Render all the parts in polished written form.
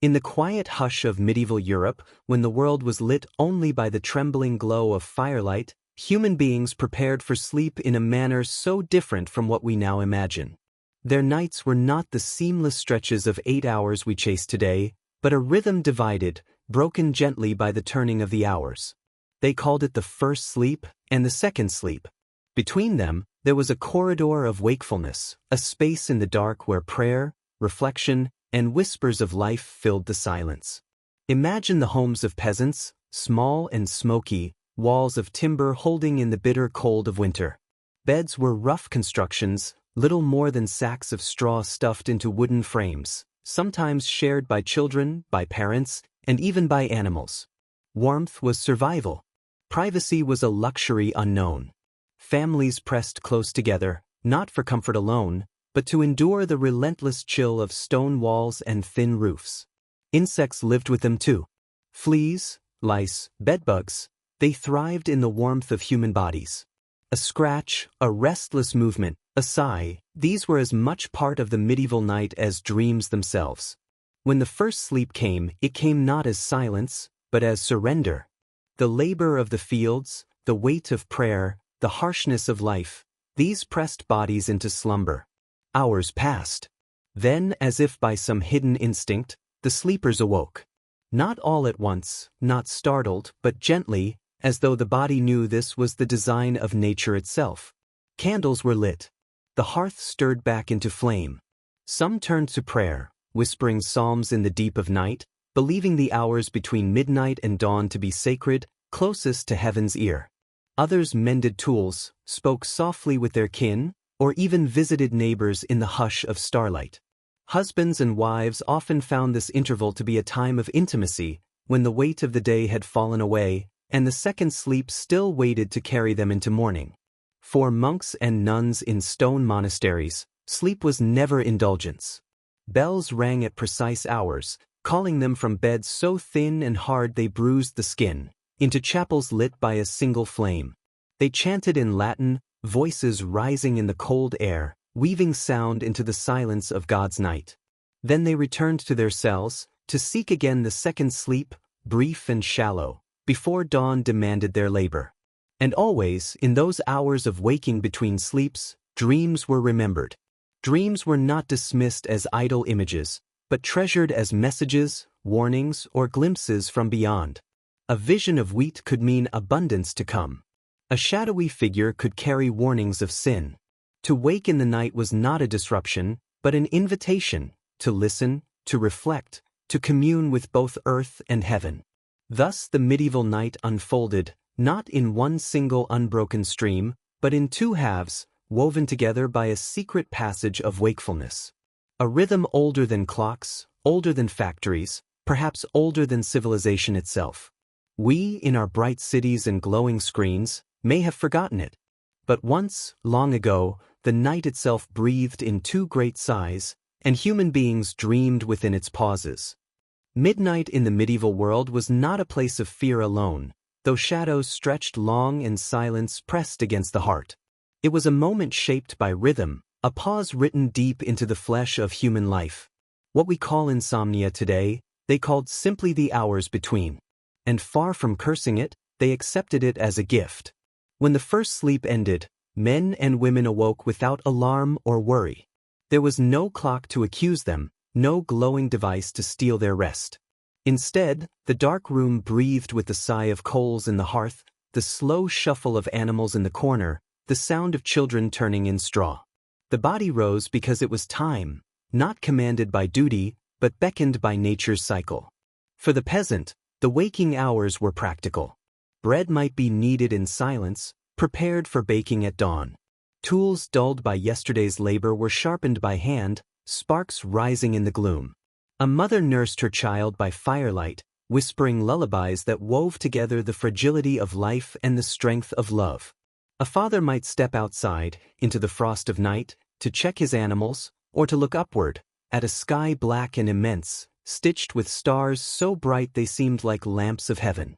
In the quiet hush of medieval Europe, when the world was lit only by the trembling glow of firelight, human beings prepared for sleep in a manner so different from what we now imagine. Their nights were not the seamless stretches of 8 hours we chase today, but a rhythm divided, broken gently by the turning of the hours. They called it the first sleep and the second sleep. Between them, there was a corridor of wakefulness, a space in the dark where prayer, reflection, and whispers of life filled the silence. Imagine the homes of peasants, small and smoky, walls of timber holding in the bitter cold of winter. Beds were rough constructions, little more than sacks of straw stuffed into wooden frames, sometimes shared by children, by parents, and even by animals. Warmth was survival. Privacy was a luxury unknown. Families pressed close together, not for comfort alone, but to endure the relentless chill of stone walls and thin roofs. Insects lived with them too. Fleas, lice, bedbugs, they thrived in the warmth of human bodies. A scratch, a restless movement, a sigh, these were as much part of the medieval night as dreams themselves. When the first sleep came, it came not as silence, but as surrender. The labor of the fields, the weight of prayer, the harshness of life, these pressed bodies into slumber. Hours passed. Then, as if by some hidden instinct, the sleepers awoke. Not all at once, not startled, but gently, as though the body knew this was the design of nature itself. Candles were lit. The hearth stirred back into flame. Some turned to prayer, whispering psalms in the deep of night, believing the hours between midnight and dawn to be sacred, closest to heaven's ear. Others mended tools, spoke softly with their kin, or even visited neighbors in the hush of starlight. Husbands and wives often found this interval to be a time of intimacy, when the weight of the day had fallen away, and the second sleep still waited to carry them into morning. For monks and nuns in stone monasteries, sleep was never indulgence. Bells rang at precise hours, calling them from beds so thin and hard they bruised the skin, into chapels lit by a single flame. They chanted in Latin, voices rising in the cold air, weaving sound into the silence of God's night. Then they returned to their cells, to seek again the second sleep, brief and shallow, before dawn demanded their labor. And always, in those hours of waking between sleeps, dreams were remembered. Dreams were not dismissed as idle images, but treasured as messages, warnings, or glimpses from beyond. A vision of wheat could mean abundance to come. A shadowy figure could carry warnings of sin. To wake in the night was not a disruption, but an invitation, to listen, to reflect, to commune with both earth and heaven. Thus the medieval night unfolded, not in one single unbroken stream, but in two halves, woven together by a secret passage of wakefulness. A rhythm older than clocks, older than factories, perhaps older than civilization itself. We, in our bright cities and glowing screens, may have forgotten it. But once, long ago, the night itself breathed in two great sighs, and human beings dreamed within its pauses. Midnight in the medieval world was not a place of fear alone, though shadows stretched long and silence pressed against the heart. It was a moment shaped by rhythm, a pause written deep into the flesh of human life. What we call insomnia today, they called simply the hours between. And far from cursing it, they accepted it as a gift. When the first sleep ended, men and women awoke without alarm or worry. There was no clock to accuse them, no glowing device to steal their rest. Instead, the dark room breathed with the sigh of coals in the hearth, the slow shuffle of animals in the corner, the sound of children turning in straw. The body rose because it was time, not commanded by duty, but beckoned by nature's cycle. For the peasant, the waking hours were practical. Bread might be kneaded in silence, prepared for baking at dawn. Tools dulled by yesterday's labor were sharpened by hand, sparks rising in the gloom. A mother nursed her child by firelight, whispering lullabies that wove together the fragility of life and the strength of love. A father might step outside, into the frost of night, to check his animals, or to look upward, at a sky black and immense, stitched with stars so bright they seemed like lamps of heaven.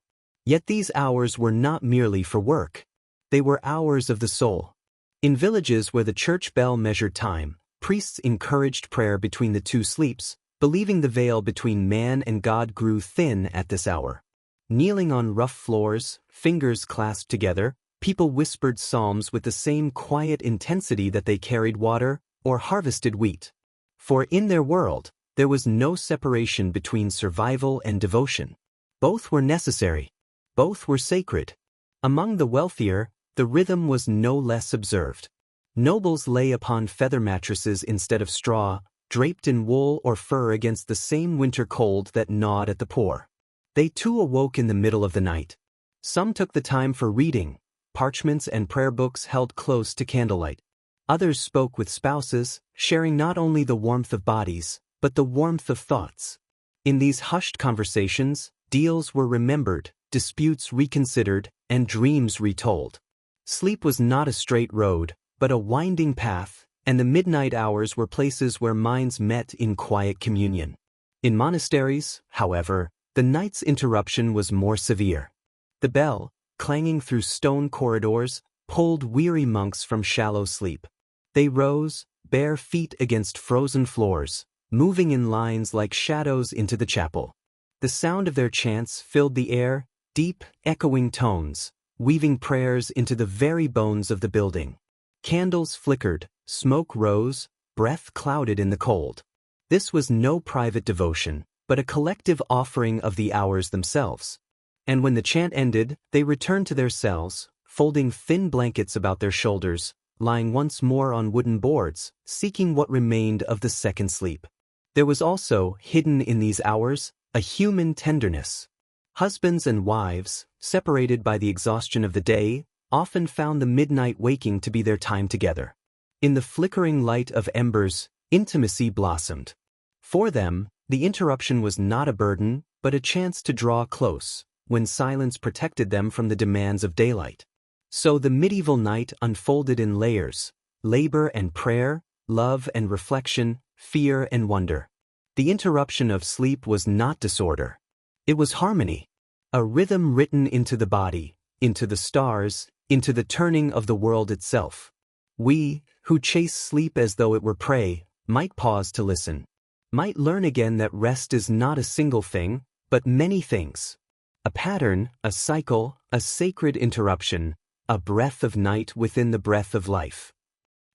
Yet these hours were not merely for work. They were hours of the soul. In villages where the church bell measured time, priests encouraged prayer between the two sleeps, believing the veil between man and God grew thin at this hour. Kneeling on rough floors, fingers clasped together, people whispered psalms with the same quiet intensity that they carried water or harvested wheat. For in their world, there was no separation between survival and devotion. Both were necessary. Both were sacred. Among the wealthier, the rhythm was no less observed. Nobles lay upon feather mattresses instead of straw, draped in wool or fur against the same winter cold that gnawed at the poor. They too awoke in the middle of the night. Some took the time for reading, parchments and prayer books held close to candlelight. Others spoke with spouses, sharing not only the warmth of bodies, but the warmth of thoughts. In these hushed conversations, deals were remembered, disputes reconsidered, and dreams retold. Sleep was not a straight road, but a winding path, and the midnight hours were places where minds met in quiet communion. In monasteries, however, the night's interruption was more severe. The bell, clanging through stone corridors, pulled weary monks from shallow sleep. They rose, bare feet against frozen floors, moving in lines like shadows into the chapel. The sound of their chants filled the air, deep, echoing tones, weaving prayers into the very bones of the building. Candles flickered, smoke rose, breath clouded in the cold. This was no private devotion, but a collective offering of the hours themselves. And when the chant ended, they returned to their cells, folding thin blankets about their shoulders, lying once more on wooden boards, seeking what remained of the second sleep. There was also, hidden in these hours, a human tenderness. Husbands and wives, separated by the exhaustion of the day, often found the midnight waking to be their time together. In the flickering light of embers, intimacy blossomed. For them, the interruption was not a burden, but a chance to draw close, when silence protected them from the demands of daylight. So the medieval night unfolded in layers: labor and prayer, love and reflection, fear and wonder. The interruption of sleep was not disorder. It was harmony, a rhythm written into the body, into the stars, into the turning of the world itself. We, who chase sleep as though it were prey, might pause to listen, might learn again that rest is not a single thing, but many things. A pattern, a cycle, a sacred interruption, a breath of night within the breath of life.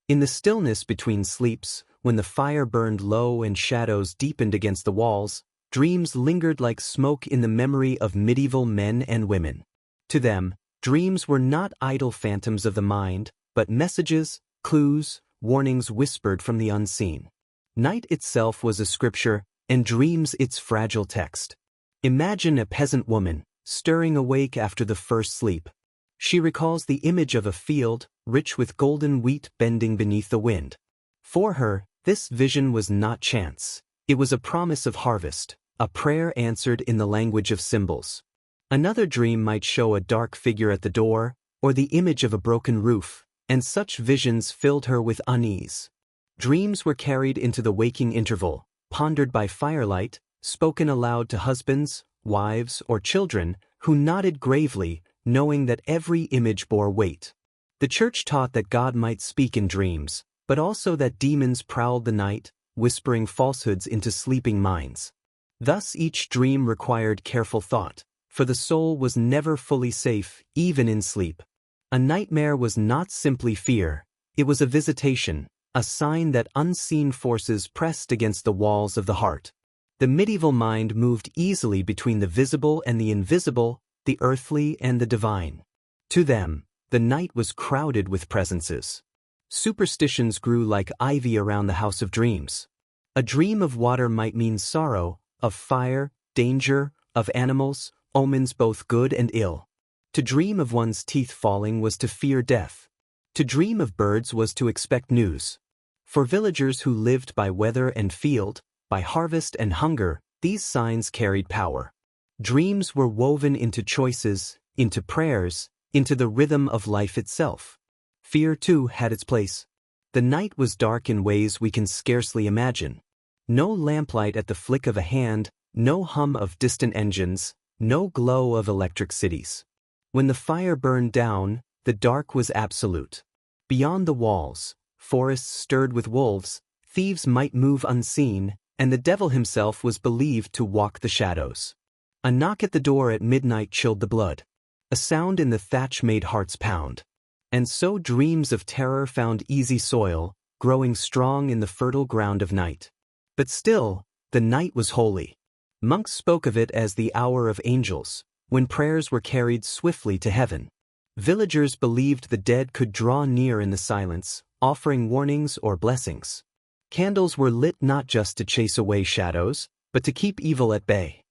In the stillness between sleeps, when the fire burned low and shadows deepened against the walls, dreams lingered like smoke in the memory of medieval men and women. To them, dreams were not idle phantoms of the mind, but messages, clues, warnings whispered from the unseen. Night itself was a scripture, and dreams its fragile text. Imagine a peasant woman, stirring awake after the first sleep. She recalls the image of a field, rich with golden wheat bending beneath the wind. For her, this vision was not chance. It was a promise of harvest, a prayer answered in the language of symbols. Another dream might show a dark figure at the door, or the image of a broken roof, and such visions filled her with unease. Dreams were carried into the waking interval, pondered by firelight, spoken aloud to husbands, wives, or children, who nodded gravely, knowing that every image bore weight. The Church taught that God might speak in dreams, but also that demons prowled the night, whispering falsehoods into sleeping minds. Thus each dream required careful thought, for the soul was never fully safe, even in sleep. A nightmare was not simply fear, it was a visitation, a sign that unseen forces pressed against the walls of the heart. The medieval mind moved easily between the visible and the invisible, the earthly and the divine. To them, the night was crowded with presences. Superstitions grew like ivy around the house of dreams. A dream of water might mean sorrow, of fire, danger, of animals, omens both good and ill. To dream of one's teeth falling was to fear death. To dream of birds was to expect news. For villagers who lived by weather and field, by harvest and hunger, these signs carried power. Dreams were woven into choices, into prayers, into the rhythm of life itself. Fear, too, had its place. The night was dark in ways we can scarcely imagine. No lamplight at the flick of a hand, no hum of distant engines, no glow of electric cities. When the fire burned down, the dark was absolute. Beyond the walls, forests stirred with wolves, thieves might move unseen, and the devil himself was believed to walk the shadows. A knock at the door at midnight chilled the blood. A sound in the thatch made hearts pound. And so dreams of terror found easy soil, growing strong in the fertile ground of night. But still, the night was holy. Monks spoke of it as the hour of angels, when prayers were carried swiftly to heaven. Villagers believed the dead could draw near in the silence, offering warnings or blessings. Candles were lit not just to chase away shadows, but to keep evil at bay.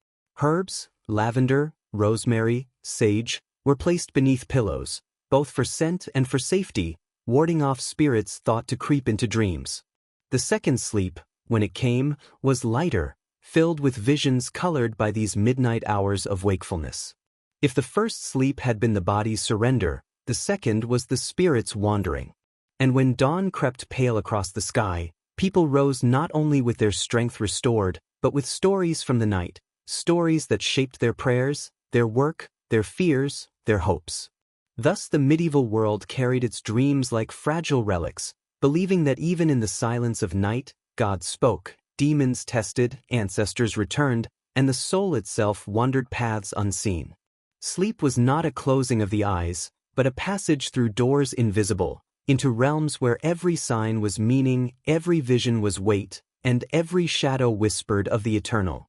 Herbs, lavender, rosemary, sage, were placed beneath pillows, both for scent and for safety, warding off spirits thought to creep into dreams. The second sleep, when it came, was lighter, filled with visions colored by these midnight hours of wakefulness. If the first sleep had been the body's surrender, the second was the spirit's wandering. And when dawn crept pale across the sky, people rose not only with their strength restored, but with stories from the night, stories that shaped their prayers, their work, their fears, their hopes. Thus the medieval world carried its dreams like fragile relics, believing that even in the silence of night, God spoke, demons tested, ancestors returned, and the soul itself wandered paths unseen. Sleep was not a closing of the eyes, but a passage through doors invisible, into realms where every sign was meaning, every vision was weight, and every shadow whispered of the eternal.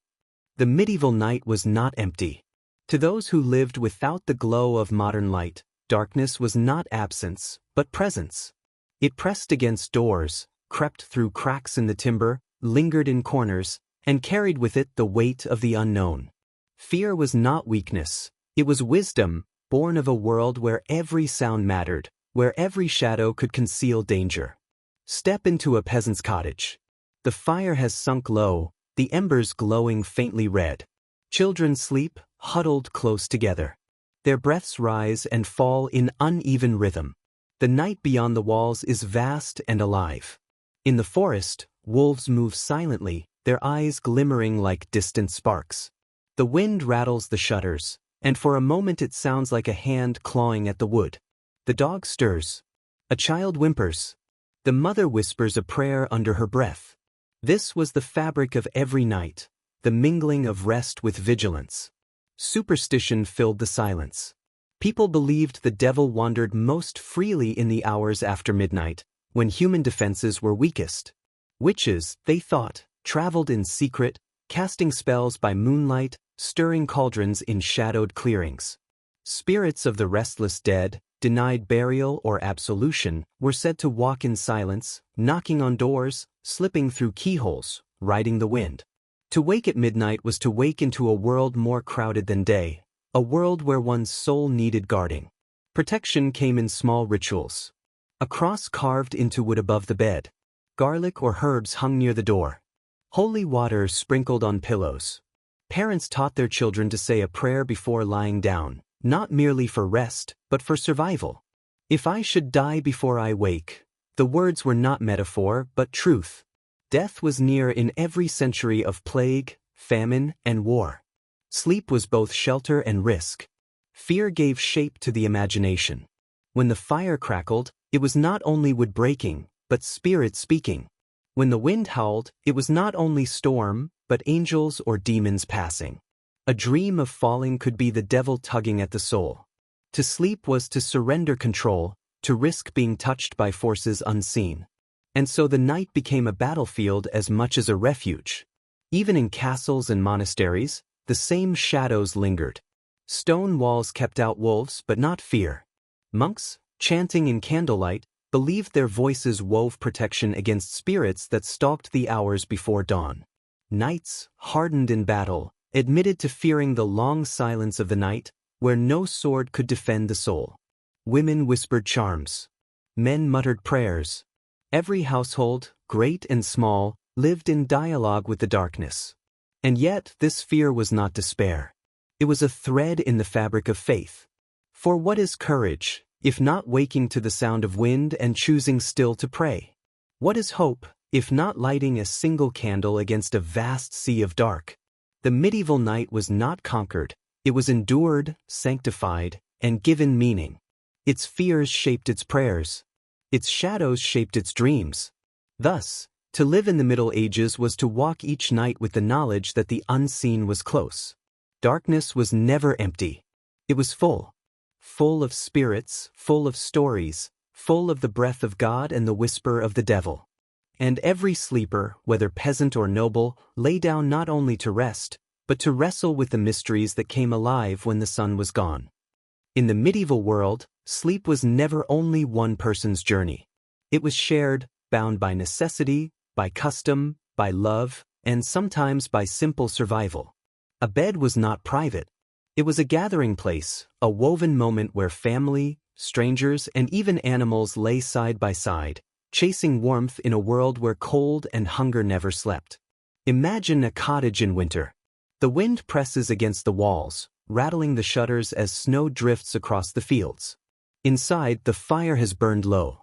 The medieval night was not empty. To those who lived without the glow of modern light, darkness was not absence, but presence. It pressed against doors, crept through cracks in the timber, lingered in corners, and carried with it the weight of the unknown. Fear was not weakness. It was wisdom, born of a world where every sound mattered, where every shadow could conceal danger. Step into a peasant's cottage. The fire has sunk low, the embers glowing faintly red. Children sleep, huddled close together. Their breaths rise and fall in uneven rhythm. The night beyond the walls is vast and alive. In the forest, wolves move silently, their eyes glimmering like distant sparks. The wind rattles the shutters, and for a moment it sounds like a hand clawing at the wood. The dog stirs. A child whimpers. The mother whispers a prayer under her breath. This was the fabric of every night, the mingling of rest with vigilance. Superstition filled the silence. People believed the devil wandered most freely in the hours after midnight, when human defenses were weakest. Witches, they thought, traveled in secret, casting spells by moonlight, stirring cauldrons in shadowed clearings. Spirits of the restless dead, denied burial or absolution, were said to walk in silence, knocking on doors, slipping through keyholes, riding the wind. To wake at midnight was to wake into a world more crowded than day, a world where one's soul needed guarding. Protection came in small rituals. A cross carved into wood above the bed. Garlic or herbs hung near the door. Holy water sprinkled on pillows. Parents taught their children to say a prayer before lying down, not merely for rest, but for survival. If I should die before I wake, the words were not metaphor, but truth. Death was near in every century of plague, famine, and war. Sleep was both shelter and risk. Fear gave shape to the imagination. When the fire crackled, it was not only wood breaking, but spirit speaking. When the wind howled, it was not only storm, but angels or demons passing. A dream of falling could be the devil tugging at the soul. To sleep was to surrender control, to risk being touched by forces unseen. And so the night became a battlefield as much as a refuge. Even in castles and monasteries, the same shadows lingered. Stone walls kept out wolves but not fear. Monks, chanting in candlelight, believed their voices wove protection against spirits that stalked the hours before dawn. Knights, hardened in battle, admitted to fearing the long silence of the night, where no sword could defend the soul. Women whispered charms. Men muttered prayers. Every household, great and small, lived in dialogue with the darkness. And yet this fear was not despair. It was a thread in the fabric of faith. For what is courage, if not waking to the sound of wind and choosing still to pray? What is hope, if not lighting a single candle against a vast sea of dark? The medieval night was not conquered, it was endured, sanctified, and given meaning. Its fears shaped its prayers. Its shadows shaped its dreams. Thus, To live in the Middle Ages was to walk each night with the knowledge that the unseen was close. Darkness was never empty. It was full. Full of spirits, full of stories, full of the breath of God and the whisper of the devil. And every sleeper, whether peasant or noble, lay down not only to rest, but to wrestle with the mysteries that came alive when the sun was gone. In the medieval world, sleep was never only one person's journey. It was shared, bound by necessity, by custom, by love, and sometimes by simple survival. A bed was not private. It was a gathering place, a woven moment where family, strangers, and even animals lay side by side, chasing warmth in a world where cold and hunger never slept. Imagine a cottage in winter. The wind presses against the walls, rattling the shutters as snow drifts across the fields. Inside, the fire has burned low.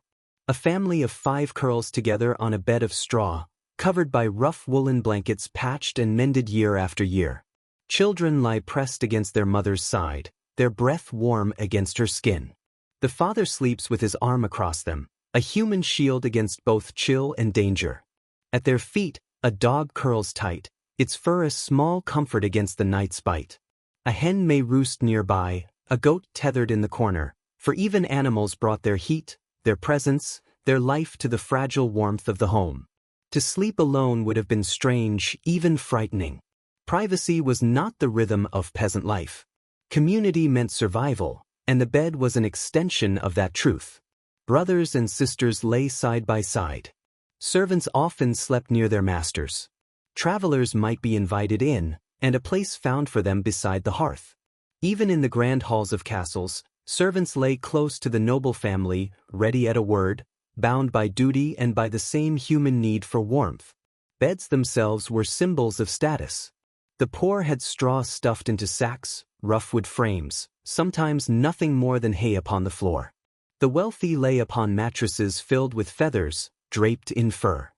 A family of 5 curls together on a bed of straw, covered by rough woolen blankets patched and mended year after year. Children lie pressed against their mother's side, their breath warm against her skin. The father sleeps with his arm across them, a human shield against both chill and danger. At their feet, a dog curls tight, its fur a small comfort against the night's bite. A hen may roost nearby, a goat tethered in the corner, for even animals brought their heat, their presence, their life to the fragile warmth of the home. To sleep alone would have been strange, even frightening. Privacy was not the rhythm of peasant life. Community meant survival, and the bed was an extension of that truth. Brothers and sisters lay side by side. Servants often slept near their masters. Travelers might be invited in, and a place found for them beside the hearth. Even in the grand halls of castles, servants lay close to the noble family, ready at a word, bound by duty and by the same human need for warmth. Beds themselves were symbols of status. The poor had straw stuffed into sacks, rough wood frames, sometimes nothing more than hay upon the floor. The wealthy lay upon mattresses filled with feathers, draped in fur.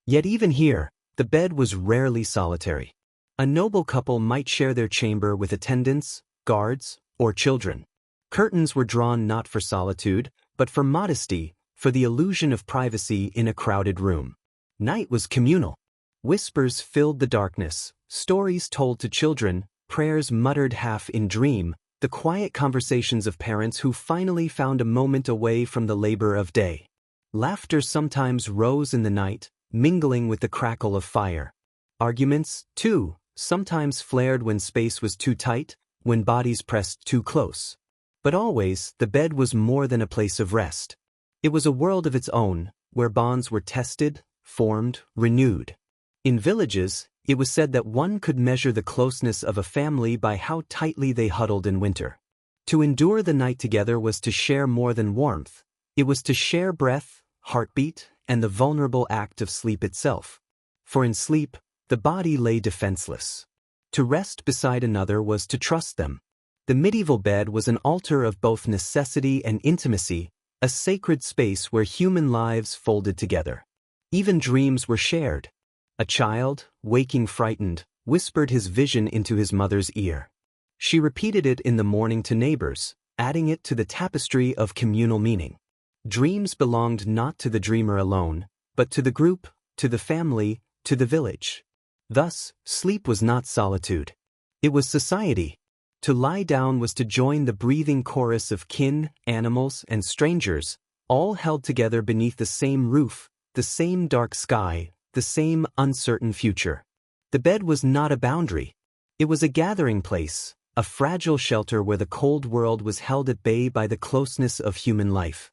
Yet even here, the bed was rarely solitary. A noble couple might share their chamber with attendants, guards, or children. Curtains were drawn not for solitude, but for modesty, for the illusion of privacy in a crowded room. Night was communal. Whispers filled the darkness, stories told to children, prayers muttered half in dream, the quiet conversations of parents who finally found a moment away from the labor of day. Laughter sometimes rose in the night, mingling with the crackle of fire. Arguments, too, sometimes flared when space was too tight, when bodies pressed too close. But always, the bed was more than a place of rest. It was a world of its own, where bonds were tested, formed, renewed. In villages, it was said that one could measure the closeness of a family by how tightly they huddled in winter. To endure the night together was to share more than warmth. It was to share breath, heartbeat, and the vulnerable act of sleep itself. For in sleep, the body lay defenseless. To rest beside another was to trust them. The medieval bed was an altar of both necessity and intimacy, a sacred space where human lives folded together. Even dreams were shared. A child, waking frightened, whispered his vision into his mother's ear. She repeated it in the morning to neighbors, adding it to the tapestry of communal meaning. Dreams belonged not to the dreamer alone, but to the group, to the family, to the village. Thus, sleep was not solitude. It was society. To lie down was to join the breathing chorus of kin, animals, and strangers, all held together beneath the same roof, the same dark sky, the same uncertain future. The bed was not a boundary. It was a gathering place, a fragile shelter where the cold world was held at bay by the closeness of human life.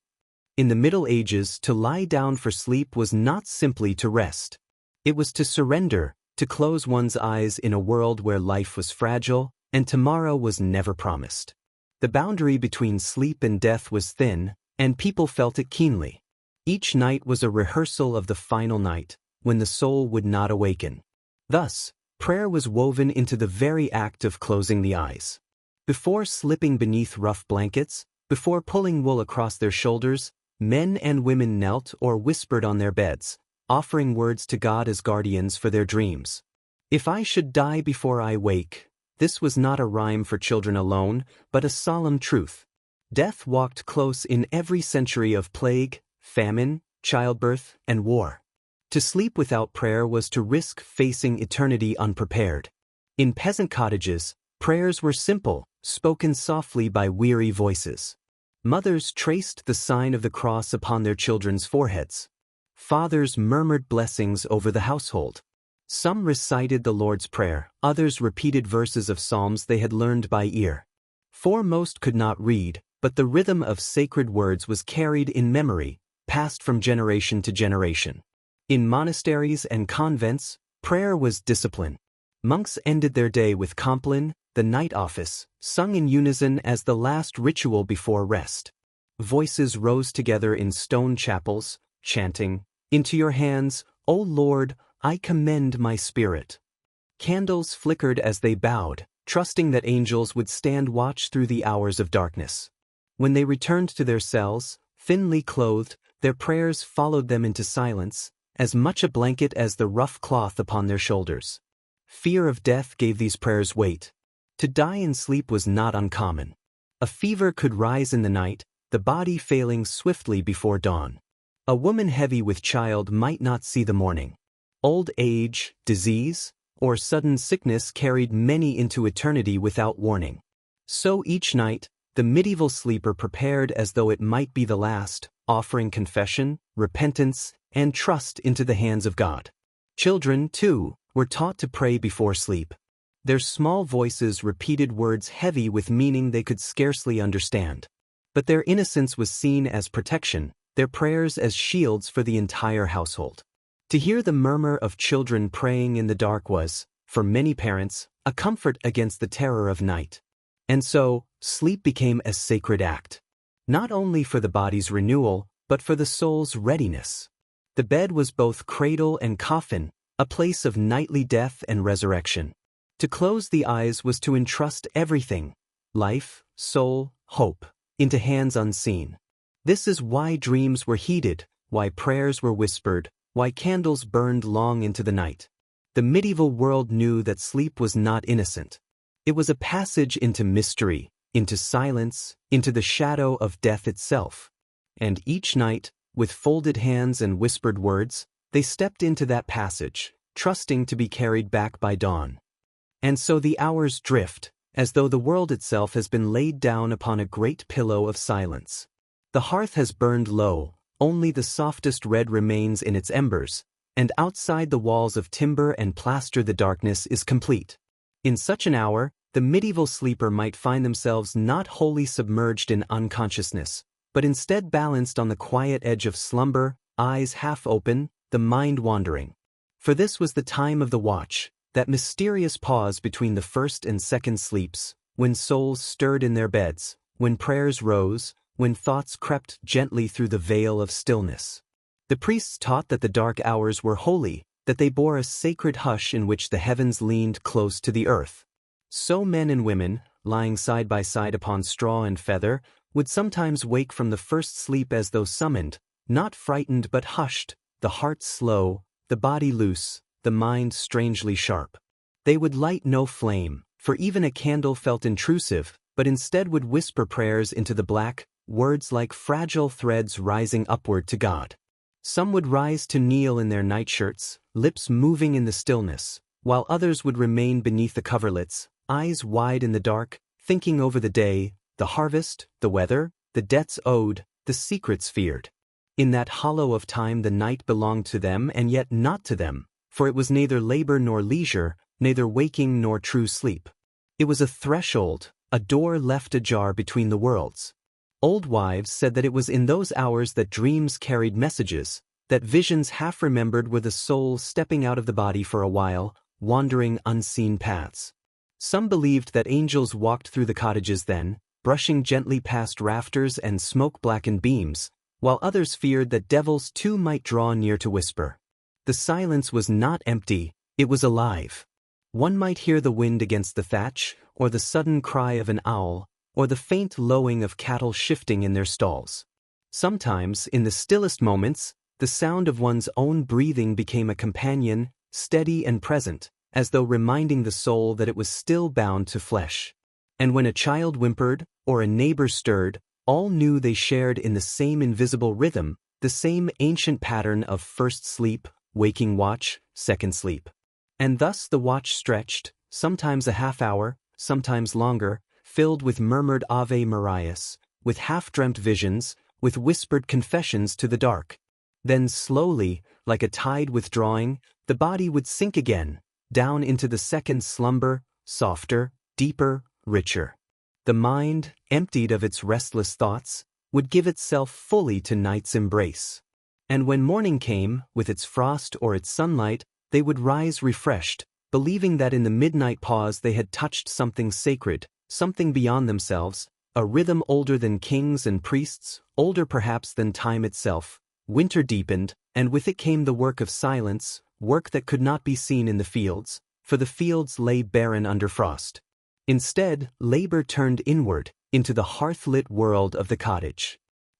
In the Middle Ages, to lie down for sleep was not simply to rest. It was to surrender, to close one's eyes in a world where life was fragile, and tomorrow was never promised. The boundary between sleep and death was thin, and people felt it keenly. Each night was a rehearsal of the final night, when the soul would not awaken. Thus, prayer was woven into the very act of closing the eyes. Before slipping beneath rough blankets, before pulling wool across their shoulders, men and women knelt or whispered on their beds, offering words to God as guardians for their dreams. If I should die before I wake, this was not a rhyme for children alone, but a solemn truth. Death walked close in every century of plague, famine, childbirth, and war. To sleep without prayer was to risk facing eternity unprepared. In peasant cottages, prayers were simple, spoken softly by weary voices. Mothers traced the sign of the cross upon their children's foreheads. Fathers murmured blessings over the household. Some recited the Lord's Prayer, others repeated verses of psalms they had learned by ear. For most could not read, but the rhythm of sacred words was carried in memory, passed from generation to generation. In monasteries and convents, prayer was discipline. Monks ended their day with Compline, the night office, sung in unison as the last ritual before rest. Voices rose together in stone chapels, chanting, "Into your hands, O Lord, I commend my spirit." Candles flickered as they bowed, trusting that angels would stand watch through the hours of darkness. When they returned to their cells, thinly clothed, their prayers followed them into silence, as much a blanket as the rough cloth upon their shoulders. Fear of death gave these prayers weight. To die in sleep was not uncommon. A fever could rise in the night, the body failing swiftly before dawn. A woman heavy with child might not see the morning. Old age, disease, or sudden sickness carried many into eternity without warning. So each night, the medieval sleeper prepared as though it might be the last, offering confession, repentance, and trust into the hands of God. Children, too, were taught to pray before sleep. Their small voices repeated words heavy with meaning they could scarcely understand. But their innocence was seen as protection, their prayers as shields for the entire household. To hear the murmur of children praying in the dark was, for many parents, a comfort against the terror of night. And so, sleep became a sacred act. Not only for the body's renewal, but for the soul's readiness. The bed was both cradle and coffin, a place of nightly death and resurrection. To close the eyes was to entrust everything, life, soul, hope, into hands unseen. This is why dreams were heeded, why prayers were whispered, why candles burned long into the night. The medieval world knew that sleep was not innocent. It was a passage into mystery, into silence, into the shadow of death itself. And each night, with folded hands and whispered words, they stepped into that passage, trusting to be carried back by dawn. And so the hours drift, as though the world itself has been laid down upon a great pillow of silence. The hearth has burned low, only the softest red remains in its embers, and outside the walls of timber and plaster the darkness is complete. In such an hour, the medieval sleeper might find themselves not wholly submerged in unconsciousness, but instead balanced on the quiet edge of slumber, eyes half open, the mind wandering. For this was the time of the watch, that mysterious pause between the first and second sleeps, when souls stirred in their beds, when prayers rose, when thoughts crept gently through the veil of stillness. The priests taught that the dark hours were holy, that they bore a sacred hush in which the heavens leaned close to the earth. So men and women, lying side by side upon straw and feather, would sometimes wake from the first sleep as though summoned, not frightened but hushed, the heart slow, the body loose, the mind strangely sharp. They would light no flame, for even a candle felt intrusive, but instead would whisper prayers into the black, words like fragile threads rising upward to God. Some would rise to kneel in their nightshirts, lips moving in the stillness, while others would remain beneath the coverlets, eyes wide in the dark, thinking over the day, the harvest, the weather, the debts owed, the secrets feared. In that hollow of time the night belonged to them and yet not to them, for it was neither labor nor leisure, neither waking nor true sleep. It was a threshold, a door left ajar between the worlds. Old wives said that it was in those hours that dreams carried messages, that visions half remembered were the soul stepping out of the body for a while, wandering unseen paths. Some believed that angels walked through the cottages then, brushing gently past rafters and smoke-blackened beams, while others feared that devils too might draw near to whisper. The silence was not empty, it was alive. One might hear the wind against the thatch, or the sudden cry of an owl, or the faint lowing of cattle shifting in their stalls. Sometimes, in the stillest moments, the sound of one's own breathing became a companion, steady and present, as though reminding the soul that it was still bound to flesh. And when a child whimpered, or a neighbor stirred, all knew they shared in the same invisible rhythm, the same ancient pattern of first sleep, waking watch, second sleep. And thus the watch stretched, sometimes a half hour, sometimes longer, filled with murmured Ave Marias, with half-dreamt visions, with whispered confessions to the dark. Then slowly, like a tide withdrawing, the body would sink again, down into the second slumber, softer, deeper, richer. The mind, emptied of its restless thoughts, would give itself fully to night's embrace. And when morning came, with its frost or its sunlight, they would rise refreshed, believing that in the midnight pause they had touched something sacred, something beyond themselves, a rhythm older than kings and priests, older perhaps than time itself. Winter deepened, and with it came the work of silence, work that could not be seen in the fields, for the fields lay barren under frost. Instead, labor turned inward, into the hearth-lit world of the cottage.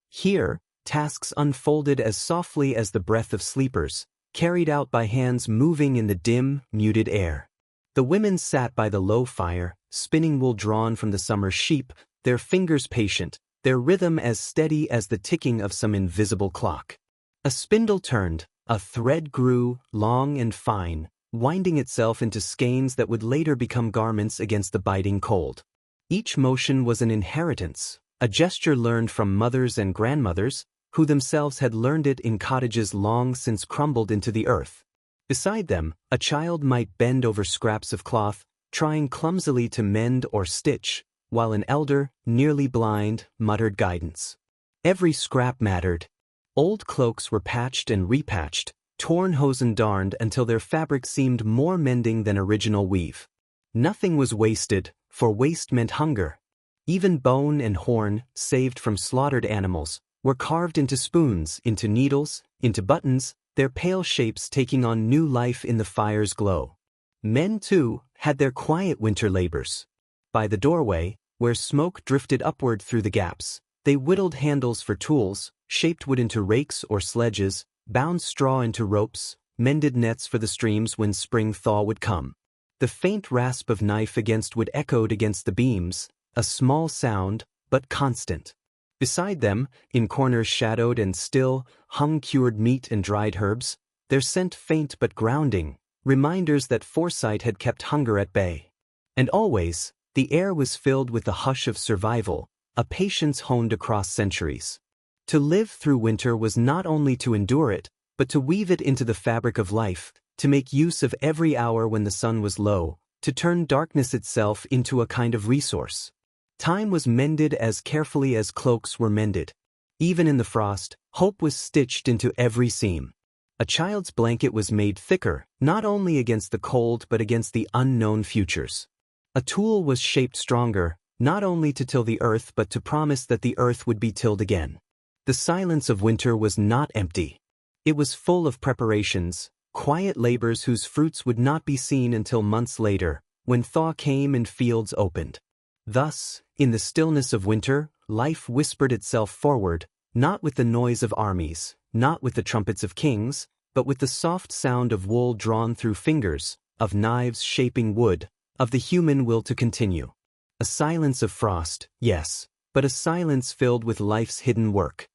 Here, tasks unfolded as softly as the breath of sleepers, carried out by hands moving in the dim, muted air. The women sat by the low fire, spinning wool drawn from the summer sheep, their fingers patient, their rhythm as steady as the ticking of some invisible clock. A spindle turned, a thread grew, long and fine, winding itself into skeins that would later become garments against the biting cold. Each motion was an inheritance, a gesture learned from mothers and grandmothers, who themselves had learned it in cottages long since crumbled into the earth. Beside them, a child might bend over scraps of cloth, trying clumsily to mend or stitch, while an elder, nearly blind, muttered guidance. Every scrap mattered. Old cloaks were patched and repatched, torn hosen darned until their fabric seemed more mending than original weave. Nothing was wasted, for waste meant hunger. Even bone and horn, saved from slaughtered animals, were carved into spoons, into needles, into buttons, their pale shapes taking on new life in the fire's glow. Men, too, had their quiet winter labors. By the doorway, where smoke drifted upward through the gaps, they whittled handles for tools, shaped wood into rakes or sledges, bound straw into ropes, mended nets for the streams when spring thaw would come. The faint rasp of knife against wood echoed against the beams, a small sound, but constant. Beside them, in corners shadowed and still, hung cured meat and dried herbs, their scent faint but grounding, reminders that foresight had kept hunger at bay. And always, the air was filled with the hush of survival, a patience honed across centuries. To live through winter was not only to endure it, but to weave it into the fabric of life, to make use of every hour when the sun was low, to turn darkness itself into a kind of resource. Time was mended as carefully as cloaks were mended. Even in the frost, hope was stitched into every seam. A child's blanket was made thicker, not only against the cold but against the unknown futures. A tool was shaped stronger, not only to till the earth but to promise that the earth would be tilled again. The silence of winter was not empty. It was full of preparations, quiet labors whose fruits would not be seen until months later, when thaw came and fields opened. Thus, in the stillness of winter, life whispered itself forward, not with the noise of armies, not with the trumpets of kings, but with the soft sound of wool drawn through fingers, of knives shaping wood, of the human will to continue. A silence of frost, yes, but a silence filled with life's hidden work.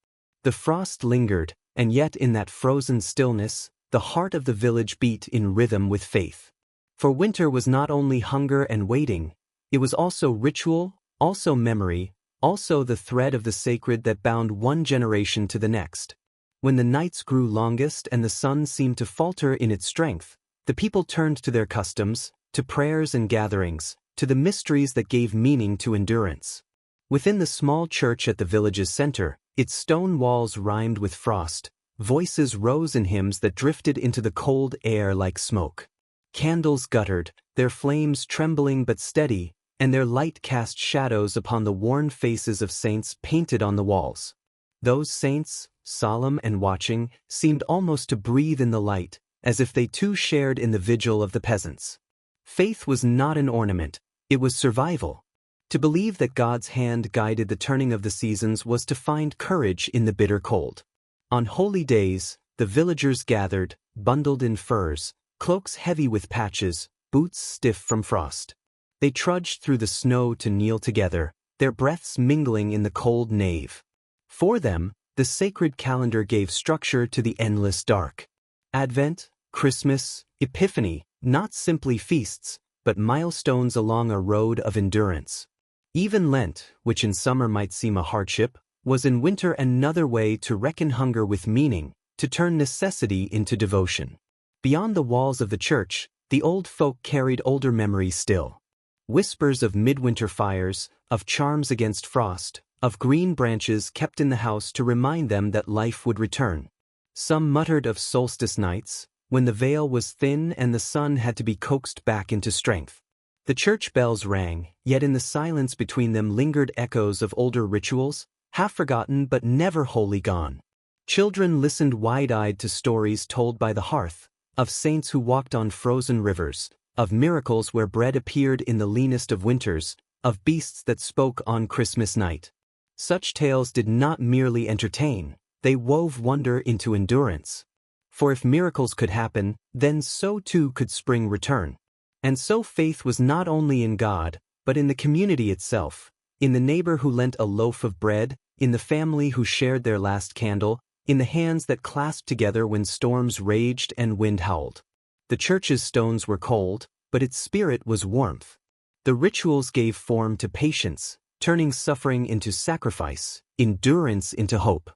The frost lingered, and yet in that frozen stillness, the heart of the village beat in rhythm with faith. For winter was not only hunger and waiting, it was also ritual, also memory, also the thread of the sacred that bound one generation to the next. When the nights grew longest and the sun seemed to falter in its strength, the people turned to their customs, to prayers and gatherings, to the mysteries that gave meaning to endurance. Within the small church at the village's center, its stone walls rhymed with frost, voices rose in hymns that drifted into the cold air like smoke. Candles guttered, their flames trembling but steady, and their light cast shadows upon the worn faces of saints painted on the walls. Those saints, solemn and watching, seemed almost to breathe in the light, as if they too shared in the vigil of the peasants. Faith was not an ornament, it was survival. To believe that God's hand guided the turning of the seasons was to find courage in the bitter cold. On holy days, the villagers gathered, bundled in furs, cloaks heavy with patches, boots stiff from frost. They trudged through the snow to kneel together, their breaths mingling in the cold nave. For them, the sacred calendar gave structure to the endless dark. Advent, Christmas, Epiphany, not simply feasts, but milestones along a road of endurance. Even Lent, which in summer might seem a hardship, was in winter another way to reckon hunger with meaning, to turn necessity into devotion. Beyond the walls of the church, the old folk carried older memories still. Whispers of midwinter fires, of charms against frost, of green branches kept in the house to remind them that life would return. Some muttered of solstice nights, when the veil was thin and the sun had to be coaxed back into strength. The church bells rang, yet in the silence between them lingered echoes of older rituals, half forgotten but never wholly gone. Children listened wide-eyed to stories told by the hearth, of saints who walked on frozen rivers, of miracles where bread appeared in the leanest of winters, of beasts that spoke on Christmas night. Such tales did not merely entertain, they wove wonder into endurance. For if miracles could happen, then so too could spring return. And so faith was not only in God, but in the community itself, in the neighbor who lent a loaf of bread, in the family who shared their last candle, in the hands that clasped together when storms raged and wind howled. The church's stones were cold, but its spirit was warmth. The rituals gave form to patience, turning suffering into sacrifice, endurance into hope.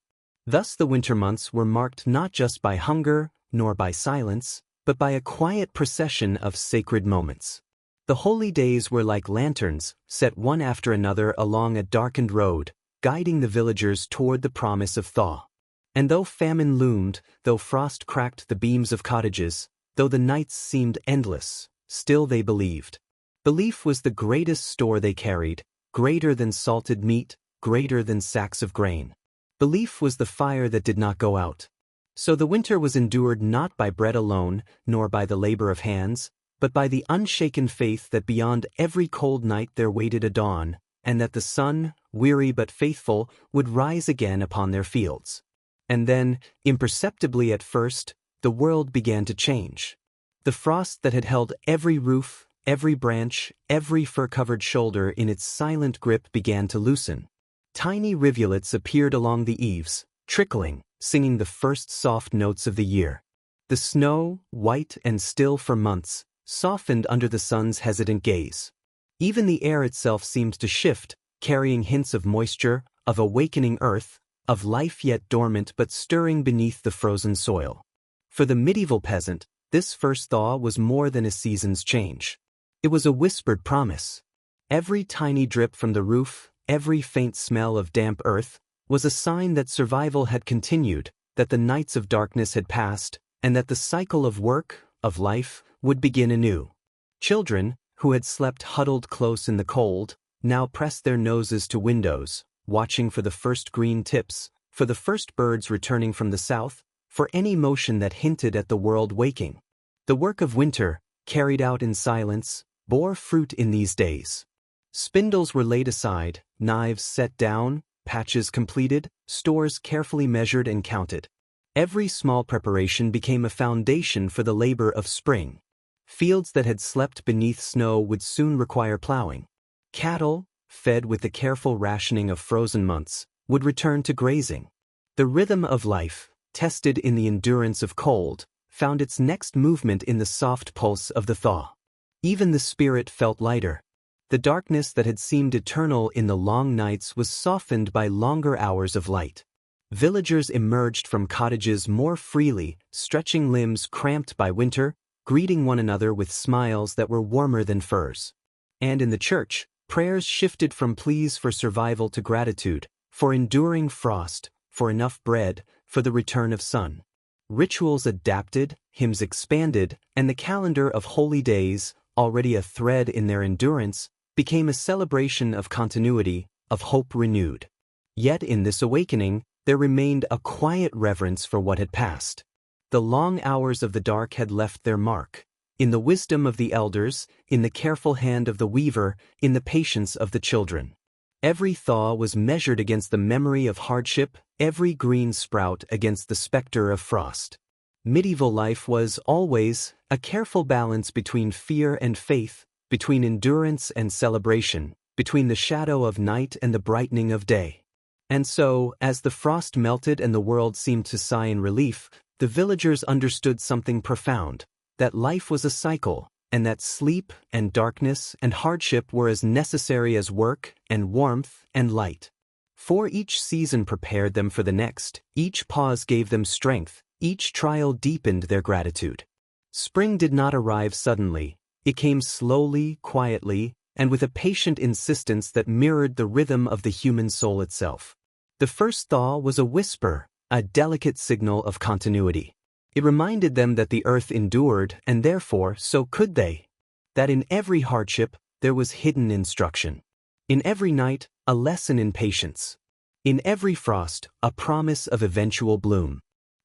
Thus the winter months were marked not just by hunger, nor by silence, but by a quiet procession of sacred moments. The holy days were like lanterns, set one after another along a darkened road, guiding the villagers toward the promise of thaw. And though famine loomed, though frost cracked the beams of cottages, though the nights seemed endless, still they believed. Belief was the greatest store they carried, greater than salted meat, greater than sacks of grain. Belief was the fire that did not go out. So the winter was endured not by bread alone, nor by the labor of hands, but by the unshaken faith that beyond every cold night there waited a dawn, and that the sun, weary but faithful, would rise again upon their fields. And then, imperceptibly at first, the world began to change. The frost that had held every roof, every branch, every fur-covered shoulder in its silent grip began to loosen. Tiny rivulets appeared along the eaves, trickling, singing the first soft notes of the year. The snow, white and still for months, softened under the sun's hesitant gaze. Even the air itself seemed to shift, carrying hints of moisture, of awakening earth, of life yet dormant but stirring beneath the frozen soil. For the medieval peasant, this first thaw was more than a season's change. It was a whispered promise. Every tiny drip from the roof, every faint smell of damp earth, was a sign that survival had continued, that the nights of darkness had passed, and that the cycle of work, of life, would begin anew. Children, who had slept huddled close in the cold, now pressed their noses to windows, watching for the first green tips, for the first birds returning from the south, for any motion that hinted at the world waking. The work of winter, carried out in silence, bore fruit in these days. Spindles were laid aside, knives set down, patches completed, stores carefully measured and counted. Every small preparation became a foundation for the labor of spring. Fields that had slept beneath snow would soon require plowing. Cattle, fed with the careful rationing of frozen months, would return to grazing. The rhythm of life, tested in the endurance of cold, found its next movement in the soft pulse of the thaw. Even the spirit felt lighter. The darkness that had seemed eternal in the long nights was softened by longer hours of light. Villagers emerged from cottages more freely, stretching limbs cramped by winter, greeting one another with smiles that were warmer than furs. And in the church, prayers shifted from pleas for survival to gratitude, for enduring frost, for enough bread, for the return of sun. Rituals adapted, hymns expanded, and the calendar of holy days, already a thread in their endurance, became a celebration of continuity, of hope renewed. Yet in this awakening, there remained a quiet reverence for what had passed. The long hours of the dark had left their mark. In the wisdom of the elders, in the careful hand of the weaver, in the patience of the children. Every thaw was measured against the memory of hardship, every green sprout against the specter of frost. Medieval life was always a careful balance between fear and faith, between endurance and celebration, between the shadow of night and the brightening of day. And so, as the frost melted and the world seemed to sigh in relief, the villagers understood something profound, that life was a cycle, and that sleep and darkness and hardship were as necessary as work and warmth and light. For each season prepared them for the next, each pause gave them strength, each trial deepened their gratitude. Spring did not arrive suddenly, it came slowly, quietly, and with a patient insistence that mirrored the rhythm of the human soul itself. The first thaw was a whisper, a delicate signal of continuity. It reminded them that the earth endured, and therefore, so could they. That in every hardship, there was hidden instruction. In every night, a lesson in patience. In every frost, a promise of eventual bloom.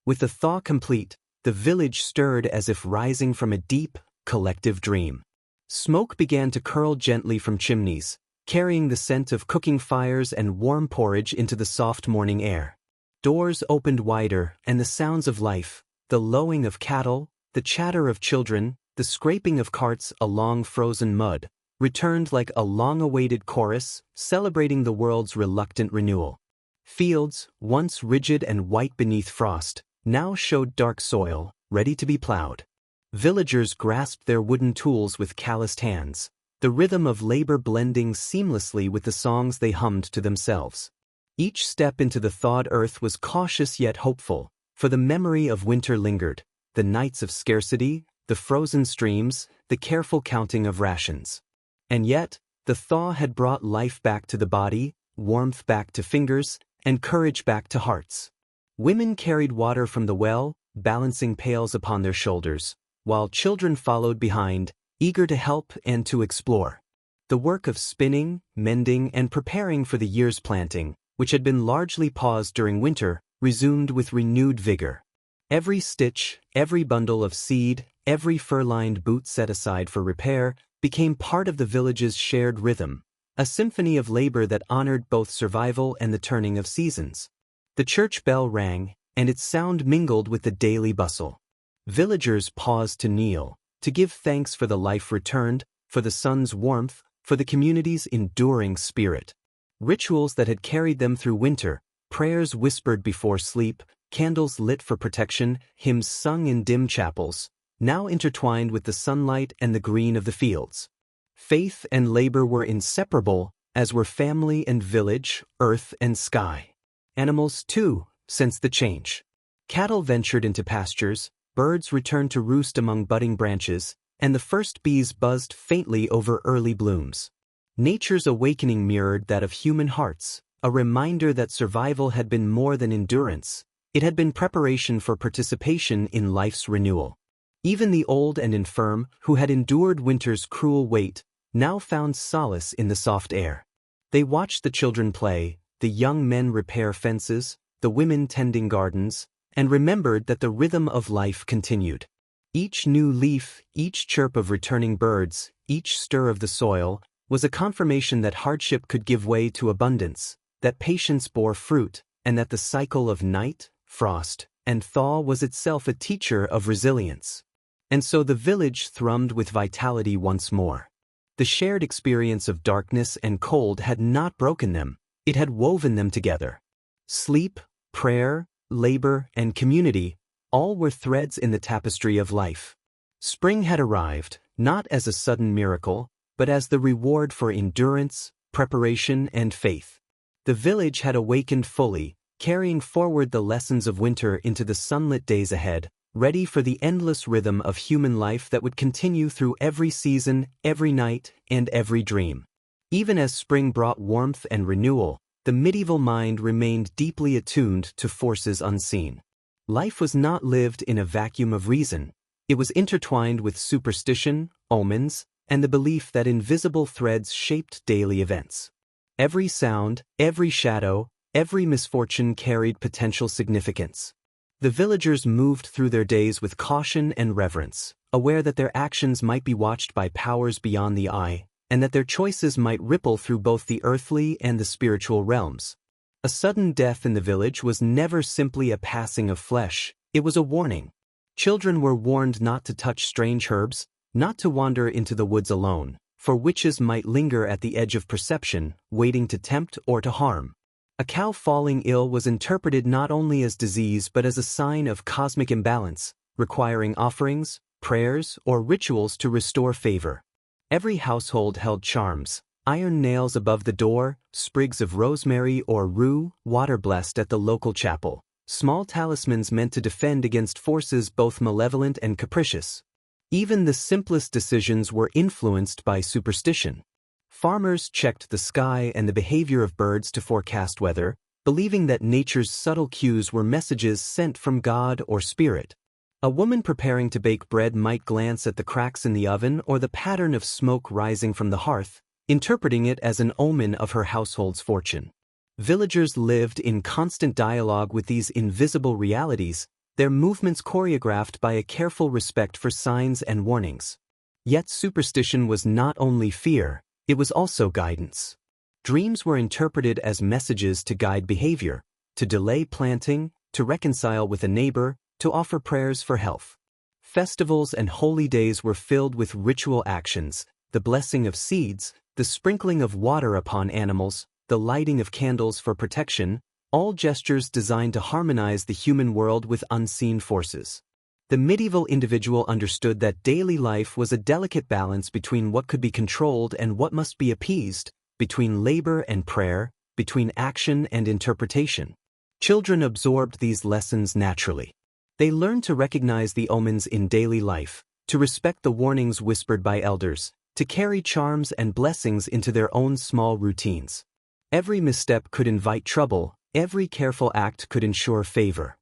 With the thaw complete, the village stirred as if rising from a deep, collective dream. Smoke began to curl gently from chimneys, carrying the scent of cooking fires and warm porridge into the soft morning air. Doors opened wider, and the sounds of life, the lowing of cattle, the chatter of children, the scraping of carts along frozen mud, returned like a long-awaited chorus, celebrating the world's reluctant renewal. Fields, once rigid and white beneath frost, now showed dark soil, ready to be plowed. Villagers grasped their wooden tools with calloused hands, the rhythm of labor blending seamlessly with the songs they hummed to themselves. Each step into the thawed earth was cautious yet hopeful, for the memory of winter lingered, the nights of scarcity, the frozen streams, the careful counting of rations. And yet, the thaw had brought life back to the body, warmth back to fingers, and courage back to hearts. Women carried water from the well, balancing pails upon their shoulders, while children followed behind, eager to help and to explore. The work of spinning, mending, and preparing for the year's planting, which had been largely paused during winter, resumed with renewed vigor. Every stitch, every bundle of seed, every fur-lined boot set aside for repair, became part of the village's shared rhythm, a symphony of labor that honored both survival and the turning of seasons. The church bell rang, and its sound mingled with the daily bustle. Villagers paused to kneel, to give thanks for the life returned, for the sun's warmth, for the community's enduring spirit. Rituals that had carried them through winter, prayers whispered before sleep, candles lit for protection, hymns sung in dim chapels, now intertwined with the sunlight and the green of the fields. Faith and labor were inseparable, as were family and village, earth and sky. Animals, too, sensed the change. Cattle ventured into pastures, birds returned to roost among budding branches, and the first bees buzzed faintly over early blooms. Nature's awakening mirrored that of human hearts, a reminder that survival had been more than endurance. It had been preparation for participation in life's renewal. Even the old and infirm, who had endured winter's cruel weight, now found solace in the soft air. They watched the children play, the young men repair fences, the women tending gardens, and remembered that the rhythm of life continued. Each new leaf, each chirp of returning birds, each stir of the soil, was a confirmation that hardship could give way to abundance, that patience bore fruit, and that the cycle of night, frost, and thaw was itself a teacher of resilience. And so the village thrummed with vitality once more. The shared experience of darkness and cold had not broken them, it had woven them together. Sleep, prayer, labor, and community, all were threads in the tapestry of life. Spring had arrived, not as a sudden miracle, but as the reward for endurance, preparation, and faith. The village had awakened fully, carrying forward the lessons of winter into the sunlit days ahead, ready for the endless rhythm of human life that would continue through every season, every night, and every dream. Even as spring brought warmth and renewal, the medieval mind remained deeply attuned to forces unseen. Life was not lived in a vacuum of reason. It was intertwined with superstition, omens, and the belief that invisible threads shaped daily events. Every sound, every shadow, every misfortune carried potential significance. The villagers moved through their days with caution and reverence, aware that their actions might be watched by powers beyond the eye, and that their choices might ripple through both the earthly and the spiritual realms. A sudden death in the village was never simply a passing of flesh, it was a warning. Children were warned not to touch strange herbs, not to wander into the woods alone, for witches might linger at the edge of perception, waiting to tempt or to harm. A cow falling ill was interpreted not only as disease but as a sign of cosmic imbalance, requiring offerings, prayers, or rituals to restore favor. Every household held charms: iron nails above the door, sprigs of rosemary or rue, water blessed at the local chapel, small talismans meant to defend against forces both malevolent and capricious. Even the simplest decisions were influenced by superstition. Farmers checked the sky and the behavior of birds to forecast weather, believing that nature's subtle cues were messages sent from God or spirit. A woman preparing to bake bread might glance at the cracks in the oven or the pattern of smoke rising from the hearth, interpreting it as an omen of her household's fortune. Villagers lived in constant dialogue with these invisible realities, their movements choreographed by a careful respect for signs and warnings. Yet superstition was not only fear, it was also guidance. Dreams were interpreted as messages to guide behavior, to delay planting, to reconcile with a neighbor, to offer prayers for health. Festivals and holy days were filled with ritual actions: the blessing of seeds, the sprinkling of water upon animals, the lighting of candles for protection, all gestures designed to harmonize the human world with unseen forces. The medieval individual understood that daily life was a delicate balance between what could be controlled and what must be appeased, between labor and prayer, between action and interpretation. Children absorbed these lessons naturally. They learned to recognize the omens in daily life, to respect the warnings whispered by elders, to carry charms and blessings into their own small routines. Every misstep could invite trouble, every careful act could ensure favor.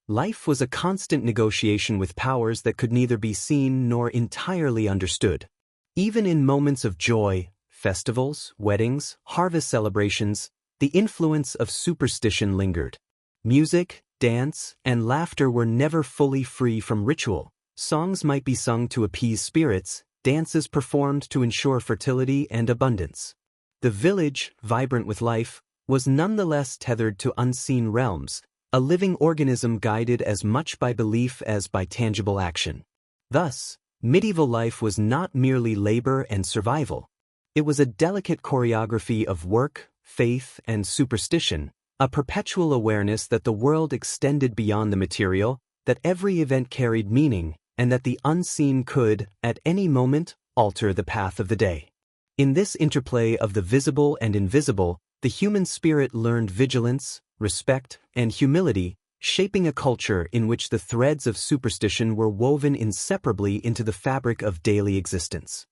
Life was a constant negotiation with powers that could neither be seen nor entirely understood. Even in moments of joy, festivals, weddings, harvest celebrations, the influence of superstition lingered. Music, dance, and laughter were never fully free from ritual. Songs might be sung to appease spirits, dances performed to ensure fertility and abundance. The village, vibrant with life, was nonetheless tethered to unseen realms, a living organism guided as much by belief as by tangible action. Thus, medieval life was not merely labor and survival. It was a delicate choreography of work, faith, and superstition, a perpetual awareness that the world extended beyond the material, that every event carried meaning, and that the unseen could, at any moment, alter the path of the day. In this interplay of the visible and invisible, the human spirit learned vigilance, respect, and humility, shaping a culture in which the threads of superstition were woven inseparably into the fabric of daily existence.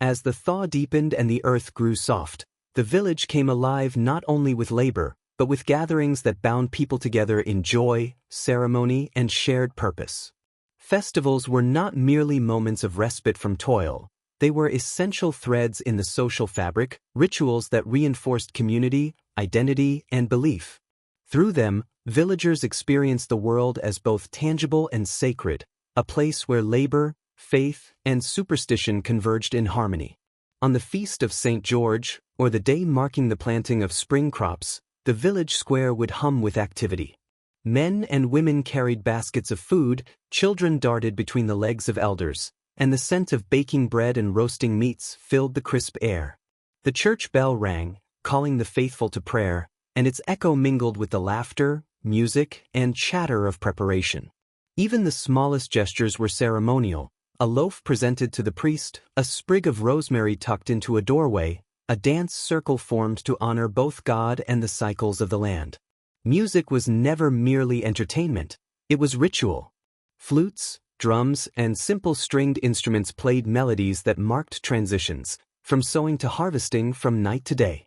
As the thaw deepened and the earth grew soft, the village came alive not only with labor, but with gatherings that bound people together in joy, ceremony, and shared purpose. Festivals were not merely moments of respite from toil. They were essential threads in the social fabric, rituals that reinforced community, identity, and belief. Through them, villagers experienced the world as both tangible and sacred, a place where labor, faith, and superstition converged in harmony. On the feast of St. George, or the day marking the planting of spring crops, the village square would hum with activity. Men and women carried baskets of food, children darted between the legs of elders, and the scent of baking bread and roasting meats filled the crisp air. The church bell rang, calling the faithful to prayer, and its echo mingled with the laughter, music, and chatter of preparation. Even the smallest gestures were ceremonial: a loaf presented to the priest, a sprig of rosemary tucked into a doorway, a dance circle formed to honor both God and the cycles of the land. Music was never merely entertainment, it was ritual. Flutes, drums, and simple stringed instruments played melodies that marked transitions, from sowing to harvesting, from night to day.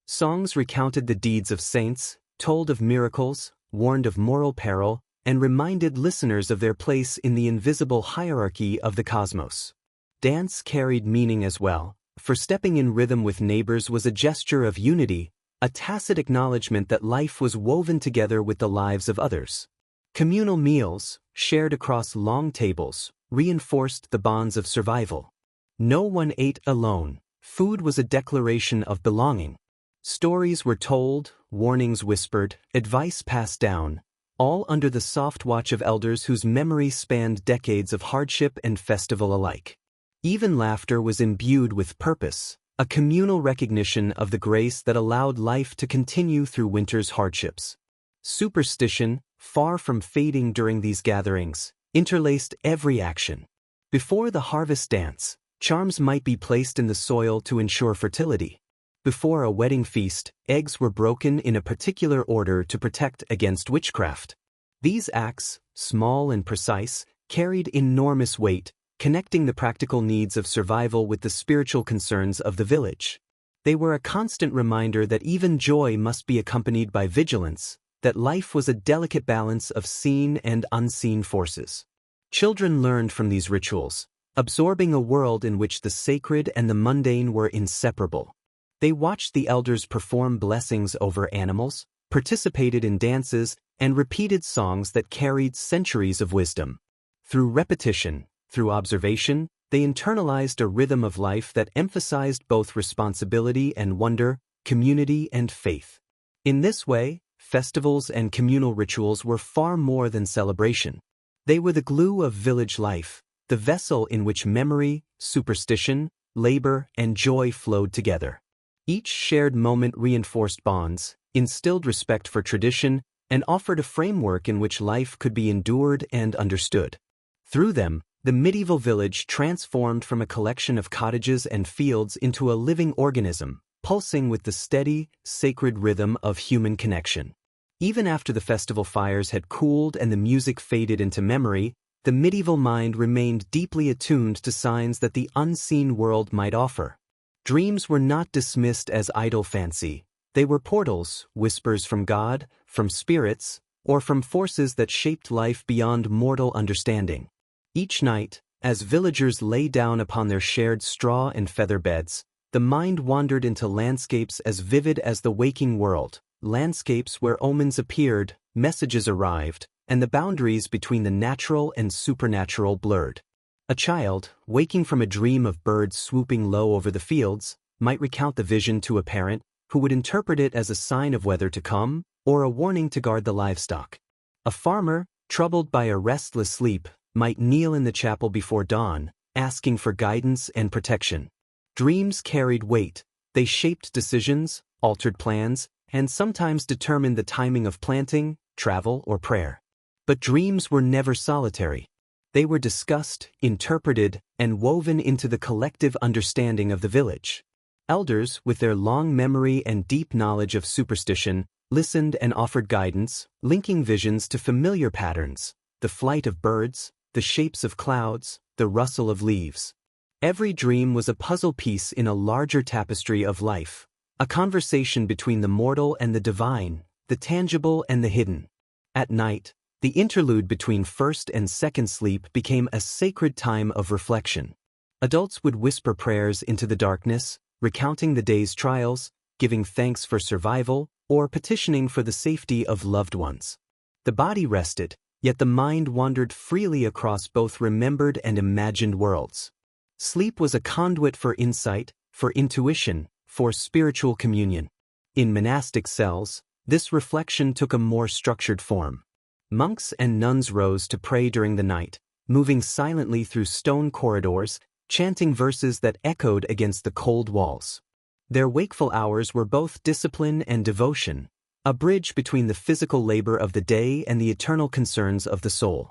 Songs recounted the deeds of saints, told of miracles, warned of moral peril, and reminded listeners of their place in the invisible hierarchy of the cosmos. Dance carried meaning as well, for stepping in rhythm with neighbors was a gesture of unity, a tacit acknowledgement that life was woven together with the lives of others. Communal meals, shared across long tables, reinforced the bonds of survival. No one ate alone. Food was a declaration of belonging. Stories were told, warnings whispered, advice passed down, all under the soft watch of elders whose memory spanned decades of hardship and festival alike. Even laughter was imbued with purpose. a communal recognition of the grace that allowed life to continue through winter's hardships. Superstition, far from fading during these gatherings, interlaced every action. Before the harvest dance, charms might be placed in the soil to ensure fertility. Before a wedding feast, eggs were broken in a particular order to protect against witchcraft. These acts, small and precise, carried enormous weight, connecting the practical needs of survival with the spiritual concerns of the village. They were a constant reminder that even joy must be accompanied by vigilance, that life was a delicate balance of seen and unseen forces. Children learned from these rituals, absorbing a world in which the sacred and the mundane were inseparable. They watched the elders perform blessings over animals, participated in dances, and repeated songs that carried centuries of wisdom. Through repetition, through observation, they internalized a rhythm of life that emphasized both responsibility and wonder, community and faith. In this way, festivals and communal rituals were far more than celebration. They were the glue of village life, the vessel in which memory, superstition, labor, and joy flowed together. Each shared moment reinforced bonds, instilled respect for tradition, and offered a framework in which life could be endured and understood. Through them, the medieval village transformed from a collection of cottages and fields into a living organism, pulsing with the steady, sacred rhythm of human connection. Even after the festival fires had cooled and the music faded into memory, the medieval mind remained deeply attuned to signs that the unseen world might offer. Dreams were not dismissed as idle fancy. They were portals, whispers from God, from spirits, or from forces that shaped life beyond mortal understanding. Each night, as villagers lay down upon their shared straw and feather beds, the mind wandered into landscapes as vivid as the waking world, landscapes where omens appeared, messages arrived, and the boundaries between the natural and supernatural blurred. A child, waking from a dream of birds swooping low over the fields, might recount the vision to a parent, who would interpret it as a sign of weather to come, or a warning to guard the livestock. A farmer, troubled by a restless sleep, might kneel in the chapel before dawn, asking for guidance and protection. Dreams carried weight. They shaped decisions, altered plans, and sometimes determined the timing of planting, travel, or prayer. But dreams were never solitary. They were discussed, interpreted, and woven into the collective understanding of the village. Elders, with their long memory and deep knowledge of superstition, listened and offered guidance, linking visions to familiar patterns, the flight of birds, the shapes of clouds, the rustle of leaves. Every dream was a puzzle piece in a larger tapestry of life, a conversation between the mortal and the divine, the tangible and the hidden. At night, the interlude between first and second sleep became a sacred time of reflection. Adults would whisper prayers into the darkness, recounting the day's trials, giving thanks for survival, or petitioning for the safety of loved ones. The body rested, yet the mind wandered freely across both remembered and imagined worlds. Sleep was a conduit for insight, for intuition, for spiritual communion. In monastic cells, this reflection took a more structured form. Monks and nuns rose to pray during the night, moving silently through stone corridors, chanting verses that echoed against the cold walls. Their wakeful hours were both discipline and devotion, a bridge between the physical labor of the day and the eternal concerns of the soul.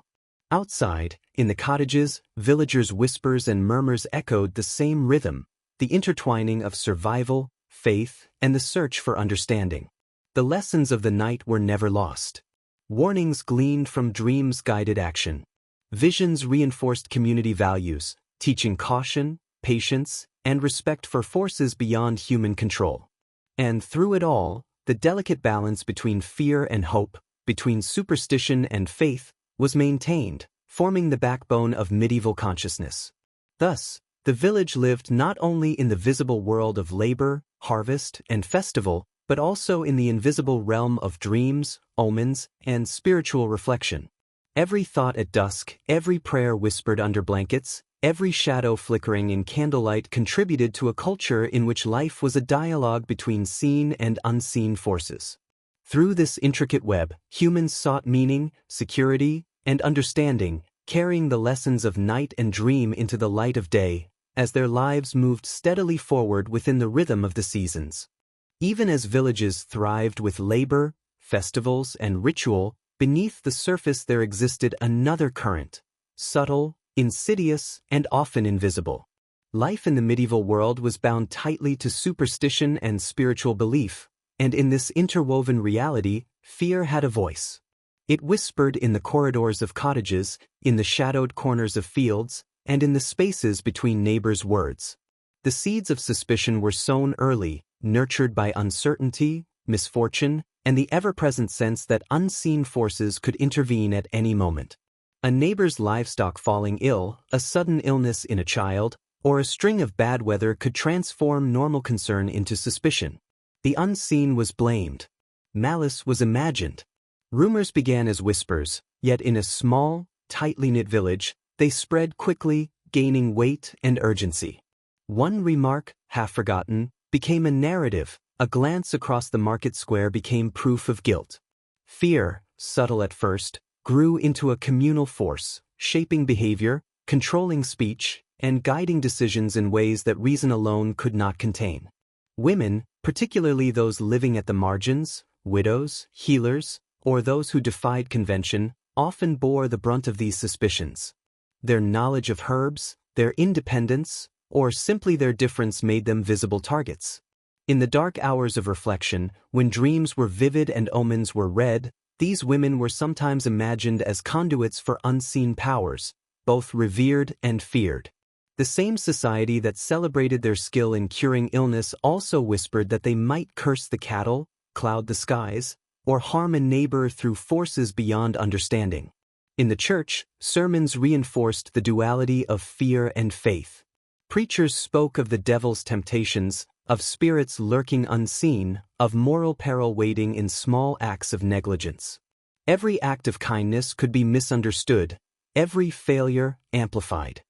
Outside, in the cottages, villagers' whispers and murmurs echoed the same rhythm, the intertwining of survival, faith, and the search for understanding. The lessons of the night were never lost. Warnings gleaned from dreams guided action. Visions reinforced community values, teaching caution, patience, and respect for forces beyond human control. And through it all, the delicate balance between fear and hope, between superstition and faith, was maintained, forming the backbone of medieval consciousness. Thus, the village lived not only in the visible world of labor, harvest, and festival, but also in the invisible realm of dreams, omens, and spiritual reflection. Every thought at dusk, every prayer whispered under blankets, every shadow flickering in candlelight contributed to a culture in which life was a dialogue between seen and unseen forces. Through this intricate web, humans sought meaning, security, and understanding, carrying the lessons of night and dream into the light of day, as their lives moved steadily forward within the rhythm of the seasons. Even as villages thrived with labor, festivals, and ritual, beneath the surface there existed another current, subtle, insidious, and often invisible. Life in the medieval world was bound tightly to superstition and spiritual belief, and in this interwoven reality, fear had a voice. It whispered in the corridors of cottages, in the shadowed corners of fields, and in the spaces between neighbors' words. The seeds of suspicion were sown early, nurtured by uncertainty, misfortune, and the ever-present sense that unseen forces could intervene at any moment. A neighbor's livestock falling ill, a sudden illness in a child, or a string of bad weather could transform normal concern into suspicion. The unseen was blamed. Malice was imagined. Rumors began as whispers, yet in a small, tightly knit village, they spread quickly, gaining weight and urgency. One remark, half forgotten, became a narrative. A glance across the market square became proof of guilt. Fear, subtle at first, grew into a communal force, shaping behavior, controlling speech, and guiding decisions in ways that reason alone could not contain. Women, particularly those living at the margins, widows, healers, or those who defied convention, often bore the brunt of these suspicions. Their knowledge of herbs, their independence, or simply their difference made them visible targets. In the dark hours of reflection, when dreams were vivid and omens were read, these women were sometimes imagined as conduits for unseen powers, both revered and feared. The same society that celebrated their skill in curing illness also whispered that they might curse the cattle, cloud the skies, or harm a neighbor through forces beyond understanding. In the church, sermons reinforced the duality of fear and faith. Preachers spoke of the devil's temptations, of spirits lurking unseen, of moral peril waiting in small acts of negligence. Every act of kindness could be misunderstood, every failure amplified.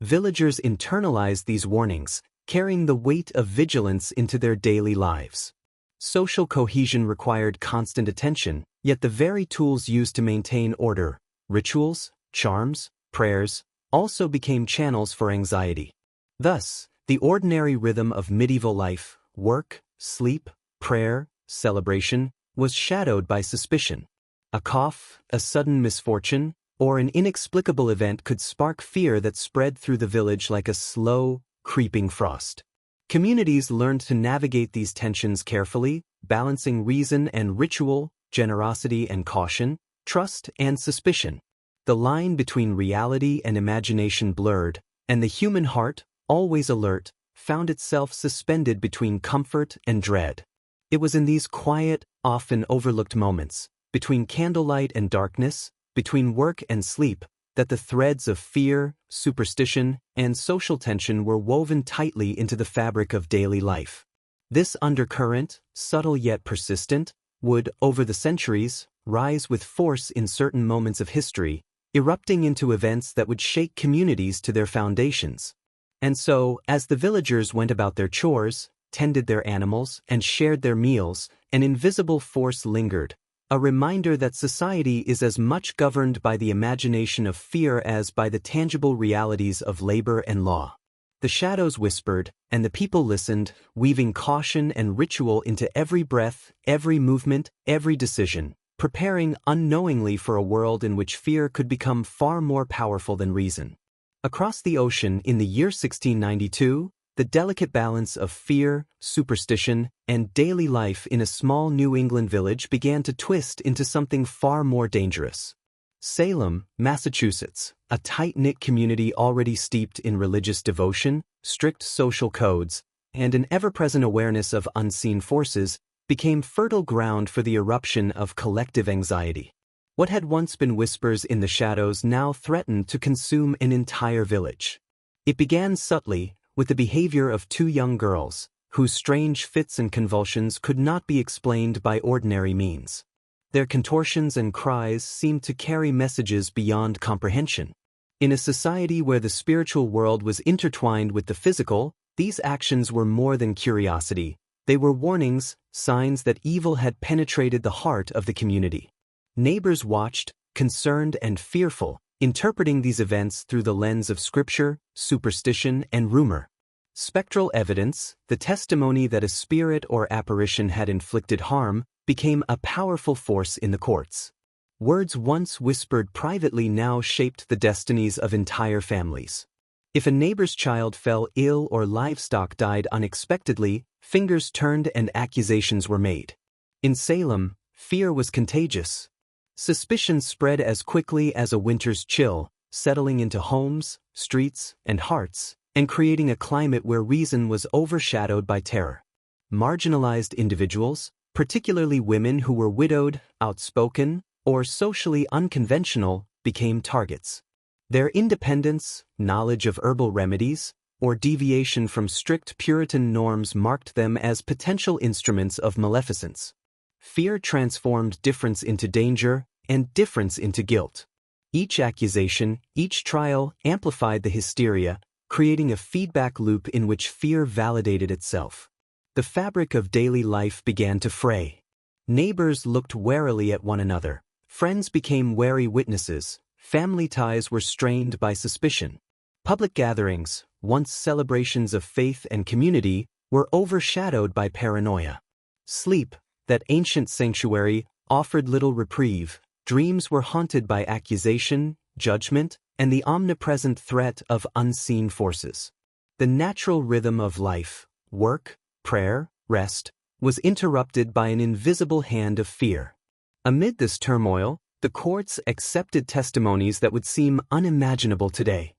Villagers internalized these warnings, carrying the weight of vigilance into their daily lives. Social cohesion required constant attention, yet the very tools used to maintain order, rituals, charms, prayers, also became channels for anxiety. Thus, the ordinary rhythm of medieval life, work, sleep, prayer, celebration, was shadowed by suspicion. A cough, a sudden misfortune, or an inexplicable event could spark fear that spread through the village like a slow, creeping frost. Communities learned to navigate these tensions carefully, balancing reason and ritual, generosity and caution, trust and suspicion. The line between reality and imagination blurred, and the human heart, always alert, found itself suspended between comfort and dread. It was in these quiet, often overlooked moments, between candlelight and darkness, between work and sleep, that the threads of fear, superstition, and social tension were woven tightly into the fabric of daily life. This undercurrent, subtle yet persistent, would, over the centuries, rise with force in certain moments of history, erupting into events that would shake communities to their foundations. And so, as the villagers went about their chores, tended their animals, and shared their meals, an invisible force lingered, a reminder that society is as much governed by the imagination of fear as by the tangible realities of labor and law. The shadows whispered, and the people listened, weaving caution and ritual into every breath, every movement, every decision, preparing unknowingly for a world in which fear could become far more powerful than reason. Across the ocean in the year 1692, the delicate balance of fear, superstition, and daily life in a small New England village began to twist into something far more dangerous. Salem, Massachusetts, a tight-knit community already steeped in religious devotion, strict social codes, and an ever-present awareness of unseen forces, became fertile ground for the eruption of collective anxiety. What had once been whispers in the shadows now threatened to consume an entire village. It began subtly, with the behavior of two young girls, whose strange fits and convulsions could not be explained by ordinary means. Their contortions and cries seemed to carry messages beyond comprehension. In a society where the spiritual world was intertwined with the physical, these actions were more than curiosity. They were warnings, signs that evil had penetrated the heart of the community. Neighbors watched, concerned and fearful, interpreting these events through the lens of scripture, superstition, and rumor. Spectral evidence, the testimony that a spirit or apparition had inflicted harm, became a powerful force in the courts. Words once whispered privately now shaped the destinies of entire families. If a neighbor's child fell ill or livestock died unexpectedly, fingers turned and accusations were made. In Salem, fear was contagious. Suspicion spread as quickly as a winter's chill, settling into homes, streets, and hearts, and creating a climate where reason was overshadowed by terror. Marginalized individuals, particularly women who were widowed, outspoken, or socially unconventional, became targets. Their independence, knowledge of herbal remedies, or deviation from strict Puritan norms marked them as potential instruments of maleficence. Fear transformed difference into danger, and difference into guilt. Each accusation, each trial amplified the hysteria, creating a feedback loop in which fear validated itself. The fabric of daily life began to fray. Neighbors looked warily at one another. Friends became wary witnesses. Family ties were strained by suspicion. Public gatherings, once celebrations of faith and community, were overshadowed by paranoia. Sleep, that ancient sanctuary, offered little reprieve. Dreams were haunted by accusation, judgment, and the omnipresent threat of unseen forces. The natural rhythm of life, work, prayer, rest, was interrupted by an invisible hand of fear. Amid this turmoil, the courts accepted testimonies that would seem unimaginable today.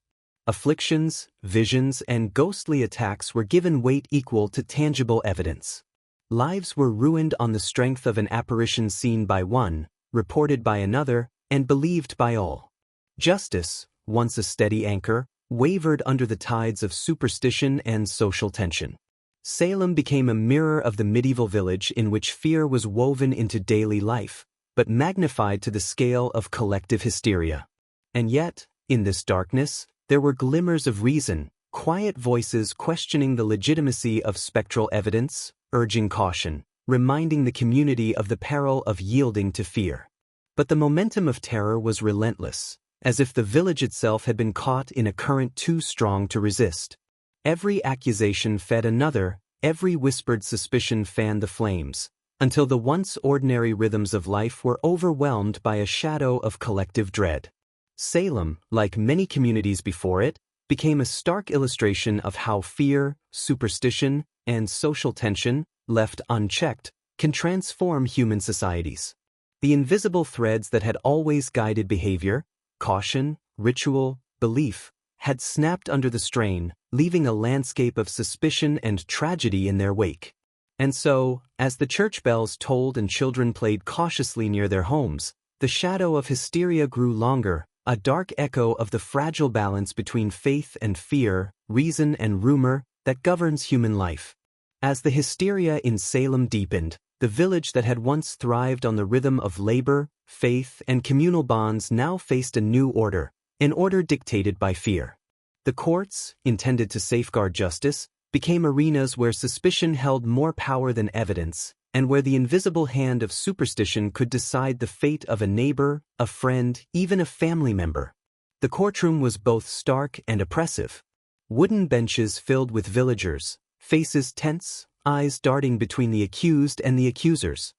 Afflictions, visions, and ghostly attacks were given weight equal to tangible evidence. Lives were ruined on the strength of an apparition seen by one, reported by another, and believed by all. Justice, once a steady anchor, wavered under the tides of superstition and social tension. Salem became a mirror of the medieval village in which fear was woven into daily life, but magnified to the scale of collective hysteria. And yet, in this darkness, there were glimmers of reason, quiet voices questioning the legitimacy of spectral evidence, urging caution, reminding the community of the peril of yielding to fear. But the momentum of terror was relentless, as if the village itself had been caught in a current too strong to resist. Every accusation fed another, every whispered suspicion fanned the flames, until the once ordinary rhythms of life were overwhelmed by a shadow of collective dread. Salem, like many communities before it, became a stark illustration of how fear, superstition, and social tension, left unchecked, can transform human societies. The invisible threads that had always guided behavior, caution, ritual, belief, had snapped under the strain, leaving a landscape of suspicion and tragedy in their wake. And so, as the church bells tolled and children played cautiously near their homes, the shadow of hysteria grew longer, a dark echo of the fragile balance between faith and fear, reason and rumor, that governs human life. As the hysteria in Salem deepened, the village that had once thrived on the rhythm of labor, faith, and communal bonds now faced a new order, an order dictated by fear. The courts, intended to safeguard justice, became arenas where suspicion held more power than evidence, and where the invisible hand of superstition could decide the fate of a neighbor, a friend, even a family member. The courtroom was both stark and oppressive. Wooden benches filled with villagers, faces tense, eyes darting between the accused and the accusers.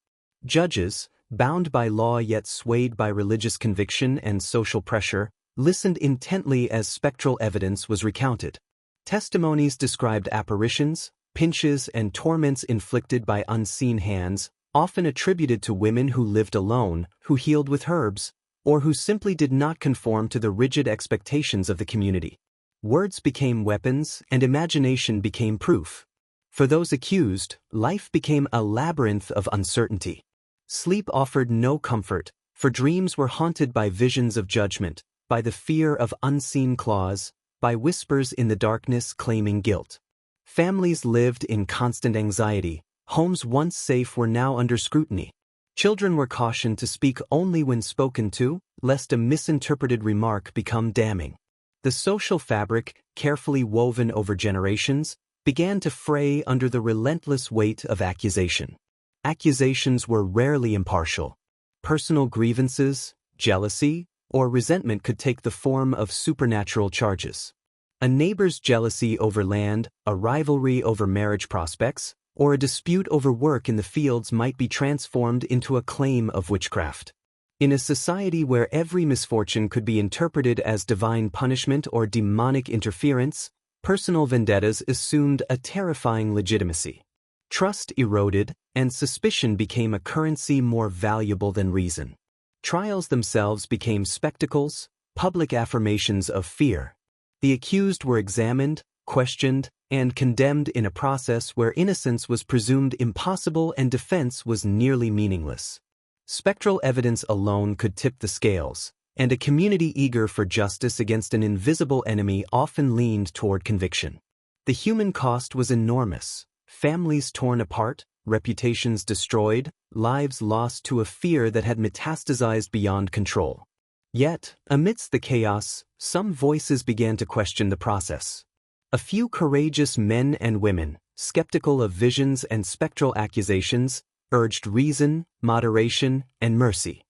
Judges, bound by law yet swayed by religious conviction and social pressure, listened intently as spectral evidence was recounted. Testimonies described apparitions, pinches, and torments inflicted by unseen hands, often attributed to women who lived alone, who healed with herbs, or who simply did not conform to the rigid expectations of the community. Words became weapons, and imagination became proof. For those accused, life became a labyrinth of uncertainty. Sleep offered no comfort, for dreams were haunted by visions of judgment, by the fear of unseen claws, by whispers in the darkness claiming guilt. Families lived in constant anxiety. Homes once safe were now under scrutiny. Children were cautioned to speak only when spoken to, lest a misinterpreted remark become damning. The social fabric, carefully woven over generations, began to fray under the relentless weight of accusation. Accusations were rarely impartial. Personal grievances, jealousy, or resentment could take the form of supernatural charges. A neighbor's jealousy over land, a rivalry over marriage prospects, or a dispute over work in the fields might be transformed into a claim of witchcraft. In a society where every misfortune could be interpreted as divine punishment or demonic interference, personal vendettas assumed a terrifying legitimacy. Trust eroded, and suspicion became a currency more valuable than reason. Trials themselves became spectacles, public affirmations of fear. The accused were examined, questioned, and condemned in a process where innocence was presumed impossible and defense was nearly meaningless. Spectral evidence alone could tip the scales, and a community eager for justice against an invisible enemy often leaned toward conviction. The human cost was enormous: families torn apart, reputations destroyed, lives lost to a fear that had metastasized beyond control. Yet, amidst the chaos, some voices began to question the process. A few courageous men and women, skeptical of visions and spectral accusations, urged reason, moderation, and mercy.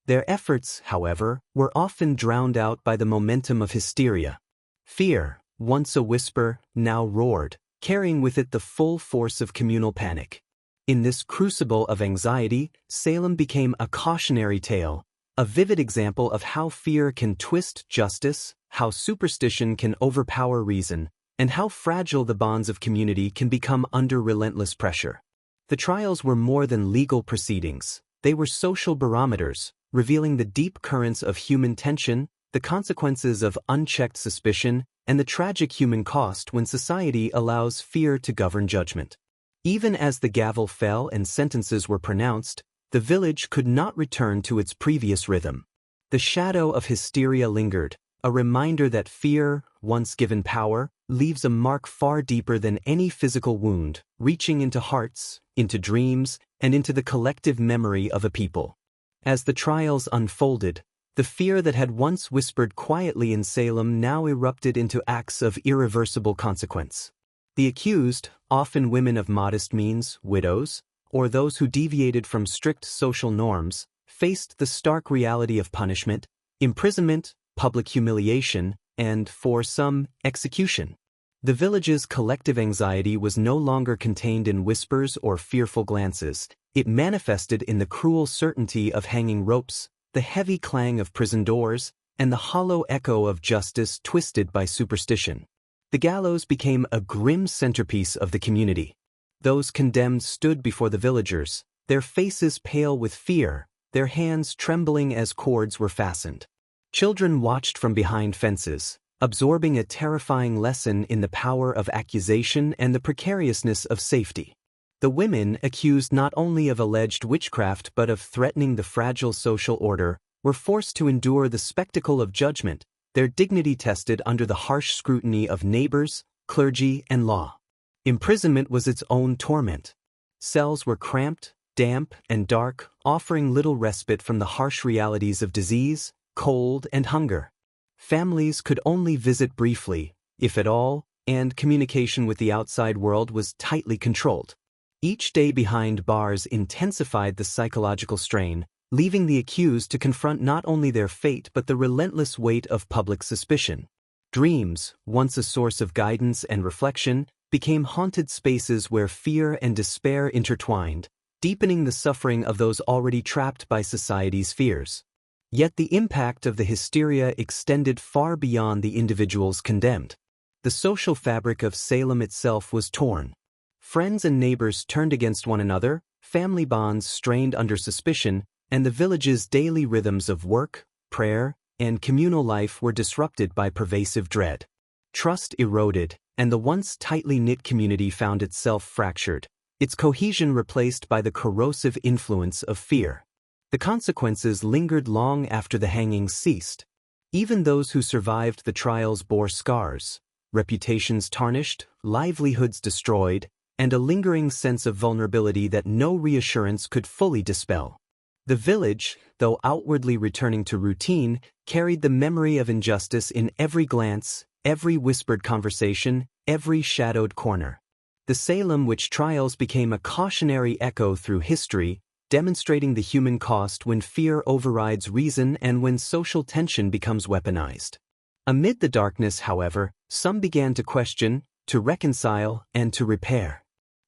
Their efforts, however, were often drowned out by the momentum of hysteria. Fear, once a whisper, now roared, carrying with it the full force of communal panic. In this crucible of anxiety, Salem became a cautionary tale, a vivid example of how fear can twist justice, how superstition can overpower reason, and how fragile the bonds of community can become under relentless pressure. The trials were more than legal proceedings. They were social barometers, revealing the deep currents of human tension, the consequences of unchecked suspicion, and the tragic human cost when society allows fear to govern judgment. Even as the gavel fell and sentences were pronounced, the village could not return to its previous rhythm. The shadow of hysteria lingered, a reminder that fear, once given power, leaves a mark far deeper than any physical wound, reaching into hearts, into dreams, and into the collective memory of a people. As the trials unfolded, the fear that had once whispered quietly in Salem now erupted into acts of irreversible consequence. The accused, often women of modest means, widows, or those who deviated from strict social norms, faced the stark reality of punishment, imprisonment, public humiliation, and, for some, execution. The village's collective anxiety was no longer contained in whispers or fearful glances. It manifested in the cruel certainty of hanging ropes, the heavy clang of prison doors, and the hollow echo of justice twisted by superstition. The gallows became a grim centerpiece of the community. Those condemned stood before the villagers, their faces pale with fear, their hands trembling as cords were fastened. Children watched from behind fences, absorbing a terrifying lesson in the power of accusation and the precariousness of safety. The women, accused not only of alleged witchcraft but of threatening the fragile social order, were forced to endure the spectacle of judgment, their dignity tested under the harsh scrutiny of neighbors, clergy, and law. Imprisonment was its own torment. Cells were cramped, damp, and dark, offering little respite from the harsh realities of disease, cold, and hunger. Families could only visit briefly, if at all, and communication with the outside world was tightly controlled. Each day behind bars intensified the psychological strain, leaving the accused to confront not only their fate but the relentless weight of public suspicion. Dreams, once a source of guidance and reflection, became haunted spaces where fear and despair intertwined, deepening the suffering of those already trapped by society's fears. Yet the impact of the hysteria extended far beyond the individuals condemned. The social fabric of Salem itself was torn. Friends and neighbors turned against one another, family bonds strained under suspicion, and the village's daily rhythms of work, prayer, and communal life were disrupted by pervasive dread. Trust eroded, and the once tightly knit community found itself fractured, its cohesion replaced by the corrosive influence of fear. The consequences lingered long after the hangings ceased. Even those who survived the trials bore scars, reputations tarnished, livelihoods destroyed, and a lingering sense of vulnerability that no reassurance could fully dispel. The village, though outwardly returning to routine, carried the memory of injustice in every glance, every whispered conversation, every shadowed corner. The Salem witch trials became a cautionary echo through history, demonstrating the human cost when fear overrides reason and when social tension becomes weaponized. Amid the darkness, however, some began to question, to reconcile, and to repair.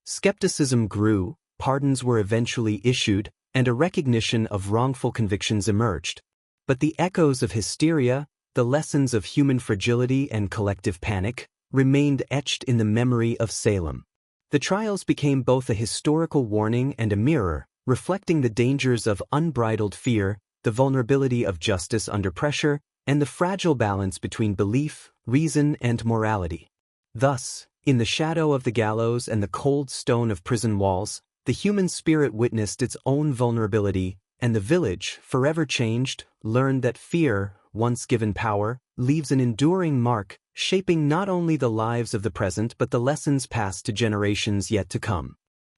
Skepticism grew, pardons were eventually issued, and a recognition of wrongful convictions emerged. But the echoes of hysteria, the lessons of human fragility and collective panic, remained etched in the memory of Salem. The trials became both a historical warning and a mirror, reflecting the dangers of unbridled fear, the vulnerability of justice under pressure, and the fragile balance between belief, reason, and morality. Thus, in the shadow of the gallows and the cold stone of prison walls, the human spirit witnessed its own vulnerability, and the village, forever changed, learned that fear, once given power, leaves an enduring mark, shaping not only the lives of the present but the lessons passed to generations yet to come.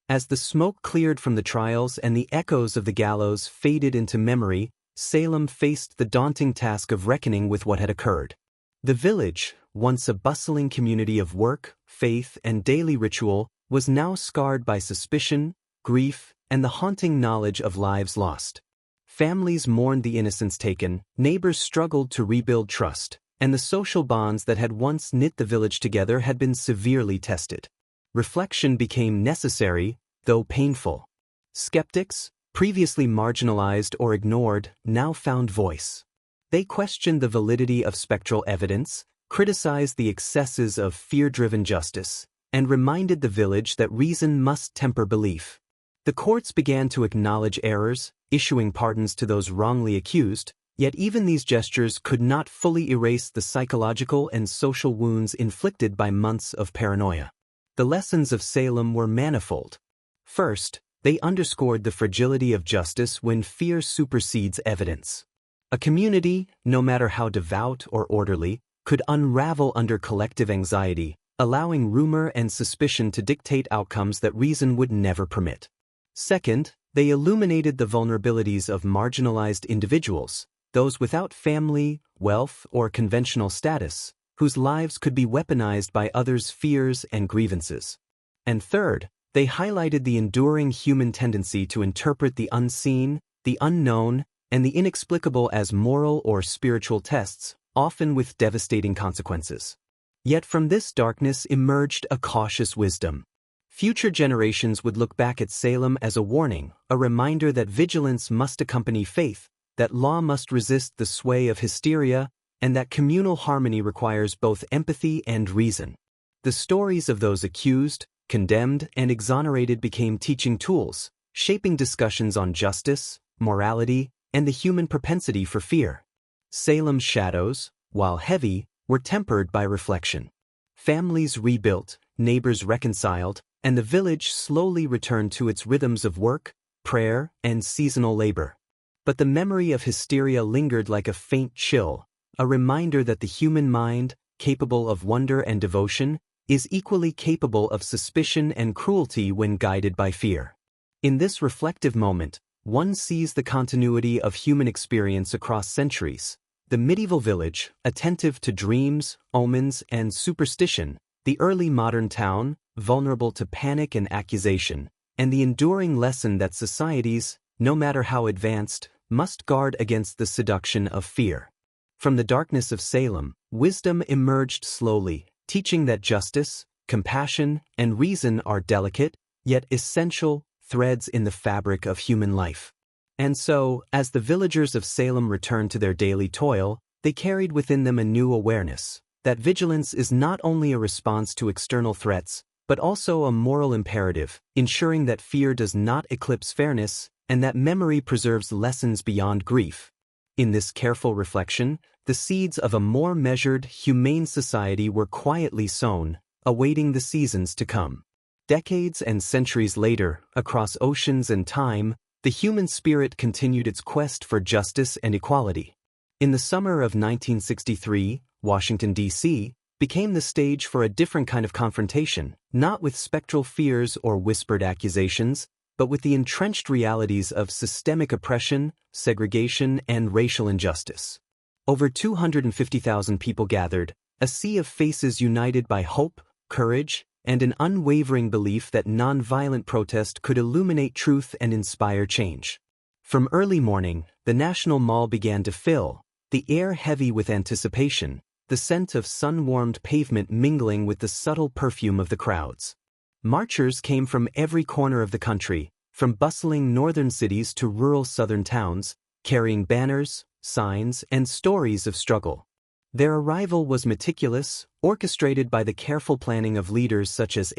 As the smoke cleared from the trials and the echoes of the gallows faded into memory, Salem faced the daunting task of reckoning with what had occurred. The village, once a bustling community of work, faith, and daily ritual, was now scarred by suspicion, grief, and the haunting knowledge of lives lost. Families mourned the innocents taken, neighbors struggled to rebuild trust, and the social bonds that had once knit the village together had been severely tested. Reflection became necessary, though painful. Skeptics, previously marginalized or ignored, now found voice. They questioned the validity of spectral evidence, criticized the excesses of fear-driven justice, and reminded the village that reason must temper belief. The courts began to acknowledge errors, issuing pardons to those wrongly accused, yet even these gestures could not fully erase the psychological and social wounds inflicted by months of paranoia. The lessons of Salem were manifold. First, they underscored the fragility of justice when fear supersedes evidence. A community, no matter how devout or orderly, could unravel under collective anxiety, allowing rumor and suspicion to dictate outcomes that reason would never permit. Second, they illuminated the vulnerabilities of marginalized individuals, those without family, wealth, or conventional status, whose lives could be weaponized by others' fears and grievances. And third, they highlighted the enduring human tendency to interpret the unseen, the unknown, and the inexplicable as moral or spiritual tests, often with devastating consequences. Yet from this darkness emerged a cautious wisdom. Future generations would look back at Salem as a warning, a reminder that vigilance must accompany faith, that law must resist the sway of hysteria, and that communal harmony requires both empathy and reason. The stories of those accused, condemned, and exonerated became teaching tools, shaping discussions on justice, morality, and the human propensity for fear. Salem's shadows, while heavy, were tempered by reflection. Families rebuilt, neighbors reconciled, and the village slowly returned to its rhythms of work, prayer, and seasonal labor. But the memory of hysteria lingered like a faint chill, a reminder that the human mind, capable of wonder and devotion, is equally capable of suspicion and cruelty when guided by fear. In this reflective moment, one sees the continuity of human experience across centuries. The medieval village, attentive to dreams, omens, and superstition, the early modern town, vulnerable to panic and accusation, and the enduring lesson that societies, no matter how advanced, must guard against the seduction of fear. From the darkness of Salem, wisdom emerged slowly, teaching that justice, compassion, and reason are delicate, yet essential, threads in the fabric of human life. And so, as the villagers of Salem returned to their daily toil, they carried within them a new awareness, that vigilance is not only a response to external threats, but also a moral imperative, ensuring that fear does not eclipse fairness, and that memory preserves lessons beyond grief. In this careful reflection, the seeds of a more measured, humane society were quietly sown, awaiting the seasons to come. Decades and centuries later, across oceans and time, the human spirit continued its quest for justice and equality. In the summer of 1963, Washington, D.C., became the stage for a different kind of confrontation, not with spectral fears or whispered accusations, but with the entrenched realities of systemic oppression, segregation, and racial injustice. Over 250,000 people gathered, a sea of faces united by hope, courage, and an unwavering belief that nonviolent protest could illuminate truth and inspire change. From early morning, the National Mall began to fill, the air heavy with anticipation, the scent of sun-warmed pavement mingling with the subtle perfume of the crowds. Marchers came from every corner of the country, from bustling northern cities to rural southern towns, carrying banners, signs, and stories of struggle. Their arrival was meticulous, orchestrated by the careful planning of leaders such as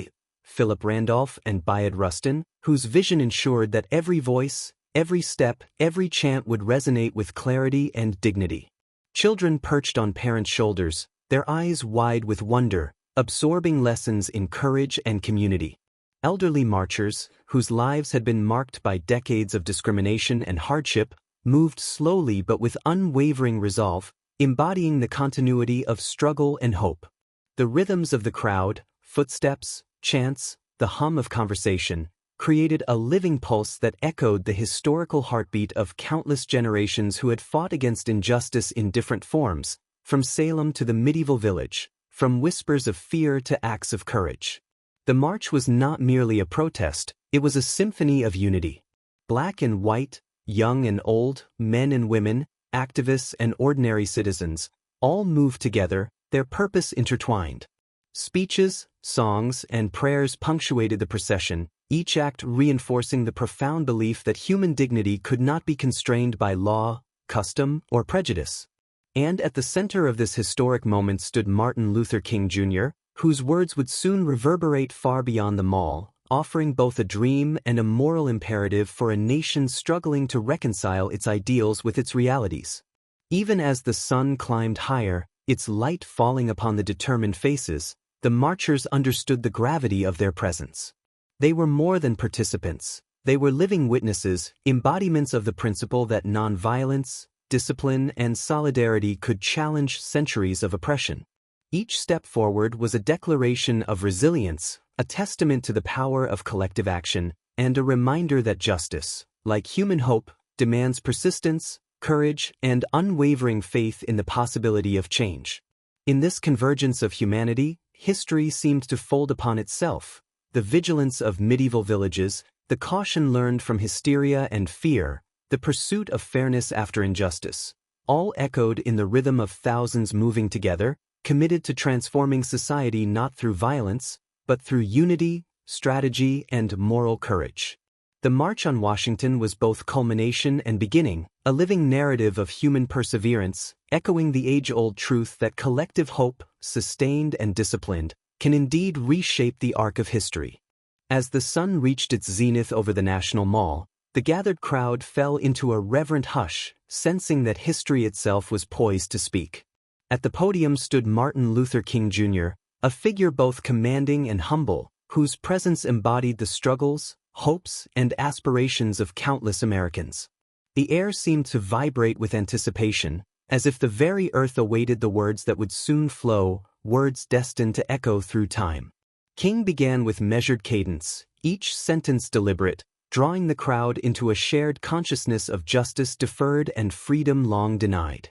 Philip Randolph and Bayard Rustin, whose vision ensured that every voice, every step, every chant would resonate with clarity and dignity. Children perched on parents' shoulders, their eyes wide with wonder, absorbing lessons in courage and community. Elderly marchers, whose lives had been marked by decades of discrimination and hardship, moved slowly but with unwavering resolve, embodying the continuity of struggle and hope. The rhythms of the crowd, footsteps, chants, the hum of conversation, created a living pulse that echoed the historical heartbeat of countless generations who had fought against injustice in different forms, from Salem to the medieval village, from whispers of fear to acts of courage. The march was not merely a protest, it was a symphony of unity. Black and white, young and old, men and women, activists and ordinary citizens, all moved together, their purpose intertwined. Speeches, songs, and prayers punctuated the procession, each act reinforcing the profound belief that human dignity could not be constrained by law, custom, or prejudice. And at the center of this historic moment stood Martin Luther King Jr., whose words would soon reverberate far beyond the mall, offering both a dream and a moral imperative for a nation struggling to reconcile its ideals with its realities. Even as the sun climbed higher, its light falling upon the determined faces, the marchers understood the gravity of their presence. They were more than participants. They were living witnesses, embodiments of the principle that nonviolence, discipline, and solidarity could challenge centuries of oppression. Each step forward was a declaration of resilience, a testament to the power of collective action, and a reminder that justice, like human hope, demands persistence, courage, and unwavering faith in the possibility of change. In this convergence of humanity, history seemed to fold upon itself. The vigilance of medieval villages, the caution learned from hysteria and fear, the pursuit of fairness after injustice, all echoed in the rhythm of thousands moving together, committed to transforming society not through violence, but through unity, strategy, and moral courage. The March on Washington was both culmination and beginning, a living narrative of human perseverance, echoing the age-old truth that collective hope, sustained and disciplined, can indeed reshape the arc of history. As the sun reached its zenith over the National Mall, the gathered crowd fell into a reverent hush, sensing that history itself was poised to speak. At the podium stood Martin Luther King Jr., a figure both commanding and humble, whose presence embodied the struggles, hopes, and aspirations of countless Americans. The air seemed to vibrate with anticipation, as if the very earth awaited the words that would soon flow, words destined to echo through time. King began with measured cadence, each sentence deliberate, drawing the crowd into a shared consciousness of justice deferred and freedom long denied.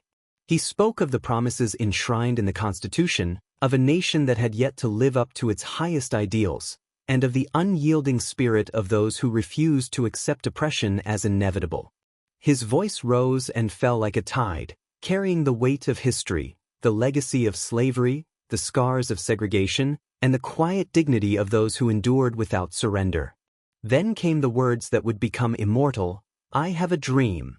He spoke of the promises enshrined in the Constitution, of a nation that had yet to live up to its highest ideals, and of the unyielding spirit of those who refused to accept oppression as inevitable. His voice rose and fell like a tide, carrying the weight of history, the legacy of slavery, the scars of segregation, and the quiet dignity of those who endured without surrender. Then came the words that would become immortal, "I have a dream."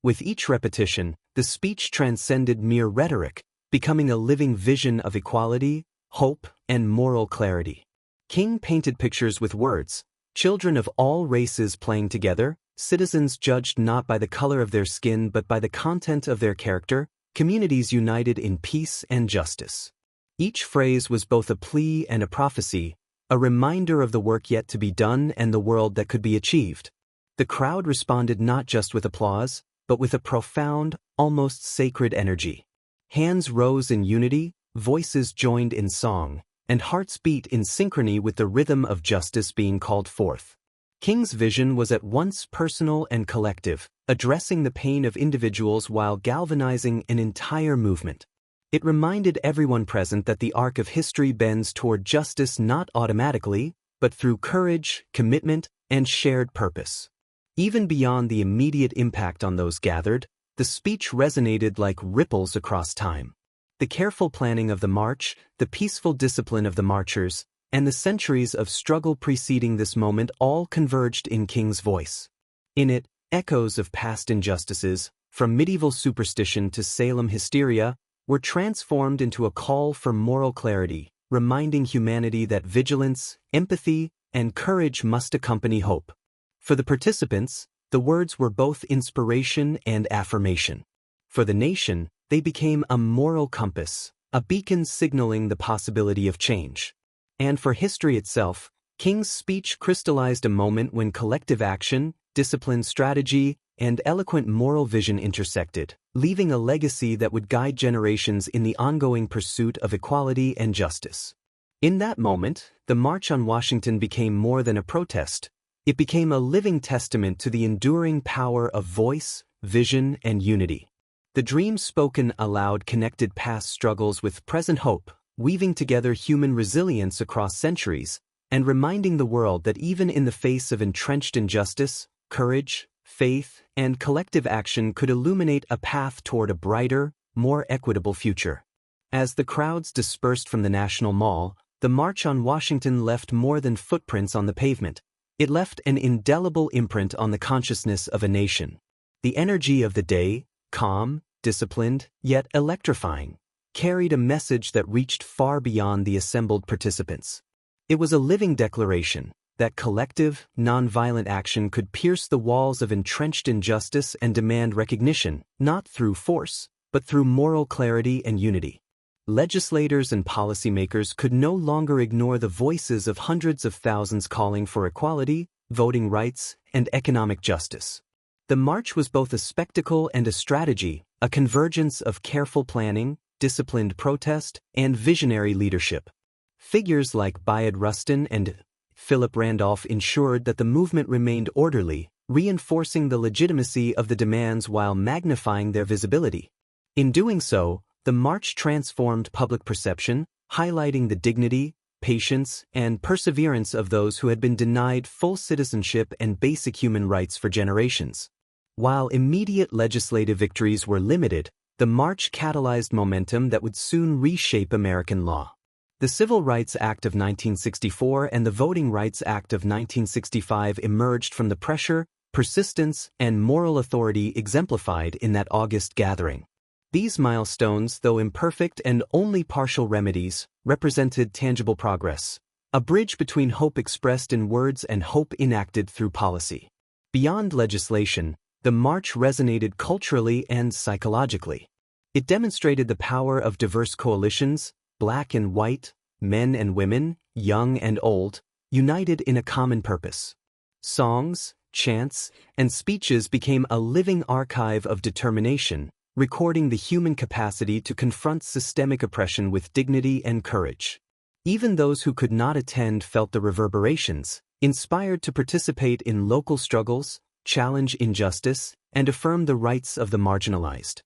With each repetition, the speech transcended mere rhetoric, becoming a living vision of equality, hope, and moral clarity. King painted pictures with words, children of all races playing together, citizens judged not by the color of their skin but by the content of their character, communities united in peace and justice. Each phrase was both a plea and a prophecy, a reminder of the work yet to be done and the world that could be achieved. The crowd responded not just with applause, but with a profound, almost sacred energy. Hands rose in unity, voices joined in song, and hearts beat in synchrony with the rhythm of justice being called forth. King's vision was at once personal and collective, addressing the pain of individuals while galvanizing an entire movement. It reminded everyone present that the arc of history bends toward justice not automatically, but through courage, commitment, and shared purpose. Even beyond the immediate impact on those gathered, the speech resonated like ripples across time. The careful planning of the march, the peaceful discipline of the marchers, and the centuries of struggle preceding this moment all converged in King's voice. In it, echoes of past injustices, from medieval superstition to Salem hysteria, were transformed into a call for moral clarity, reminding humanity that vigilance, empathy, and courage must accompany hope. For the participants, the words were both inspiration and affirmation. For the nation, they became a moral compass, a beacon signaling the possibility of change. And for history itself, King's speech crystallized a moment when collective action, disciplined strategy, and eloquent moral vision intersected, leaving a legacy that would guide generations in the ongoing pursuit of equality and justice. In that moment, the March on Washington became more than a protest. It became a living testament to the enduring power of voice, vision, and unity. The dream spoken aloud connected past struggles with present hope, weaving together human resilience across centuries, and reminding the world that even in the face of entrenched injustice, courage, faith, and collective action could illuminate a path toward a brighter, more equitable future. As the crowds dispersed from the National Mall, the March on Washington left more than footprints on the pavement. It left an indelible imprint on the consciousness of a nation. The energy of the day, calm, disciplined, yet electrifying, carried a message that reached far beyond the assembled participants. It was a living declaration that collective, nonviolent action could pierce the walls of entrenched injustice and demand recognition, not through force, but through moral clarity and unity. Legislators and policymakers could no longer ignore the voices of hundreds of thousands calling for equality, voting rights, and economic justice. The march was both a spectacle and a strategy, a convergence of careful planning, disciplined protest, and visionary leadership. Figures like Bayard Rustin and Philip Randolph ensured that the movement remained orderly, reinforcing the legitimacy of the demands while magnifying their visibility. In doing so, the march transformed public perception, highlighting the dignity, patience, and perseverance of those who had been denied full citizenship and basic human rights for generations. While immediate legislative victories were limited, the march catalyzed momentum that would soon reshape American law. The Civil Rights Act of 1964 and the Voting Rights Act of 1965 emerged from the pressure, persistence, and moral authority exemplified in that August gathering. These milestones, though imperfect and only partial remedies, represented tangible progress, a bridge between hope expressed in words and hope enacted through policy. Beyond legislation, the march resonated culturally and psychologically. It demonstrated the power of diverse coalitions, black and white, men and women, young and old, united in a common purpose. Songs, chants, and speeches became a living archive of determination, recording the human capacity to confront systemic oppression with dignity and courage. Even those who could not attend felt the reverberations, inspired to participate in local struggles, challenge injustice, and affirm the rights of the marginalized.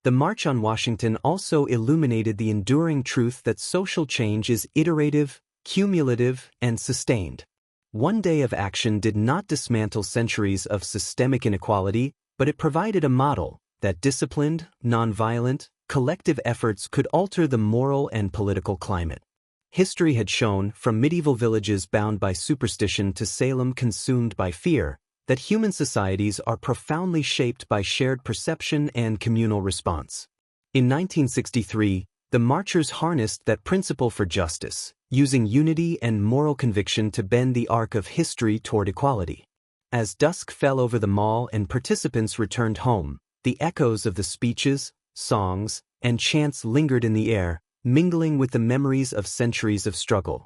The March on Washington also illuminated the enduring truth that social change is iterative, cumulative, and sustained. One day of action did not dismantle centuries of systemic inequality, but it provided a model that disciplined, nonviolent, collective efforts could alter the moral and political climate. History had shown, from medieval villages bound by superstition to Salem consumed by fear, that human societies are profoundly shaped by shared perception and communal response. In 1963, the marchers harnessed that principle for justice, using unity and moral conviction to bend the arc of history toward equality. As dusk fell over the mall and participants returned home, the echoes of the speeches, songs, and chants lingered in the air, mingling with the memories of centuries of struggle.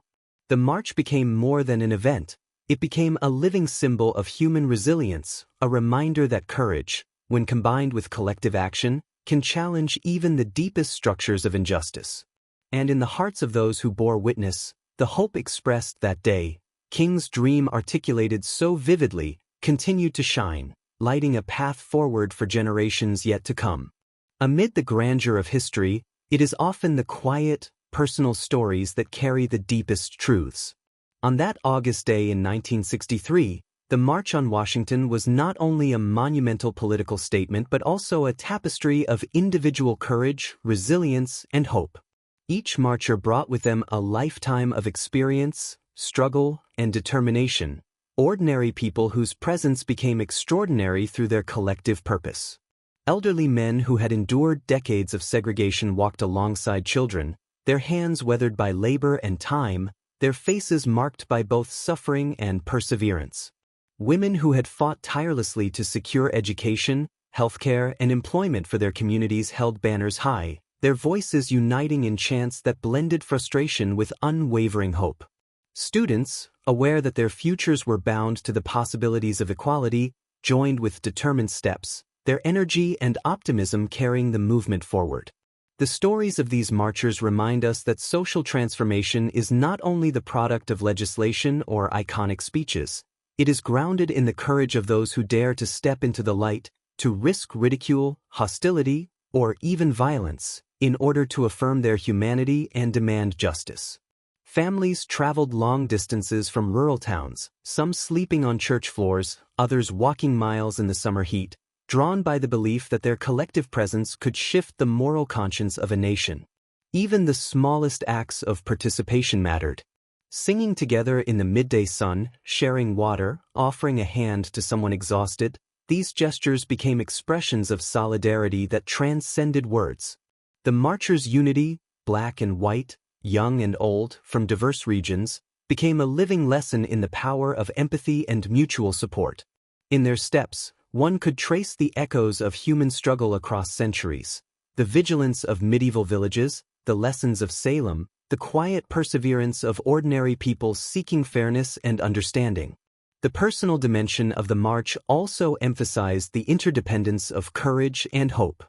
The march became more than an event. It became a living symbol of human resilience, a reminder that courage, when combined with collective action, can challenge even the deepest structures of injustice. And in the hearts of those who bore witness, the hope expressed that day, King's dream articulated so vividly, continued to shine, lighting a path forward for generations yet to come. Amid the grandeur of history, It is often the quiet, personal stories that carry the deepest truths. On that August day in 1963, the March on Washington was not only a monumental political statement but also a tapestry of individual courage, resilience, and hope. Each marcher brought with them a lifetime of experience, struggle, and determination, ordinary people whose presence became extraordinary through their collective purpose. Elderly men who had endured decades of segregation walked alongside children, their hands weathered by labor and time, their faces marked by both suffering and perseverance. Women who had fought tirelessly to secure education, healthcare, and employment for their communities held banners high, their voices uniting in chants that blended frustration with unwavering hope. Students, aware that their futures were bound to the possibilities of equality, joined with determined steps, their energy and optimism carrying the movement forward. The stories of these marchers remind us that social transformation is not only the product of legislation or iconic speeches. It is grounded in the courage of those who dare to step into the light, to risk ridicule, hostility, or even violence, in order to affirm their humanity and demand justice. Families traveled long distances from rural towns, some sleeping on church floors, others walking miles in the summer heat, drawn by the belief that their collective presence could shift the moral conscience of a nation. Even the smallest acts of participation mattered. Singing together in the midday sun, sharing water, offering a hand to someone exhausted, these gestures became expressions of solidarity that transcended words. The marchers' unity, black and white, young and old, from diverse regions, became a living lesson in the power of empathy and mutual support. In their steps, one could trace the echoes of human struggle across centuries, the vigilance of medieval villages, the lessons of Salem, the quiet perseverance of ordinary people seeking fairness and understanding. The personal dimension of the march also emphasized the interdependence of courage and hope.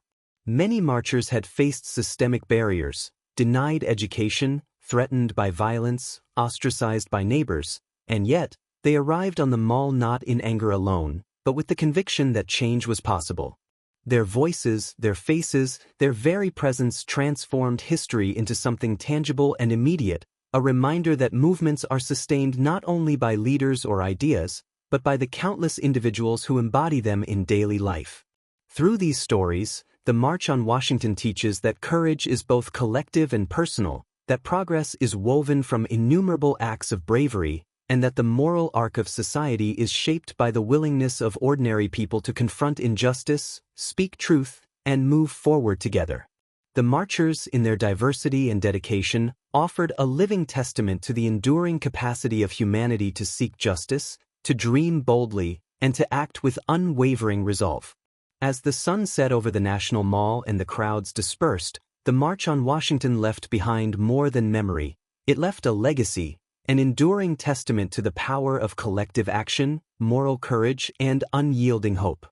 Many marchers had faced systemic barriers, denied education, threatened by violence, ostracized by neighbors, and yet, they arrived on the mall not in anger alone, but with the conviction that change was possible. Their voices, their faces, their very presence transformed history into something tangible and immediate, a reminder that movements are sustained not only by leaders or ideas, but by the countless individuals who embody them in daily life. Through these stories, the March on Washington teaches that courage is both collective and personal, that progress is woven from innumerable acts of bravery, and that the moral arc of society is shaped by the willingness of ordinary people to confront injustice, speak truth, and move forward together. The marchers, in their diversity and dedication, offered a living testament to the enduring capacity of humanity to seek justice, to dream boldly, and to act with unwavering resolve. As the sun set over the National Mall and the crowds dispersed, the March on Washington left behind more than memory. It left a legacy, an enduring testament to the power of collective action, moral courage, and unyielding hope.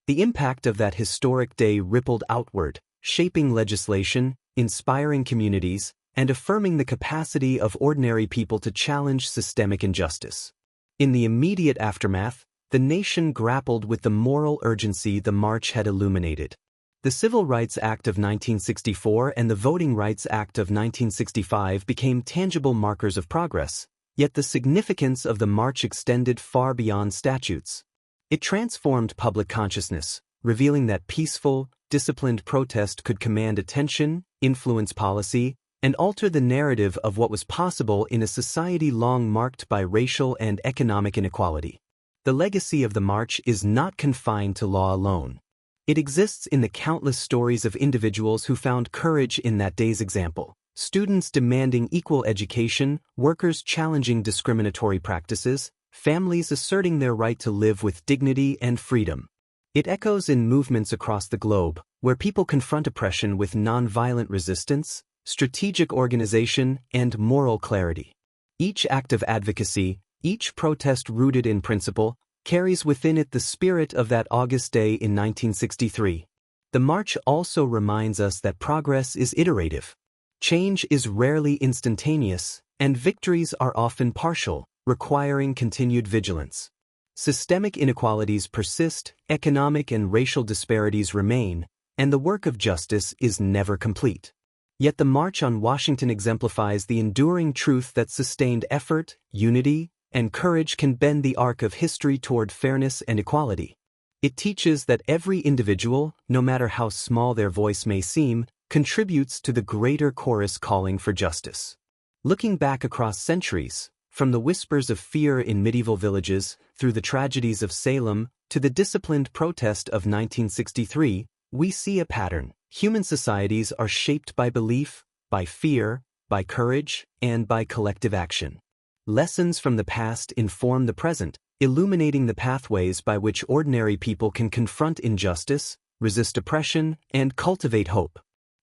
The impact of that historic day rippled outward, shaping legislation, inspiring communities, and affirming the capacity of ordinary people to challenge systemic injustice. In the immediate aftermath, the nation grappled with the moral urgency the march had illuminated. The Civil Rights Act of 1964 and the Voting Rights Act of 1965 became tangible markers of progress, yet the significance of the march extended far beyond statutes. It transformed public consciousness, revealing that peaceful, disciplined protest could command attention, influence policy, and alter the narrative of what was possible in a society long marked by racial and economic inequality. The legacy of the march is not confined to law alone. It exists in the countless stories of individuals who found courage in that day's example. Students demanding equal education, workers challenging discriminatory practices, families asserting their right to live with dignity and freedom. It echoes in movements across the globe, where people confront oppression with nonviolent resistance, strategic organization, and moral clarity. Each act of advocacy, each protest rooted in principle, carries within it the spirit of that August day in 1963. The march also reminds us that progress is iterative. Change is rarely instantaneous, and victories are often partial, requiring continued vigilance. Systemic inequalities persist, economic and racial disparities remain, and the work of justice is never complete. Yet the March on Washington exemplifies the enduring truth that sustained effort, unity, and courage can bend the arc of history toward fairness and equality. It teaches that every individual, no matter how small their voice may seem, contributes to the greater chorus calling for justice. Looking back across centuries, from the whispers of fear in medieval villages, through the tragedies of Salem, to the disciplined protest of 1963, we see a pattern. Human societies are shaped by belief, by fear, by courage, and by collective action. Lessons from the past inform the present, illuminating the pathways by which ordinary people can confront injustice, resist oppression, and cultivate hope.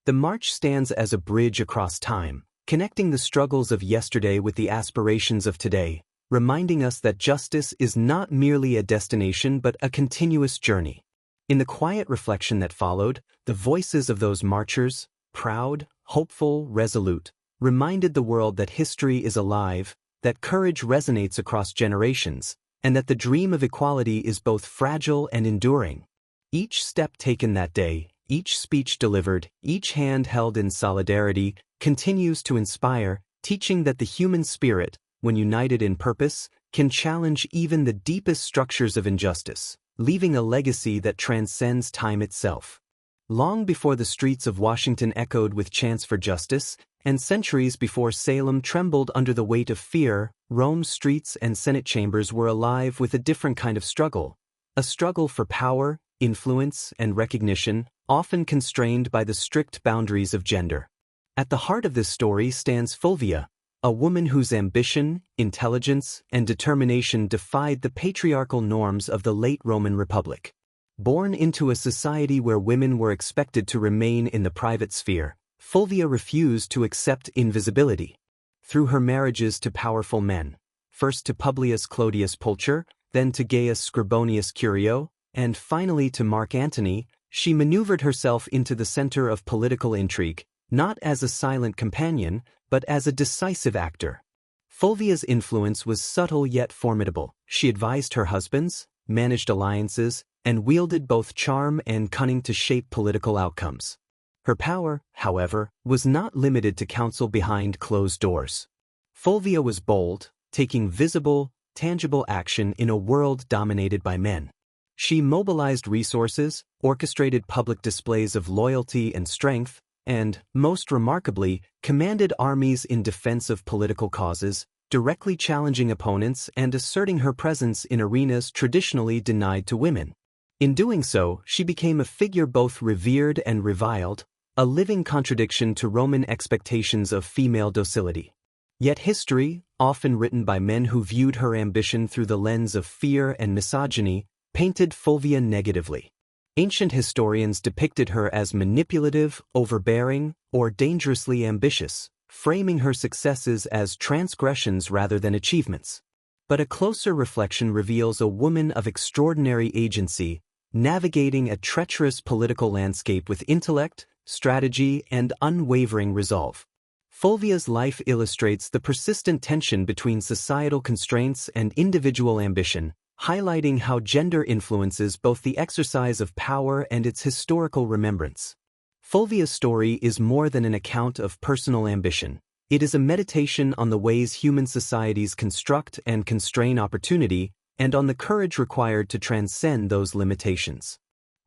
The march stands as a bridge across time, connecting the struggles of yesterday with the aspirations of today, reminding us that justice is not merely a destination but a continuous journey. In the quiet reflection that followed, the voices of those marchers, proud, hopeful, resolute, reminded the world that history is alive, that courage resonates across generations, and that the dream of equality is both fragile and enduring. Each step taken that day, each speech delivered, each hand held in solidarity, continues to inspire, teaching that the human spirit, when united in purpose, can challenge even the deepest structures of injustice, leaving a legacy that transcends time itself. Long before the streets of Washington echoed with chants for justice, and centuries before Salem trembled under the weight of fear, Rome's streets and Senate chambers were alive with a different kind of struggle. A struggle for power, influence, and recognition, often constrained by the strict boundaries of gender. At the heart of this story stands Fulvia, a woman whose ambition, intelligence, and determination defied the patriarchal norms of the late Roman Republic. Born into a society where women were expected to remain in the private sphere, Fulvia refused to accept invisibility. Through her marriages to powerful men, first to Publius Clodius Pulcher, then to Gaius Scribonius Curio, and finally to Mark Antony, she maneuvered herself into the center of political intrigue, not as a silent companion, but as a decisive actor. Fulvia's influence was subtle yet formidable. She advised her husbands, managed alliances, and wielded both charm and cunning to shape political outcomes. Her power, however, was not limited to counsel behind closed doors. Fulvia was bold, taking visible, tangible action in a world dominated by men. She mobilized resources, orchestrated public displays of loyalty and strength, and, most remarkably, commanded armies in defense of political causes, directly challenging opponents and asserting her presence in arenas traditionally denied to women. In doing so, she became a figure both revered and reviled, a living contradiction to Roman expectations of female docility. Yet history, often written by men who viewed her ambition through the lens of fear and misogyny, painted Fulvia negatively. Ancient historians depicted her as manipulative, overbearing, or dangerously ambitious, framing her successes as transgressions rather than achievements. But a closer reflection reveals a woman of extraordinary agency, navigating a treacherous political landscape with intellect, strategy, and unwavering resolve. Fulvia's life illustrates the persistent tension between societal constraints and individual ambition, highlighting how gender influences both the exercise of power and its historical remembrance. Fulvia's story is more than an account of personal ambition. It is a meditation on the ways human societies construct and constrain opportunity, and on the courage required to transcend those limitations.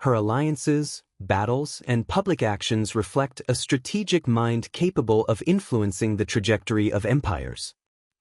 Her alliances, battles, and public actions reflect a strategic mind capable of influencing the trajectory of empires.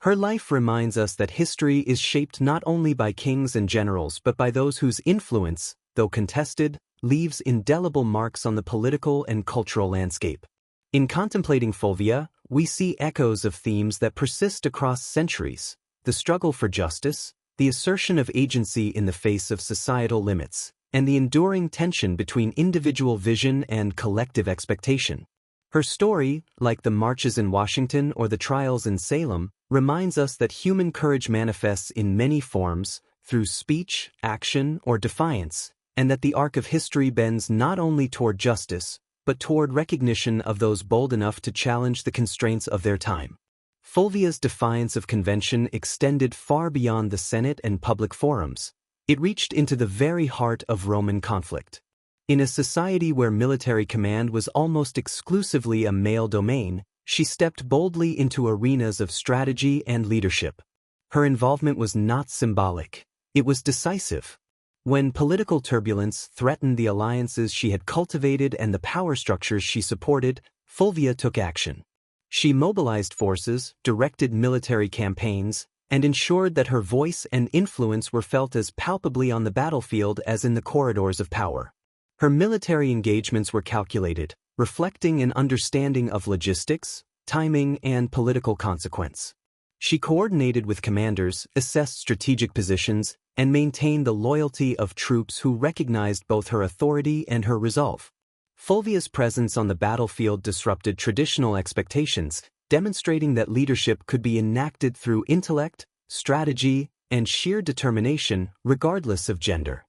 Her life reminds us that history is shaped not only by kings and generals but by those whose influence, though contested, leaves indelible marks on the political and cultural landscape. In contemplating Fulvia, we see echoes of themes that persist across centuries: the struggle for justice, the assertion of agency in the face of societal limits, and the enduring tension between individual vision and collective expectation. Her story, like the marches in Washington or the trials in Salem, reminds us that human courage manifests in many forms, through speech, action, or defiance, and that the arc of history bends not only toward justice, but toward recognition of those bold enough to challenge the constraints of their time. Fulvia's defiance of convention extended far beyond the Senate and public forums. It reached into the very heart of Roman conflict. In a society where military command was almost exclusively a male domain, she stepped boldly into arenas of strategy and leadership. Her involvement was not symbolic. It was decisive. When political turbulence threatened the alliances she had cultivated and the power structures she supported, Fulvia took action. She mobilized forces, directed military campaigns, and ensured that her voice and influence were felt as palpably on the battlefield as in the corridors of power. Her military engagements were calculated, reflecting an understanding of logistics, timing, and political consequence. She coordinated with commanders, assessed strategic positions, and maintained the loyalty of troops who recognized both her authority and her resolve. Fulvia's presence on the battlefield disrupted traditional expectations, demonstrating that leadership could be enacted through intellect, strategy, and sheer determination, regardless of gender.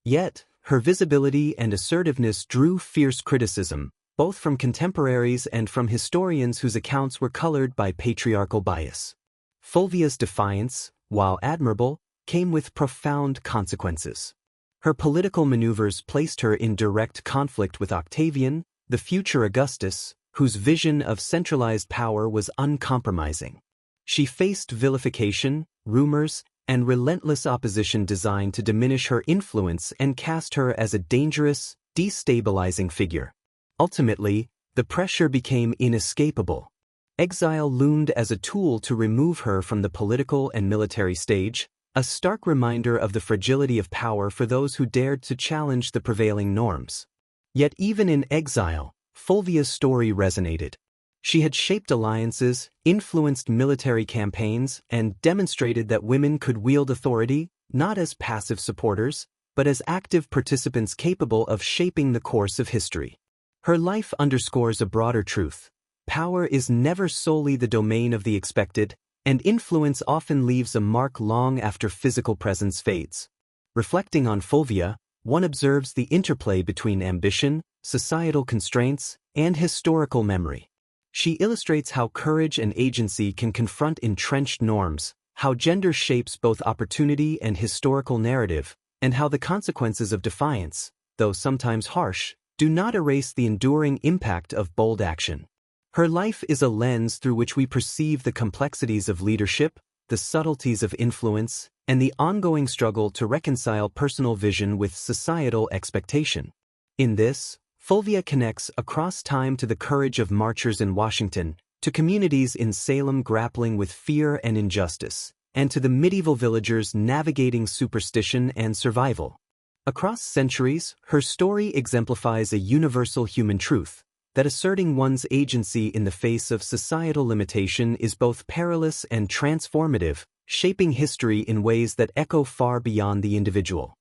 Yet, her visibility and assertiveness drew fierce criticism, both from contemporaries and from historians whose accounts were colored by patriarchal bias. Fulvia's defiance, while admirable, came with profound consequences. Her political maneuvers placed her in direct conflict with Octavian, the future Augustus, whose vision of centralized power was uncompromising. She faced vilification, rumors, and relentless opposition designed to diminish her influence and cast her as a dangerous, destabilizing figure. Ultimately, the pressure became inescapable. Exile loomed as a tool to remove her from the political and military stage, a stark reminder of the fragility of power for those who dared to challenge the prevailing norms. Yet even in exile, Fulvia's story resonated. She had shaped alliances, influenced military campaigns, and demonstrated that women could wield authority, not as passive supporters, but as active participants capable of shaping the course of history. Her life underscores a broader truth. Power is never solely the domain of the expected, and influence often leaves a mark long after physical presence fades. Reflecting on Fulvia, one observes the interplay between ambition, societal constraints, and historical memory. She illustrates how courage and agency can confront entrenched norms, how gender shapes both opportunity and historical narrative, and how the consequences of defiance, though sometimes harsh, do not erase the enduring impact of bold action. Her life is a lens through which we perceive the complexities of leadership, the subtleties of influence, and the ongoing struggle to reconcile personal vision with societal expectation. In this, Fulvia connects across time to the courage of marchers in Washington, to communities in Salem grappling with fear and injustice, and to the medieval villagers navigating superstition and survival. Across centuries, her story exemplifies a universal human truth, that asserting one's agency in the face of societal limitation is both perilous and transformative, shaping history in ways that echo far beyond the individual.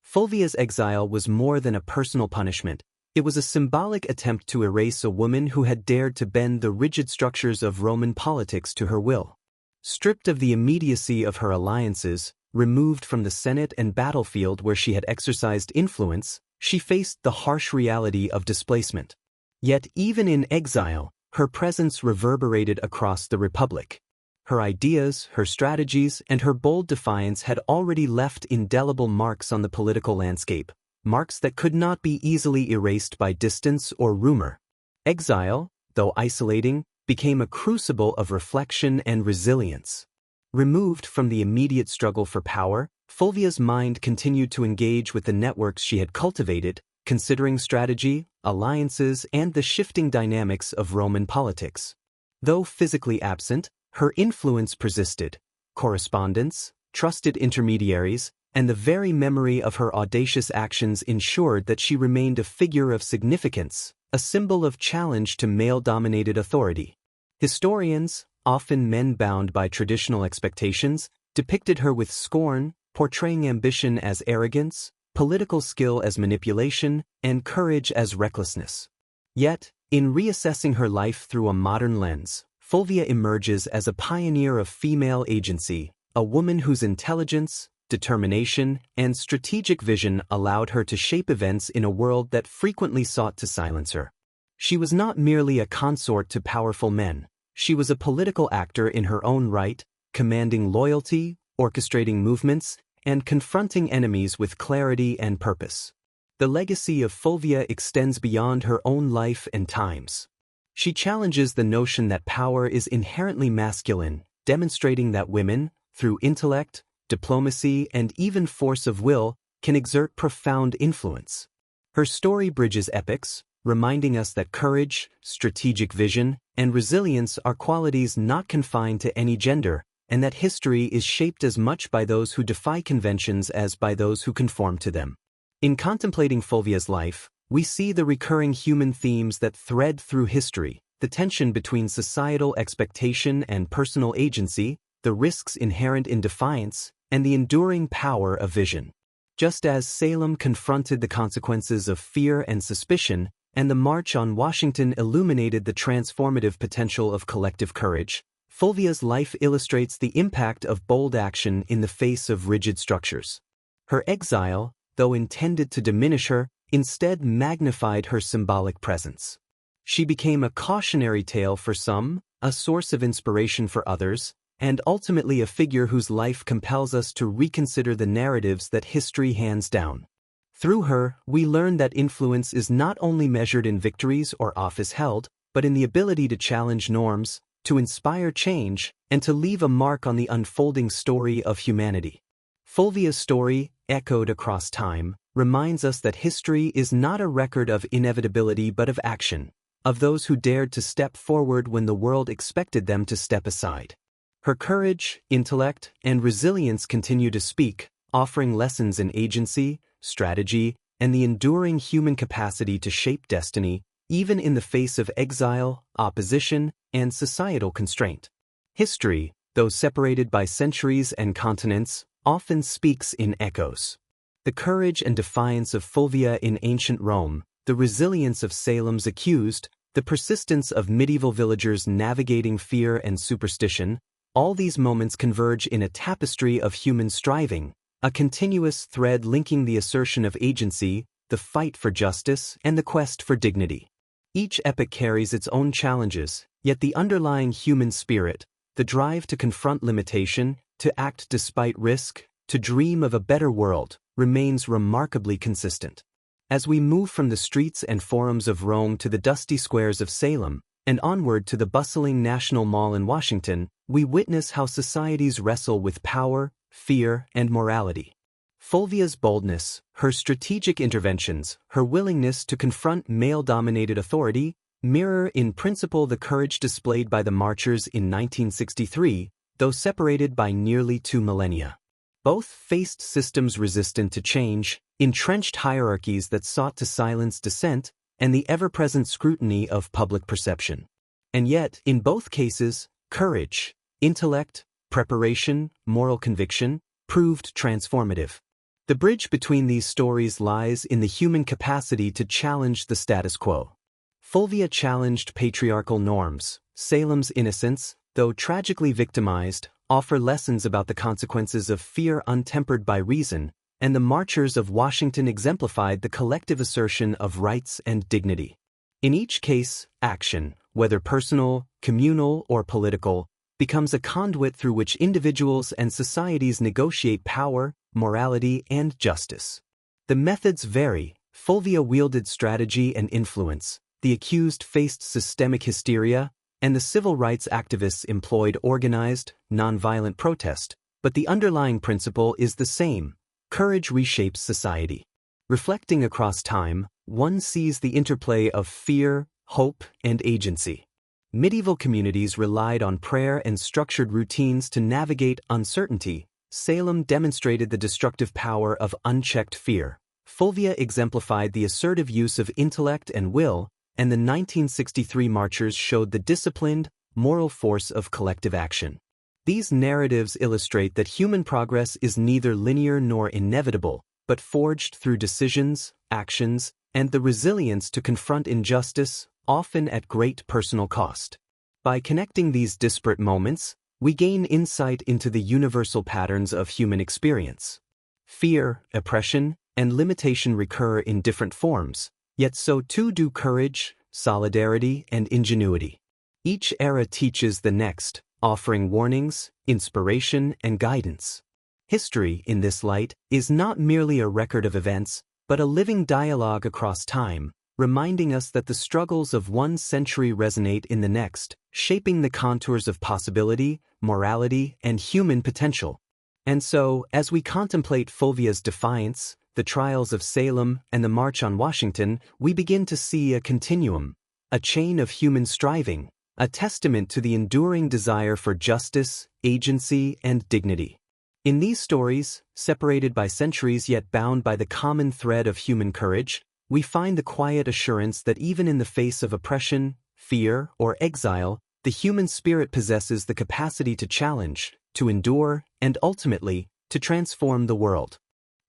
Fulvia's exile was more than a personal punishment. It was a symbolic attempt to erase a woman who had dared to bend the rigid structures of Roman politics to her will. Stripped of the immediacy of her alliances, removed from the Senate and battlefield where she had exercised influence, she faced the harsh reality of displacement. Yet even in exile, her presence reverberated across the Republic. Her ideas, her strategies, and her bold defiance had already left indelible marks on the political landscape, marks that could not be easily erased by distance or rumor. Exile, though isolating, became a crucible of reflection and resilience. Removed from the immediate struggle for power, Fulvia's mind continued to engage with the networks she had cultivated, considering strategy, alliances, and the shifting dynamics of Roman politics. Though physically absent, her influence persisted. Correspondence, trusted intermediaries, and the very memory of her audacious actions ensured that she remained a figure of significance, a symbol of challenge to male-dominated authority. Historians, often men bound by traditional expectations, depicted her with scorn, portraying ambition as arrogance, political skill as manipulation, and courage as recklessness. Yet, in reassessing her life through a modern lens, Fulvia emerges as a pioneer of female agency, a woman whose intelligence, determination, and strategic vision allowed her to shape events in a world that frequently sought to silence her. She was not merely a consort to powerful men. She was a political actor in her own right, commanding loyalty, orchestrating movements, and confronting enemies with clarity and purpose. The legacy of Fulvia extends beyond her own life and times. She challenges the notion that power is inherently masculine, demonstrating that women, through intellect, diplomacy, and even force of will, can exert profound influence. Her story bridges epochs, reminding us that courage, strategic vision, and resilience are qualities not confined to any gender, and that history is shaped as much by those who defy conventions as by those who conform to them. In contemplating Fulvia's life, we see the recurring human themes that thread through history: the tension between societal expectation and personal agency, the risks inherent in defiance, and the enduring power of vision. Just as Salem confronted the consequences of fear and suspicion, and the March on Washington illuminated the transformative potential of collective courage, Fulvia's life illustrates the impact of bold action in the face of rigid structures. Her exile, though intended to diminish her, instead magnified her symbolic presence. She became a cautionary tale for some, a source of inspiration for others, and ultimately a figure whose life compels us to reconsider the narratives that history hands down. Through her, we learn that influence is not only measured in victories or office held, but in the ability to challenge norms, to inspire change, and to leave a mark on the unfolding story of humanity. Fulvia's story, echoed across time, reminds us that history is not a record of inevitability but of action, of those who dared to step forward when the world expected them to step aside. Her courage, intellect, and resilience continue to speak, offering lessons in agency, strategy, and the enduring human capacity to shape destiny, even in the face of exile, opposition, and societal constraint. History, though separated by centuries and continents, often speaks in echoes. The courage and defiance of Fulvia in ancient Rome, the resilience of Salem's accused, the persistence of medieval villagers navigating fear and superstition, all these moments converge in a tapestry of human striving, a continuous thread linking the assertion of agency, the fight for justice, and the quest for dignity. Each epoch carries its own challenges, yet the underlying human spirit, the drive to confront limitation, to act despite risk, to dream of a better world, remains remarkably consistent. As we move from the streets and forums of Rome to the dusty squares of Salem, and onward to the bustling National Mall in Washington, we witness how societies wrestle with power, fear, and morality. Fulvia's boldness, her strategic interventions, her willingness to confront male-dominated authority, mirror in principle the courage displayed by the marchers in 1963, though separated by nearly 2 millennia. Both faced systems resistant to change, entrenched hierarchies that sought to silence dissent, and the ever-present scrutiny of public perception. And yet, in both cases, courage, intellect, preparation, moral conviction, proved transformative. The bridge between these stories lies in the human capacity to challenge the status quo. Fulvia challenged patriarchal norms. Salem's innocents, though tragically victimized, offer lessons about the consequences of fear untempered by reason, and the marchers of Washington exemplified the collective assertion of rights and dignity. In each case, action, whether personal, communal, or political, becomes a conduit through which individuals and societies negotiate power, morality, and justice. The methods vary. Fulvia wielded strategy and influence, the accused faced systemic hysteria, and the civil rights activists employed organized, nonviolent protest, but the underlying principle is the same: courage reshapes society. Reflecting across time, one sees the interplay of fear, hope, and agency. Medieval communities relied on prayer and structured routines to navigate uncertainty. Salem demonstrated the destructive power of unchecked fear. Fulvia exemplified the assertive use of intellect and will, and the 1963 marchers showed the disciplined, moral force of collective action. These narratives illustrate that human progress is neither linear nor inevitable, but forged through decisions, actions, and the resilience to confront injustice, often at great personal cost. By connecting these disparate moments, we gain insight into the universal patterns of human experience. Fear, oppression, and limitation recur in different forms, yet so too do courage, solidarity, and ingenuity. Each era teaches the next, offering warnings, inspiration, and guidance. History, in this light, is not merely a record of events, but a living dialogue across time, reminding us that the struggles of one century resonate in the next, shaping the contours of possibility, morality, and human potential. And so, as we contemplate Fulvia's defiance, the trials of Salem, and the March on Washington, we begin to see a continuum, a chain of human striving, a testament to the enduring desire for justice, agency, and dignity. In these stories, separated by centuries yet bound by the common thread of human courage, we find the quiet assurance that even in the face of oppression, fear, or exile, the human spirit possesses the capacity to challenge, to endure, and ultimately, to transform the world.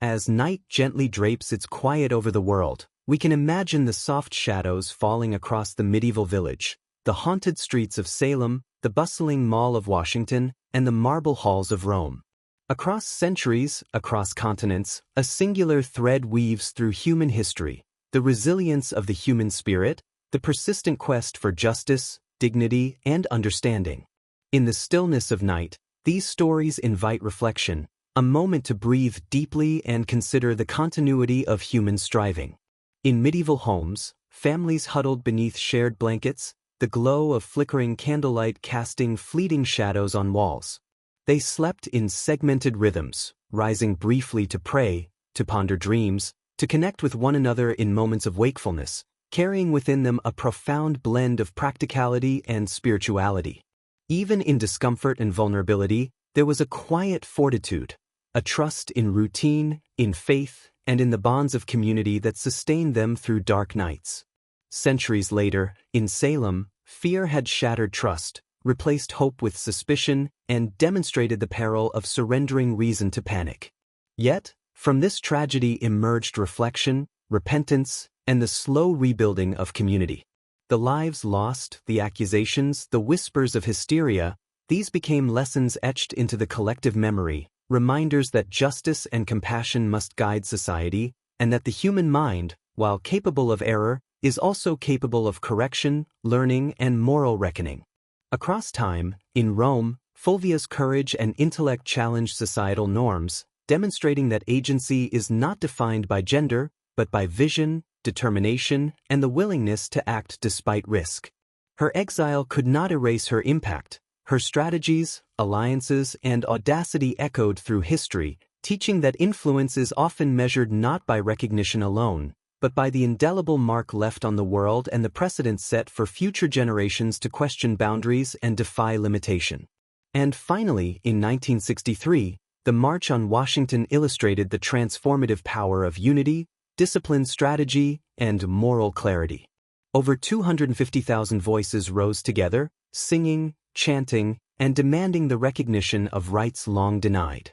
As night gently drapes its quiet over the world, we can imagine the soft shadows falling across the medieval village, the haunted streets of Salem, the bustling Mall of Washington, and the marble halls of Rome. Across centuries, across continents, a singular thread weaves through human history, the resilience of the human spirit, the persistent quest for justice, dignity, and understanding. In the stillness of night, these stories invite reflection, a moment to breathe deeply and consider the continuity of human striving. In medieval homes, families huddled beneath shared blankets, the glow of flickering candlelight casting fleeting shadows on walls. They slept in segmented rhythms, rising briefly to pray, to ponder dreams, to connect with one another in moments of wakefulness, carrying within them a profound blend of practicality and spirituality. Even in discomfort and vulnerability, there was a quiet fortitude, a trust in routine, in faith, and in the bonds of community that sustained them through dark nights. Centuries later, in Salem, fear had shattered trust, replaced hope with suspicion, and demonstrated the peril of surrendering reason to panic. Yet, from this tragedy emerged reflection, repentance, and the slow rebuilding of community. The lives lost, the accusations, the whispers of hysteria, these became lessons etched into the collective memory, reminders that justice and compassion must guide society, and that the human mind, while capable of error, is also capable of correction, learning, and moral reckoning. Across time, in Rome, Fulvia's courage and intellect challenged societal norms, demonstrating that agency is not defined by gender, but by vision, determination, and the willingness to act despite risk. Her exile could not erase her impact. Her strategies, alliances, and audacity echoed through history, teaching that influence is often measured not by recognition alone, but by the indelible mark left on the world and the precedent set for future generations to question boundaries and defy limitation. And finally, in 1963, the March on Washington illustrated the transformative power of unity, disciplined strategy, and moral clarity. Over 250,000 voices rose together, singing, chanting, and demanding the recognition of rights long denied.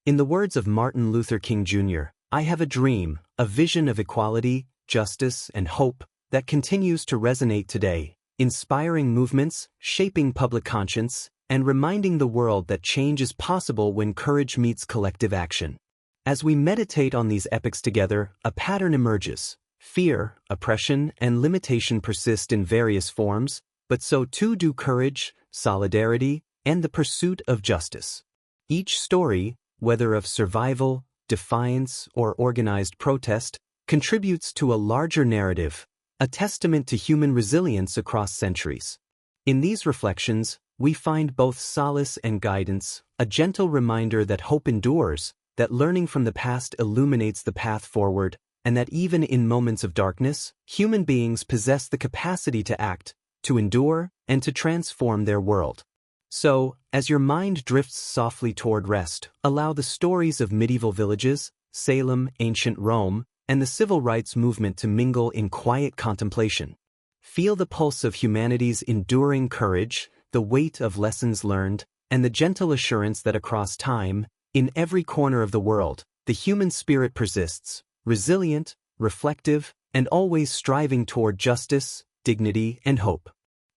In the words of Martin Luther King Jr., "I have a dream, a vision of equality, justice, and hope that continues to resonate today, inspiring movements, shaping public conscience, and reminding the world that change is possible when courage meets collective action." As we meditate on these epics together, a pattern emerges. Fear, oppression, and limitation persist in various forms, but so too do courage, solidarity, and the pursuit of justice. Each story, whether of survival, defiance, or organized protest, contributes to a larger narrative, a testament to human resilience across centuries. In these reflections, we find both solace and guidance, a gentle reminder that hope endures, that learning from the past illuminates the path forward, and that even in moments of darkness, human beings possess the capacity to act, to endure, and to transform their world. So, as your mind drifts softly toward rest, allow the stories of medieval villages, Salem, ancient Rome, and the civil rights movement to mingle in quiet contemplation. Feel the pulse of humanity's enduring courage, the weight of lessons learned, and the gentle assurance that across time, in every corner of the world, the human spirit persists, resilient, reflective, and always striving toward justice, dignity, and hope.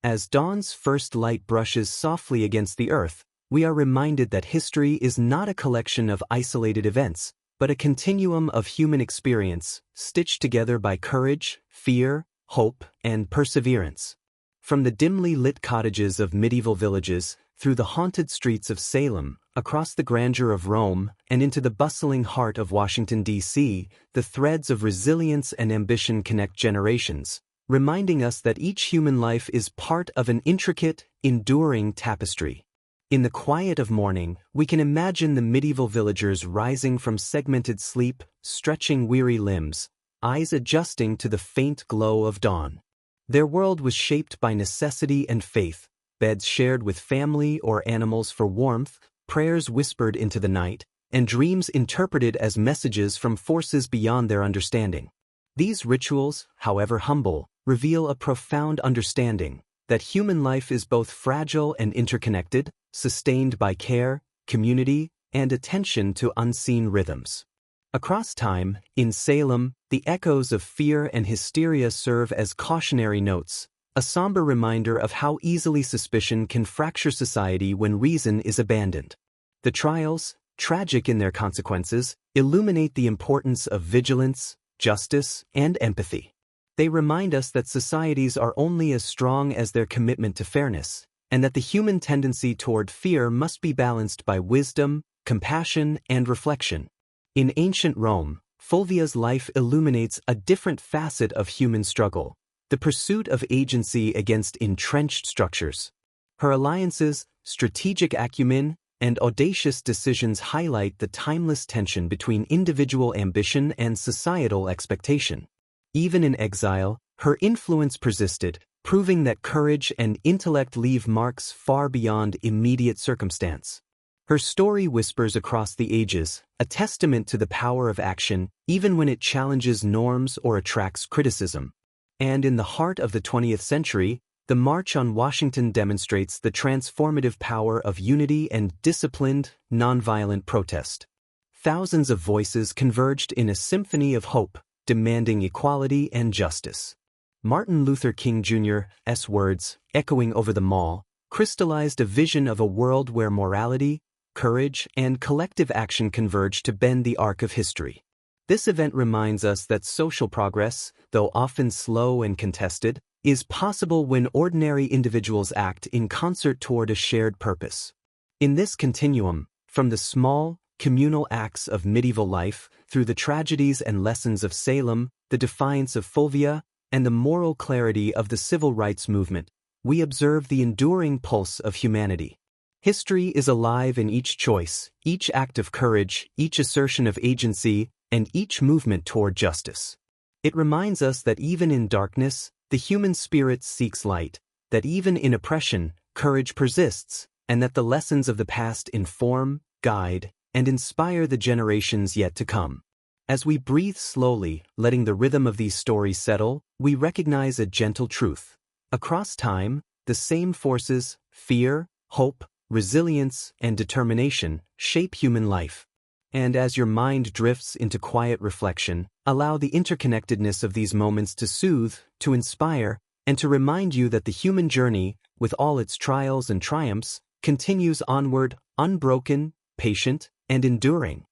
As dawn's first light brushes softly against the earth, we are reminded that history is not a collection of isolated events, but a continuum of human experience, stitched together by courage, fear, hope, and perseverance. From the dimly lit cottages of medieval villages, through the haunted streets of Salem, across the grandeur of Rome, and into the bustling heart of Washington, D.C., the threads of resilience and ambition connect generations, reminding us that each human life is part of an intricate, enduring tapestry. In the quiet of morning, we can imagine the medieval villagers rising from segmented sleep, stretching weary limbs, eyes adjusting to the faint glow of dawn. Their world was shaped by necessity and faith, beds shared with family or animals for warmth, prayers whispered into the night, and dreams interpreted as messages from forces beyond their understanding. These rituals, however humble, reveal a profound understanding that human life is both fragile and interconnected, sustained by care, community, and attention to unseen rhythms. Across time, in Salem, the echoes of fear and hysteria serve as cautionary notes, a somber reminder of how easily suspicion can fracture society when reason is abandoned. The trials, tragic in their consequences, illuminate the importance of vigilance, justice, and empathy. They remind us that societies are only as strong as their commitment to fairness, and that the human tendency toward fear must be balanced by wisdom, compassion, and reflection. In ancient Rome, Fulvia's life illuminates a different facet of human struggle, the pursuit of agency against entrenched structures. Her alliances, strategic acumen, and audacious decisions highlight the timeless tension between individual ambition and societal expectation. Even in exile, her influence persisted, proving that courage and intellect leave marks far beyond immediate circumstance. Her story whispers across the ages, a testament to the power of action, even when it challenges norms or attracts criticism. And in the heart of the 20th century, the March on Washington demonstrates the transformative power of unity and disciplined, nonviolent protest. Thousands of voices converged in a symphony of hope, demanding equality and justice. Martin Luther King Jr.'s words, echoing over the mall, crystallized a vision of a world where morality, courage, and collective action converge to bend the arc of history. This event reminds us that social progress, though often slow and contested, is possible when ordinary individuals act in concert toward a shared purpose. In this continuum, from the small, communal acts of medieval life, through the tragedies and lessons of Salem, the defiance of Fulvia, and the moral clarity of the civil rights movement, we observe the enduring pulse of humanity. History is alive in each choice, each act of courage, each assertion of agency, and each movement toward justice. It reminds us that even in darkness, the human spirit seeks light, that even in oppression, courage persists, and that the lessons of the past inform, guide, and inspire the generations yet to come. As we breathe slowly, letting the rhythm of these stories settle, we recognize a gentle truth. Across time, the same forces, fear, hope, resilience, and determination, shape human life. And as your mind drifts into quiet reflection, allow the interconnectedness of these moments to soothe, to inspire, and to remind you that the human journey, with all its trials and triumphs, continues onward, unbroken, patient, and enduring.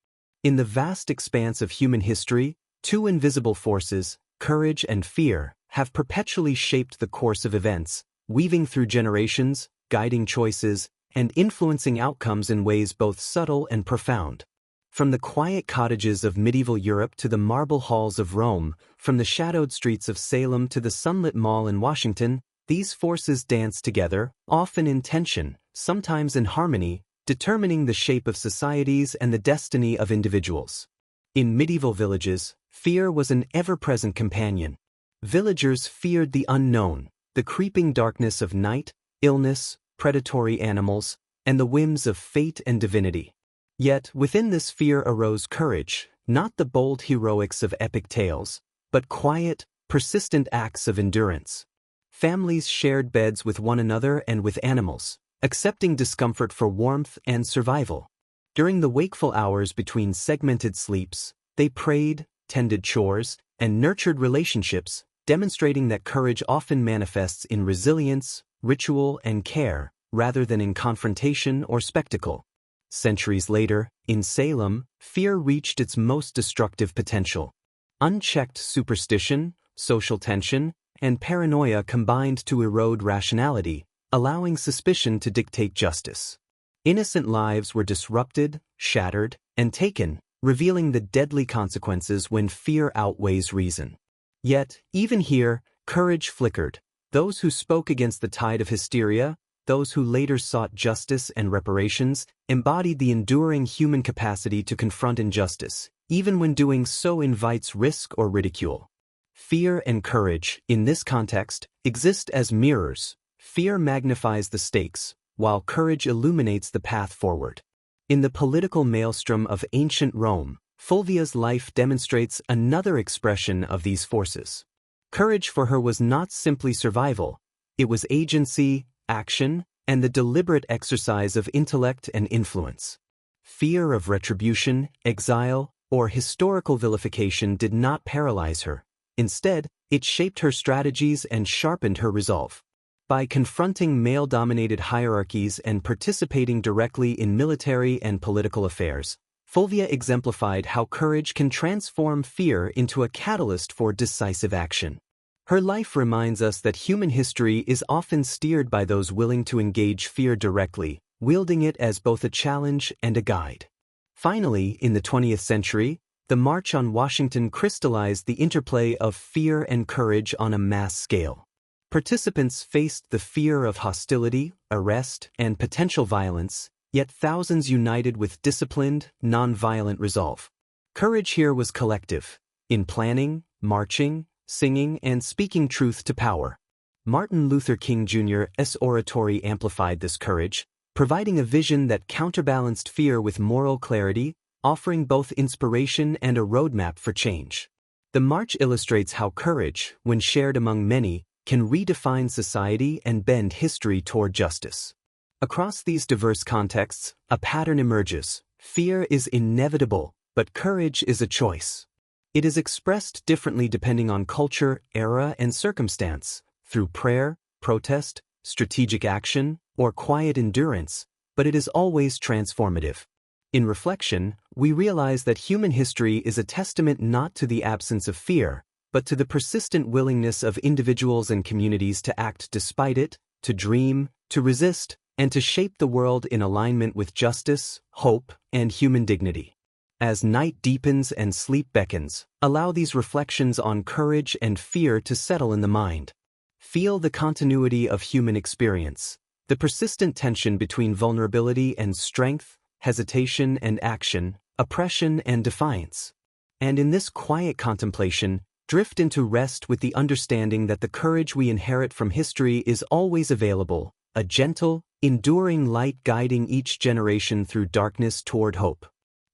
In the vast expanse of human history, two invisible forces, courage and fear, have perpetually shaped the course of events, weaving through generations, guiding choices, and influencing outcomes in ways both subtle and profound. From the quiet cottages of medieval Europe to the marble halls of Rome, from the shadowed streets of Salem to the sunlit mall in Washington, these forces dance together, often in tension, sometimes in harmony, determining the shape of societies and the destiny of individuals. In medieval villages, fear was an ever-present companion. Villagers feared the unknown, the creeping darkness of night, illness, predatory animals, and the whims of fate and divinity. Yet within this fear arose courage, not the bold heroics of epic tales, but quiet, persistent acts of endurance. Families shared beds with one another and with animals, accepting discomfort for warmth and survival. During the wakeful hours between segmented sleeps, they prayed, tended chores, and nurtured relationships, demonstrating that courage often manifests in resilience, ritual, and care, rather than in confrontation or spectacle. Centuries later, in Salem, fear reached its most destructive potential. Unchecked superstition, social tension, and paranoia combined to erode rationality, allowing suspicion to dictate justice. Innocent lives were disrupted, shattered, and taken, revealing the deadly consequences when fear outweighs reason. Yet, even here, courage flickered. Those who spoke against the tide of hysteria, those who later sought justice and reparations, embodied the enduring human capacity to confront injustice, even when doing so invites risk or ridicule. Fear and courage, in this context, exist as mirrors. Fear magnifies the stakes, while courage illuminates the path forward. In the political maelstrom of ancient Rome, Fulvia's life demonstrates another expression of these forces. Courage for her was not simply survival, it was agency, action, and the deliberate exercise of intellect and influence. Fear of retribution, exile, or historical vilification did not paralyze her. Instead, it shaped her strategies and sharpened her resolve. By confronting male-dominated hierarchies and participating directly in military and political affairs, Fulvia exemplified how courage can transform fear into a catalyst for decisive action. Her life reminds us that human history is often steered by those willing to engage fear directly, wielding it as both a challenge and a guide. Finally, in the 20th century, the March on Washington crystallized the interplay of fear and courage on a mass scale. Participants faced the fear of hostility, arrest, and potential violence, yet thousands united with disciplined, non-violent resolve. Courage here was collective, in planning, marching, singing, and speaking truth to power. Martin Luther King Jr.'s oratory amplified this courage, providing a vision that counterbalanced fear with moral clarity, offering both inspiration and a roadmap for change. The march illustrates how courage, when shared among many, can redefine society and bend history toward justice. Across these diverse contexts, a pattern emerges. Fear is inevitable, but courage is a choice. It is expressed differently depending on culture, era, and circumstance, through prayer, protest, strategic action, or quiet endurance, but it is always transformative. In reflection, we realize that human history is a testament not to the absence of fear, but to the persistent willingness of individuals and communities to act despite it, to dream, to resist, and to shape the world in alignment with justice, hope, and human dignity. As night deepens and sleep beckons, allow these reflections on courage and fear to settle in the mind. Feel the continuity of human experience, the persistent tension between vulnerability and strength, hesitation and action, oppression and defiance. And in this quiet contemplation, drift into rest with the understanding that the courage we inherit from history is always available, a gentle, enduring light guiding each generation through darkness toward hope.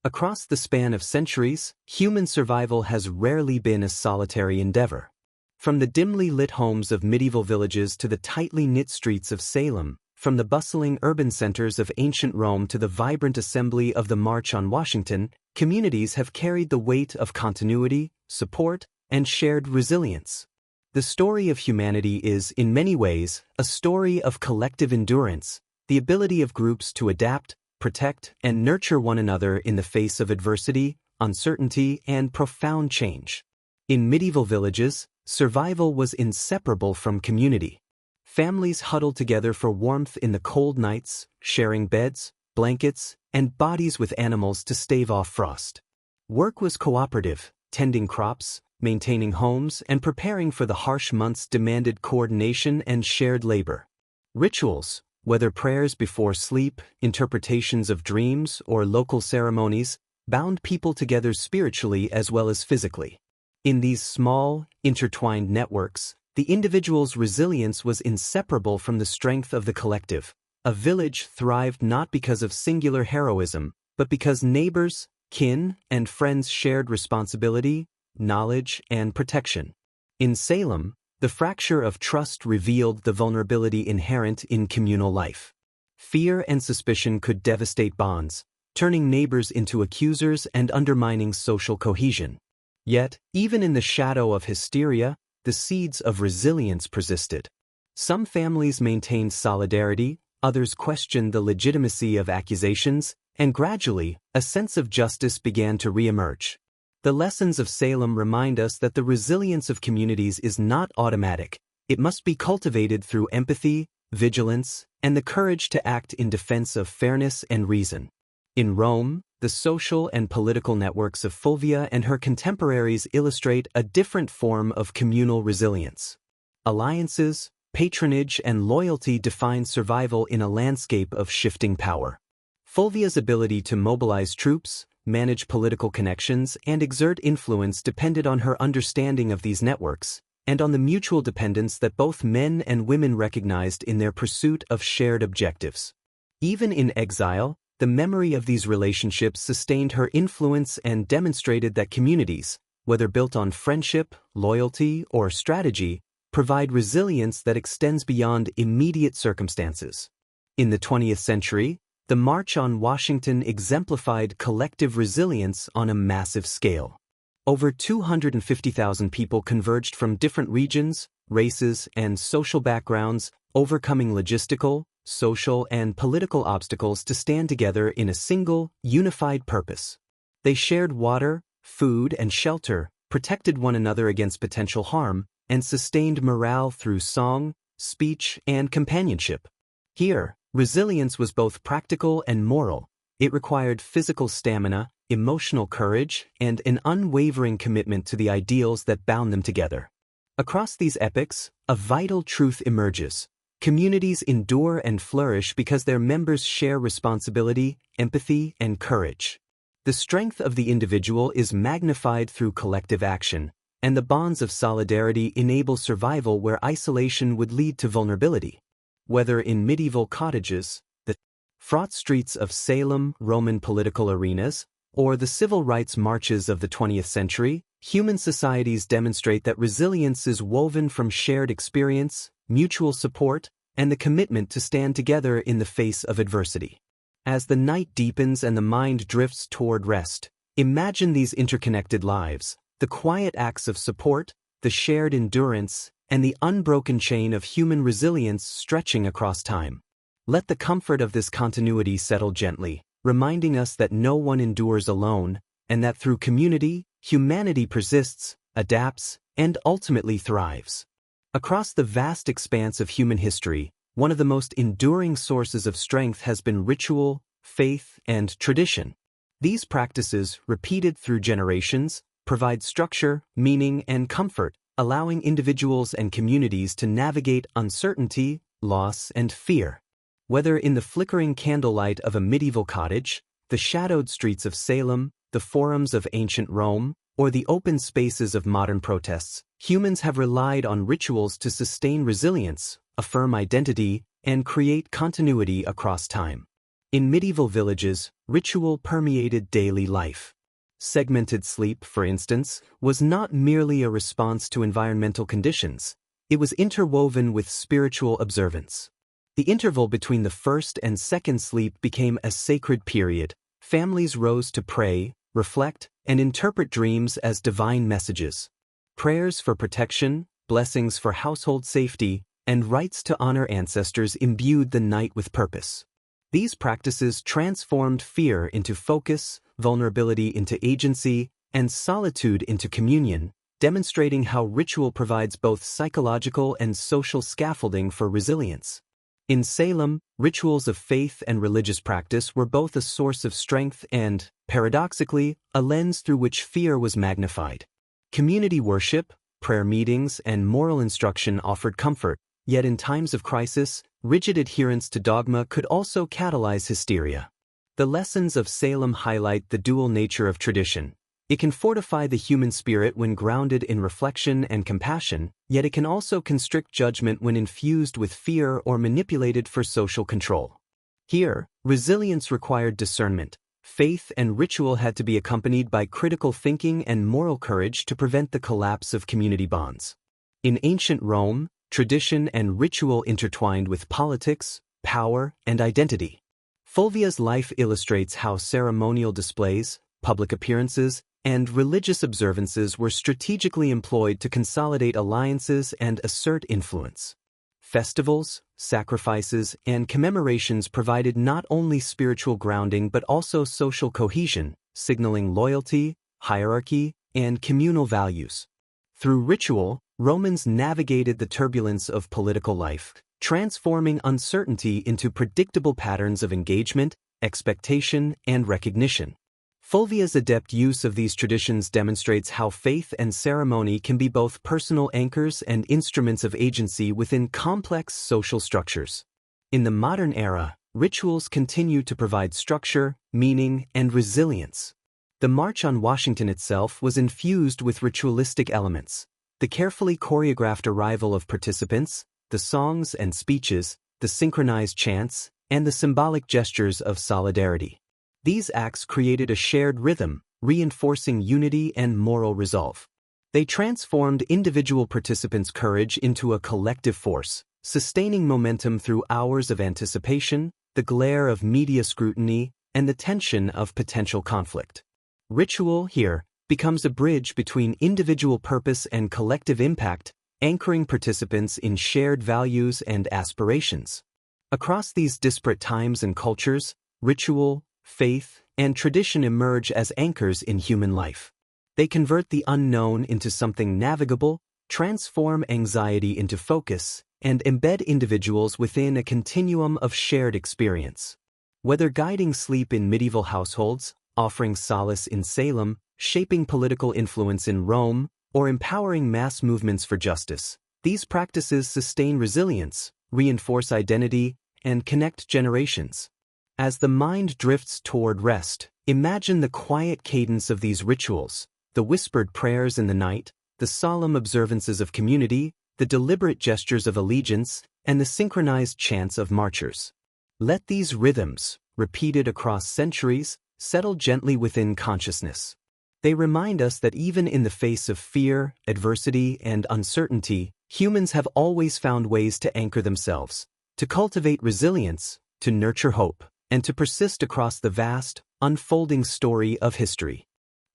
Across the span of centuries, human survival has rarely been a solitary endeavor. From the dimly lit homes of medieval villages to the tightly knit streets of Salem, from the bustling urban centers of ancient Rome to the vibrant assembly of the March on Washington, communities have carried the weight of continuity, support, and shared resilience. The story of humanity is, in many ways, a story of collective endurance, the ability of groups to adapt, protect, and nurture one another in the face of adversity, uncertainty, and profound change. In medieval villages, survival was inseparable from community. Families huddled together for warmth in the cold nights, sharing beds, blankets, and bodies with animals to stave off frost. Work was cooperative, tending crops, maintaining homes, and preparing for the harsh months demanded coordination and shared labor. Rituals, whether prayers before sleep, interpretations of dreams, or local ceremonies, bound people together spiritually as well as physically. In these small, intertwined networks, the individual's resilience was inseparable from the strength of the collective. A village thrived not because of singular heroism, but because neighbors, kin, and friends shared responsibility, knowledge, and protection. In Salem, the fracture of trust revealed the vulnerability inherent in communal life. Fear and suspicion could devastate bonds, turning neighbors into accusers and undermining social cohesion. Yet, even in the shadow of hysteria, the seeds of resilience persisted. Some families maintained solidarity, others questioned the legitimacy of accusations, and gradually, a sense of justice began to reemerge. The lessons of Salem remind us that the resilience of communities is not automatic. It must be cultivated through empathy, vigilance, and the courage to act in defense of fairness and reason. In Rome, the social and political networks of Fulvia and her contemporaries illustrate a different form of communal resilience. Alliances, patronage, and loyalty define survival in a landscape of shifting power. Fulvia's ability to mobilize troops, manage political connections, and exert influence depended on her understanding of these networks, and on the mutual dependence that both men and women recognized in their pursuit of shared objectives. Even in exile, the memory of these relationships sustained her influence and demonstrated that communities, whether built on friendship, loyalty, or strategy, provide resilience that extends beyond immediate circumstances. In the 20th century, the March on Washington exemplified collective resilience on a massive scale. Over 250,000 people converged from different regions, races, and social backgrounds, overcoming logistical, social, and political obstacles to stand together in a single, unified purpose. They shared water, food, and shelter, protected one another against potential harm, and sustained morale through song, speech, and companionship. Here, resilience was both practical and moral. It required physical stamina, emotional courage, and an unwavering commitment to the ideals that bound them together. Across these epochs, a vital truth emerges. Communities endure and flourish because their members share responsibility, empathy, and courage. The strength of the individual is magnified through collective action, and the bonds of solidarity enable survival where isolation would lead to vulnerability. Whether in medieval cottages, the fraught streets of Salem, Roman political arenas, or the civil rights marches of the 20th century, human societies demonstrate that resilience is woven from shared experience, mutual support, and the commitment to stand together in the face of adversity. As the night deepens and the mind drifts toward rest, imagine these interconnected lives, the quiet acts of support, the shared endurance, and the unbroken chain of human resilience stretching across time. Let the comfort of this continuity settle gently, reminding us that no one endures alone, and that through community, humanity persists, adapts, and ultimately thrives. Across the vast expanse of human history, one of the most enduring sources of strength has been ritual, faith, and tradition. These practices, repeated through generations, provide structure, meaning, and comfort, allowing individuals and communities to navigate uncertainty, loss, and fear. Whether in the flickering candlelight of a medieval cottage, the shadowed streets of Salem, the forums of ancient Rome, or the open spaces of modern protests, humans have relied on rituals to sustain resilience, affirm identity, and create continuity across time. In medieval villages, ritual permeated daily life. Segmented sleep, for instance, was not merely a response to environmental conditions. It was interwoven with spiritual observance. The interval between the first and second sleep became a sacred period. Families rose to pray, reflect, and interpret dreams as divine messages. Prayers for protection, blessings for household safety, and rites to honor ancestors imbued the night with purpose. These practices transformed fear into focus, vulnerability into agency, and solitude into communion, demonstrating how ritual provides both psychological and social scaffolding for resilience. In Salem, rituals of faith and religious practice were both a source of strength and, paradoxically, a lens through which fear was magnified. Community worship, prayer meetings, and moral instruction offered comfort, yet in times of crisis, rigid adherence to dogma could also catalyze hysteria. The lessons of Salem highlight the dual nature of tradition. It can fortify the human spirit when grounded in reflection and compassion, yet it can also constrict judgment when infused with fear or manipulated for social control. Here, resilience required discernment. Faith and ritual had to be accompanied by critical thinking and moral courage to prevent the collapse of community bonds. In ancient Rome, tradition and ritual intertwined with politics, power, and identity. Fulvia's life illustrates how ceremonial displays, public appearances, and religious observances were strategically employed to consolidate alliances and assert influence. Festivals, sacrifices, and commemorations provided not only spiritual grounding but also social cohesion, signaling loyalty, hierarchy, and communal values. Through ritual, Romans navigated the turbulence of political life, transforming uncertainty into predictable patterns of engagement, expectation, and recognition. Fulvia's adept use of these traditions demonstrates how faith and ceremony can be both personal anchors and instruments of agency within complex social structures. In the modern era, rituals continue to provide structure, meaning, and resilience. The March on Washington itself was infused with ritualistic elements. The carefully choreographed arrival of participants, the songs and speeches, the synchronized chants, and the symbolic gestures of solidarity. These acts created a shared rhythm, reinforcing unity and moral resolve. They transformed individual participants' courage into a collective force, sustaining momentum through hours of anticipation, the glare of media scrutiny, and the tension of potential conflict. Ritual, here, becomes a bridge between individual purpose and collective impact, anchoring participants in shared values and aspirations. Across these disparate times and cultures, ritual, faith, and tradition emerge as anchors in human life. They convert the unknown into something navigable, transform anxiety into focus, and embed individuals within a continuum of shared experience. Whether guiding sleep in medieval households, offering solace in Salem, shaping political influence in Rome, or empowering mass movements for justice, these practices sustain resilience, reinforce identity, and connect generations. As the mind drifts toward rest, imagine the quiet cadence of these rituals, the whispered prayers in the night, the solemn observances of community, the deliberate gestures of allegiance, and the synchronized chants of marchers. Let these rhythms, repeated across centuries, settle gently within consciousness. They remind us that even in the face of fear, adversity, and uncertainty, humans have always found ways to anchor themselves, to cultivate resilience, to nurture hope, and to persist across the vast, unfolding story of history.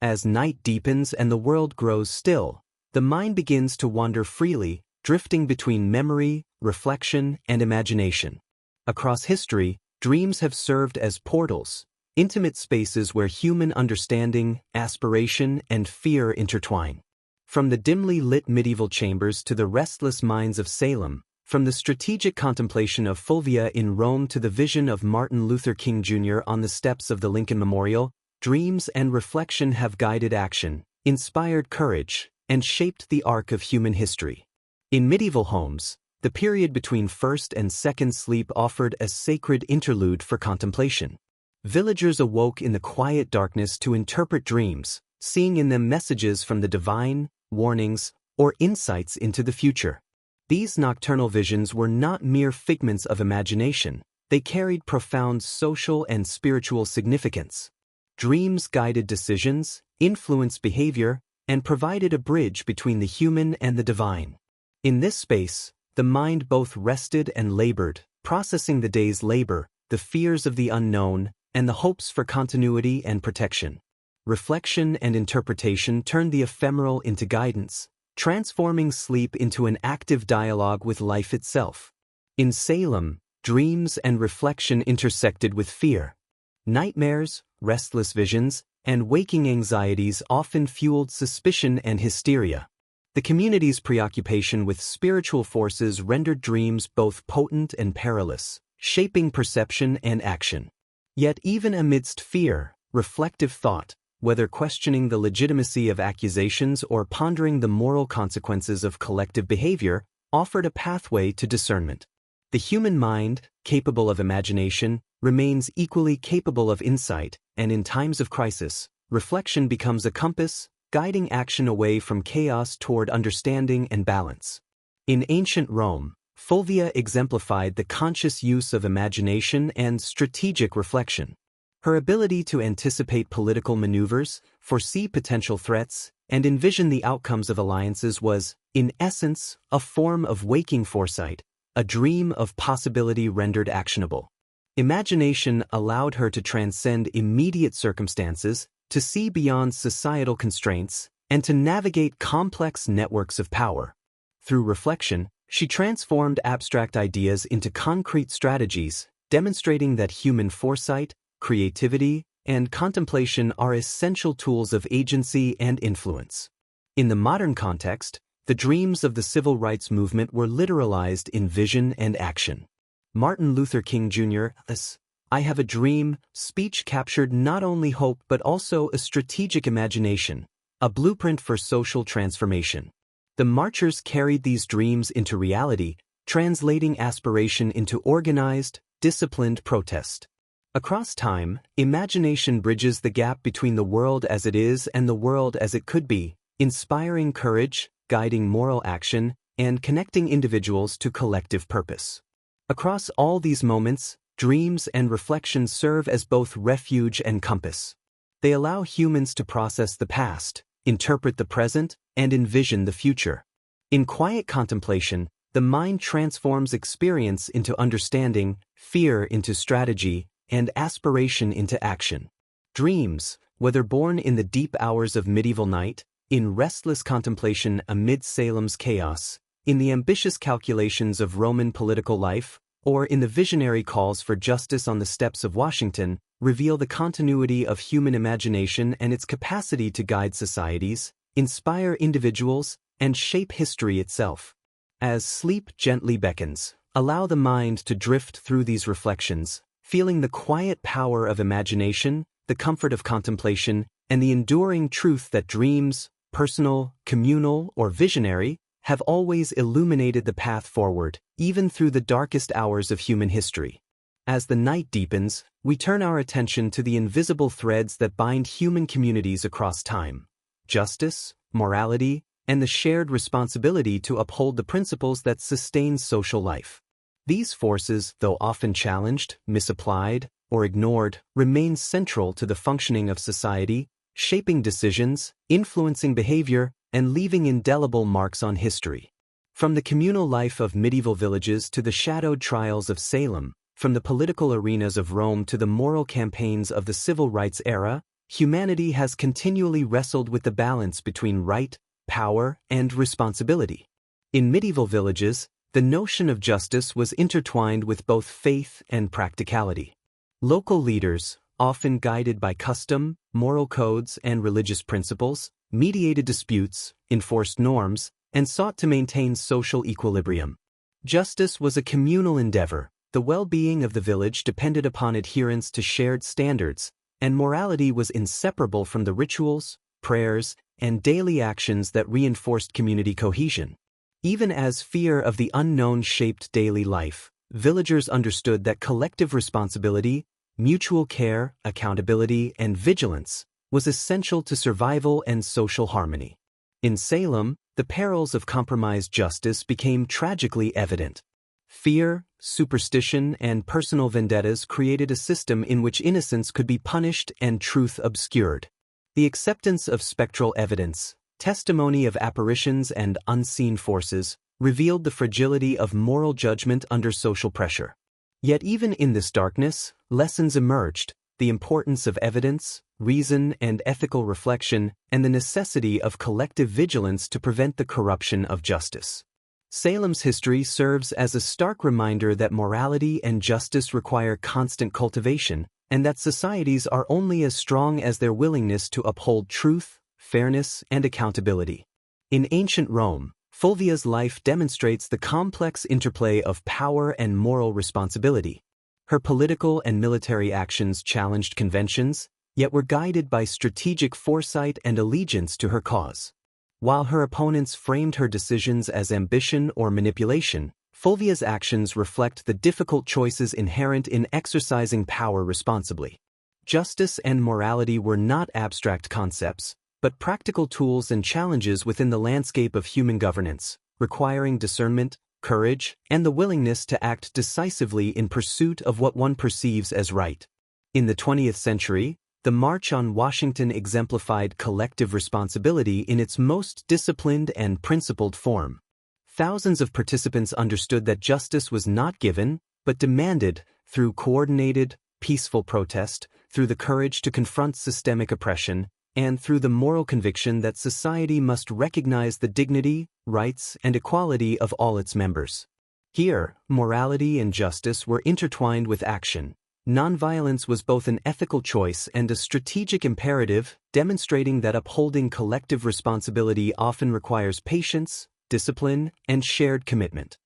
As night deepens and the world grows still, the mind begins to wander freely, drifting between memory, reflection, and imagination. Across history, dreams have served as portals, intimate spaces where human understanding, aspiration, and fear intertwine. From the dimly lit medieval chambers to the restless minds of Salem, from the strategic contemplation of Fulvia in Rome to the vision of Martin Luther King Jr. on the steps of the Lincoln Memorial, dreams and reflection have guided action, inspired courage, and shaped the arc of human history. In medieval homes, the period between first and second sleep offered a sacred interlude for contemplation. Villagers awoke in the quiet darkness to interpret dreams, seeing in them messages from the divine, warnings, or insights into the future. These nocturnal visions were not mere figments of imagination, they carried profound social and spiritual significance. Dreams guided decisions, influenced behavior, and provided a bridge between the human and the divine. In this space, the mind both rested and labored, processing the day's labor, the fears of the unknown, and the hopes for continuity and protection. Reflection and interpretation turned the ephemeral into guidance, transforming sleep into an active dialogue with life itself. In Salem, dreams and reflection intersected with fear. Nightmares, restless visions, and waking anxieties often fueled suspicion and hysteria. The community's preoccupation with spiritual forces rendered dreams both potent and perilous, shaping perception and action. Yet even amidst fear, reflective thought, whether questioning the legitimacy of accusations or pondering the moral consequences of collective behavior, offered a pathway to discernment. The human mind, capable of imagination, remains equally capable of insight, and in times of crisis, reflection becomes a compass, guiding action away from chaos toward understanding and balance. In ancient Rome, Fulvia exemplified the conscious use of imagination and strategic reflection. Her ability to anticipate political maneuvers, foresee potential threats, and envision the outcomes of alliances was, in essence, a form of waking foresight, a dream of possibility rendered actionable. Imagination allowed her to transcend immediate circumstances, to see beyond societal constraints, and to navigate complex networks of power. Through reflection, she transformed abstract ideas into concrete strategies, demonstrating that human foresight, creativity, and contemplation are essential tools of agency and influence. In the modern context, The dreams of the civil rights movement were literalized in vision and action. Martin Luther King Jr.'s "I Have a Dream" speech captured not only hope but also a strategic imagination, a blueprint for social transformation. The marchers carried these dreams into reality, translating aspiration into organized, disciplined protest. Across time, imagination bridges the gap between the world as it is and the world as it could be, inspiring courage, guiding moral action, and connecting individuals to collective purpose. Across all these moments, dreams and reflections serve as both refuge and compass. They allow humans to process the past, interpret the present, and envision the future. In quiet contemplation, the mind transforms experience into understanding, fear into strategy, and aspiration into action. Dreams, whether born in the deep hours of medieval night, in restless contemplation amid Salem's chaos, in the ambitious calculations of Roman political life, or in the visionary calls for justice on the steps of Washington, reveal the continuity of human imagination and its capacity to guide societies, inspire individuals, and shape history itself. As sleep gently beckons, allow the mind to drift through these reflections, feeling the quiet power of imagination, the comfort of contemplation, and the enduring truth that dreams, personal, communal, or visionary, have always illuminated the path forward, even through the darkest hours of human history. As the night deepens, we turn our attention to the invisible threads that bind human communities across time: justice, morality, and the shared responsibility to uphold the principles that sustain social life. These forces, though often challenged, misapplied, or ignored, remain central to the functioning of society, shaping decisions, influencing behavior, and leaving indelible marks on history. From the communal life of medieval villages to the shadowed trials of Salem, from the political arenas of Rome to the moral campaigns of the civil rights era, humanity has continually wrestled with the balance between right, power, and responsibility. In medieval villages, the notion of justice was intertwined with both faith and practicality. Local leaders, often guided by custom, moral codes, and religious principles, mediated disputes, enforced norms, and sought to maintain social equilibrium. Justice was a communal endeavor. The well-being of the village depended upon adherence to shared standards, and morality was inseparable from the rituals, prayers, and daily actions that reinforced community cohesion. Even as fear of the unknown shaped daily life, villagers understood that collective responsibility, mutual care, accountability, and vigilance was essential to survival and social harmony. In Salem, the perils of compromised justice became tragically evident. Fear, superstition, and personal vendettas created a system in which innocence could be punished and truth obscured. The acceptance of spectral evidence, testimony of apparitions and unseen forces, revealed the fragility of moral judgment under social pressure. Yet even in this darkness, lessons emerged: the importance of evidence, reason, and ethical reflection, and the necessity of collective vigilance to prevent the corruption of justice. Salem's history serves as a stark reminder that morality and justice require constant cultivation, and that societies are only as strong as their willingness to uphold truth, fairness, and accountability. In ancient Rome, Fulvia's life demonstrates the complex interplay of power and moral responsibility. Her political and military actions challenged conventions, yet were guided by strategic foresight and allegiance to her cause. While her opponents framed her decisions as ambition or manipulation, Fulvia's actions reflect the difficult choices inherent in exercising power responsibly. Justice and morality were not abstract concepts, but practical tools and challenges within the landscape of human governance, requiring discernment, courage, and the willingness to act decisively in pursuit of what one perceives as right. In the 20th century, the March on Washington exemplified collective responsibility in its most disciplined and principled form. Thousands of participants understood that justice was not given, but demanded, through coordinated, peaceful protest, through the courage to confront systemic oppression, and through the moral conviction that society must recognize the dignity, rights, and equality of all its members. Here, morality and justice were intertwined with action. Nonviolence was both an ethical choice and a strategic imperative, demonstrating that upholding collective responsibility often requires patience, discipline, and shared commitment.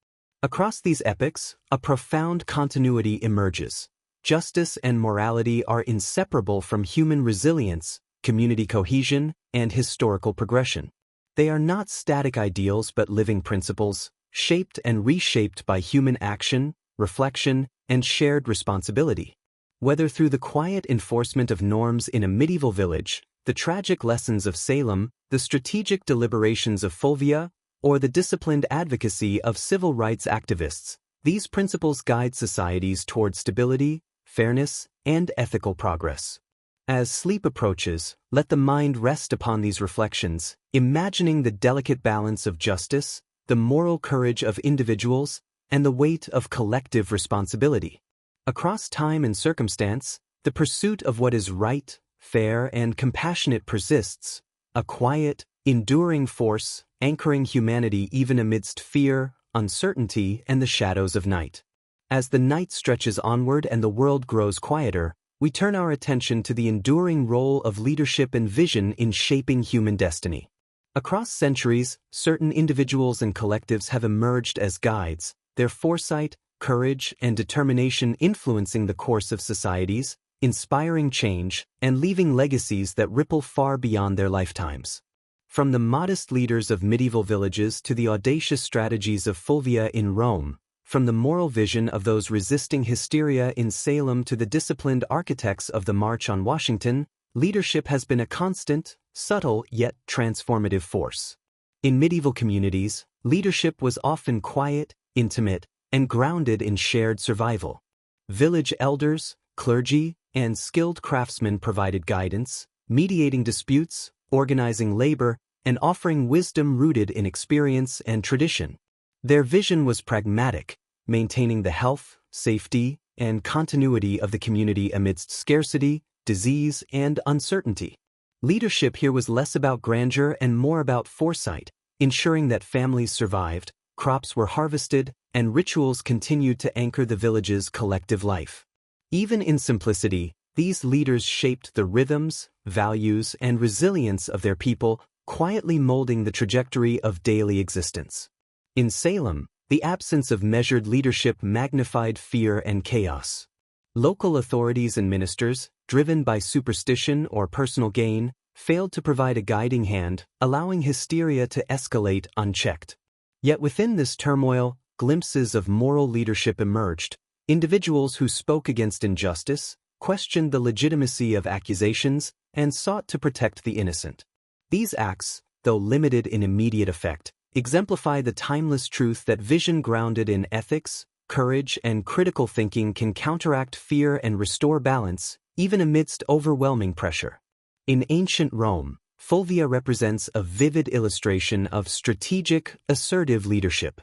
Across these epochs, a profound continuity emerges. Justice and morality are inseparable from human resilience, community cohesion, and historical progression. They are not static ideals but living principles, shaped and reshaped by human action, reflection, and shared responsibility. Whether through the quiet enforcement of norms in a medieval village, the tragic lessons of Salem, the strategic deliberations of Fulvia, or the disciplined advocacy of civil rights activists, these principles guide societies toward stability, fairness, and ethical progress. As sleep approaches, let the mind rest upon these reflections, imagining the delicate balance of justice, the moral courage of individuals, and the weight of collective responsibility. Across time and circumstance, the pursuit of what is right, fair, and compassionate persists, a quiet, enduring force, anchoring humanity even amidst fear, uncertainty, and the shadows of night. As the night stretches onward and the world grows quieter, we turn our attention to the enduring role of leadership and vision in shaping human destiny. Across centuries, certain individuals and collectives have emerged as guides, their foresight, courage, and determination influencing the course of societies, inspiring change, and leaving legacies that ripple far beyond their lifetimes. From the modest leaders of medieval villages to the audacious strategies of Fulvia in Rome, from the moral vision of those resisting hysteria in Salem to the disciplined architects of the March on Washington, leadership has been a constant, subtle yet transformative force. In medieval communities, leadership was often quiet, intimate, and grounded in shared survival. Village elders, clergy, and skilled craftsmen provided guidance, mediating disputes, organizing labor, and offering wisdom rooted in experience and tradition. Their vision was pragmatic, maintaining the health, safety, and continuity of the community amidst scarcity, disease, and uncertainty. Leadership here was less about grandeur and more about foresight, ensuring that families survived, crops were harvested, and rituals continued to anchor the village's collective life. Even in simplicity, these leaders shaped the rhythms, values, and resilience of their people, quietly molding the trajectory of daily existence. In Salem, the absence of measured leadership magnified fear and chaos. Local authorities and ministers, driven by superstition or personal gain, failed to provide a guiding hand, allowing hysteria to escalate unchecked. Yet within this turmoil, glimpses of moral leadership emerged, individuals who spoke against injustice, questioned the legitimacy of accusations, and sought to protect the innocent. These acts, though limited in immediate effect, exemplify the timeless truth that vision grounded in ethics, courage, and critical thinking can counteract fear and restore balance, even amidst overwhelming pressure. In ancient Rome, Fulvia represents a vivid illustration of strategic, assertive leadership.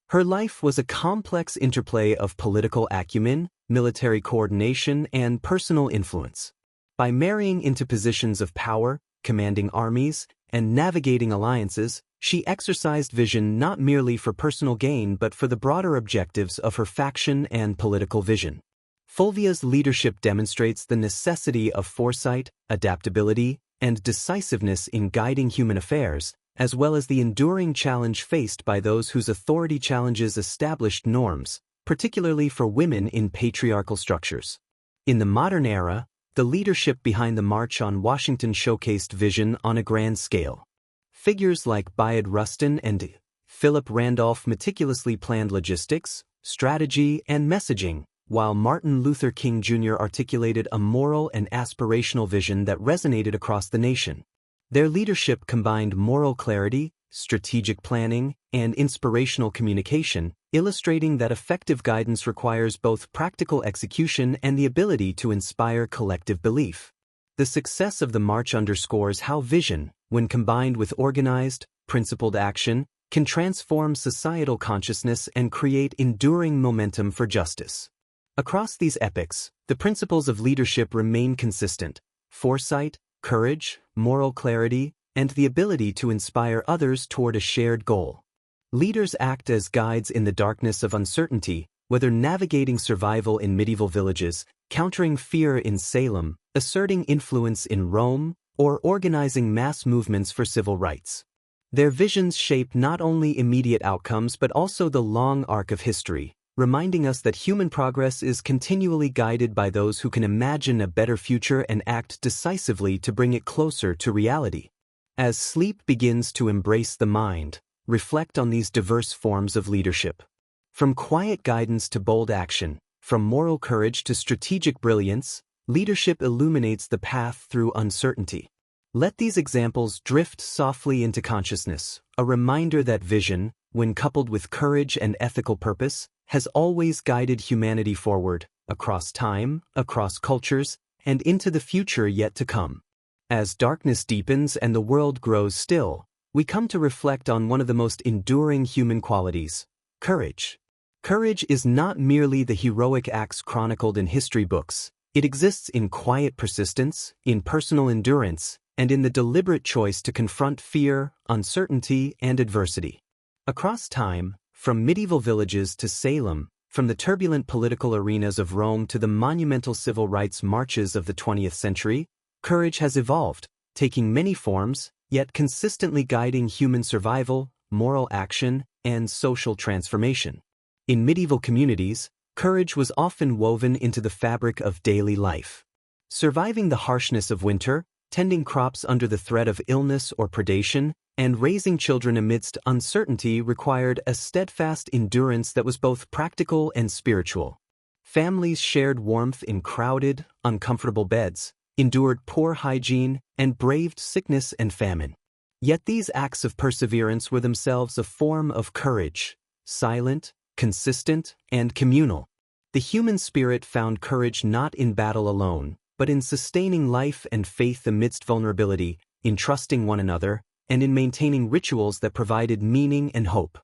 Her life was a complex interplay of political acumen, military coordination, and personal influence. By marrying into positions of power, commanding armies, and navigating alliances, she exercised vision not merely for personal gain but for the broader objectives of her faction and political vision. Fulvia's leadership demonstrates the necessity of foresight, adaptability, and decisiveness in guiding human affairs, as well as the enduring challenge faced by those whose authority challenges established norms, particularly for women in patriarchal structures. In the modern era, the leadership behind the March on Washington showcased vision on a grand scale. Figures like Bayard Rustin and Philip Randolph meticulously planned logistics, strategy, and messaging, while Martin Luther King Jr. articulated a moral and aspirational vision that resonated across the nation. Their leadership combined moral clarity, strategic planning, and inspirational communication, illustrating that effective guidance requires both practical execution and the ability to inspire collective belief. The success of the march underscores how vision, when combined with organized, principled action, can transform societal consciousness and create enduring momentum for justice. Across these epochs, the principles of leadership remain consistent: foresight, courage, moral clarity, and the ability to inspire others toward a shared goal. Leaders act as guides in the darkness of uncertainty, whether navigating survival in medieval villages, countering fear in Salem, asserting influence in Rome, or organizing mass movements for civil rights. Their visions shape not only immediate outcomes but also the long arc of history, reminding us that human progress is continually guided by those who can imagine a better future and act decisively to bring it closer to reality. As sleep begins to embrace the mind, reflect on these diverse forms of leadership. From quiet guidance to bold action, from moral courage to strategic brilliance, leadership illuminates the path through uncertainty. Let these examples drift softly into consciousness, a reminder that vision, when coupled with courage and ethical purpose, has always guided humanity forward, across time, across cultures, and into the future yet to come. As darkness deepens and the world grows still, we come to reflect on one of the most enduring human qualities: courage. Courage is not merely the heroic acts chronicled in history books. It exists in quiet persistence, in personal endurance, and in the deliberate choice to confront fear, uncertainty, and adversity. Across time, from medieval villages to Salem, from the turbulent political arenas of Rome to the monumental civil rights marches of the 20th century, courage has evolved, taking many forms, yet consistently guiding human survival, moral action, and social transformation. In medieval communities, courage was often woven into the fabric of daily life. Surviving the harshness of winter, tending crops under the threat of illness or predation, and raising children amidst uncertainty required a steadfast endurance that was both practical and spiritual. Families shared warmth in crowded, uncomfortable beds, endured poor hygiene, and braved sickness and famine. Yet these acts of perseverance were themselves a form of courage, silent, consistent, and communal. The human spirit found courage not in battle alone, but in sustaining life and faith amidst vulnerability, in trusting one another, and in maintaining rituals that provided meaning and hope.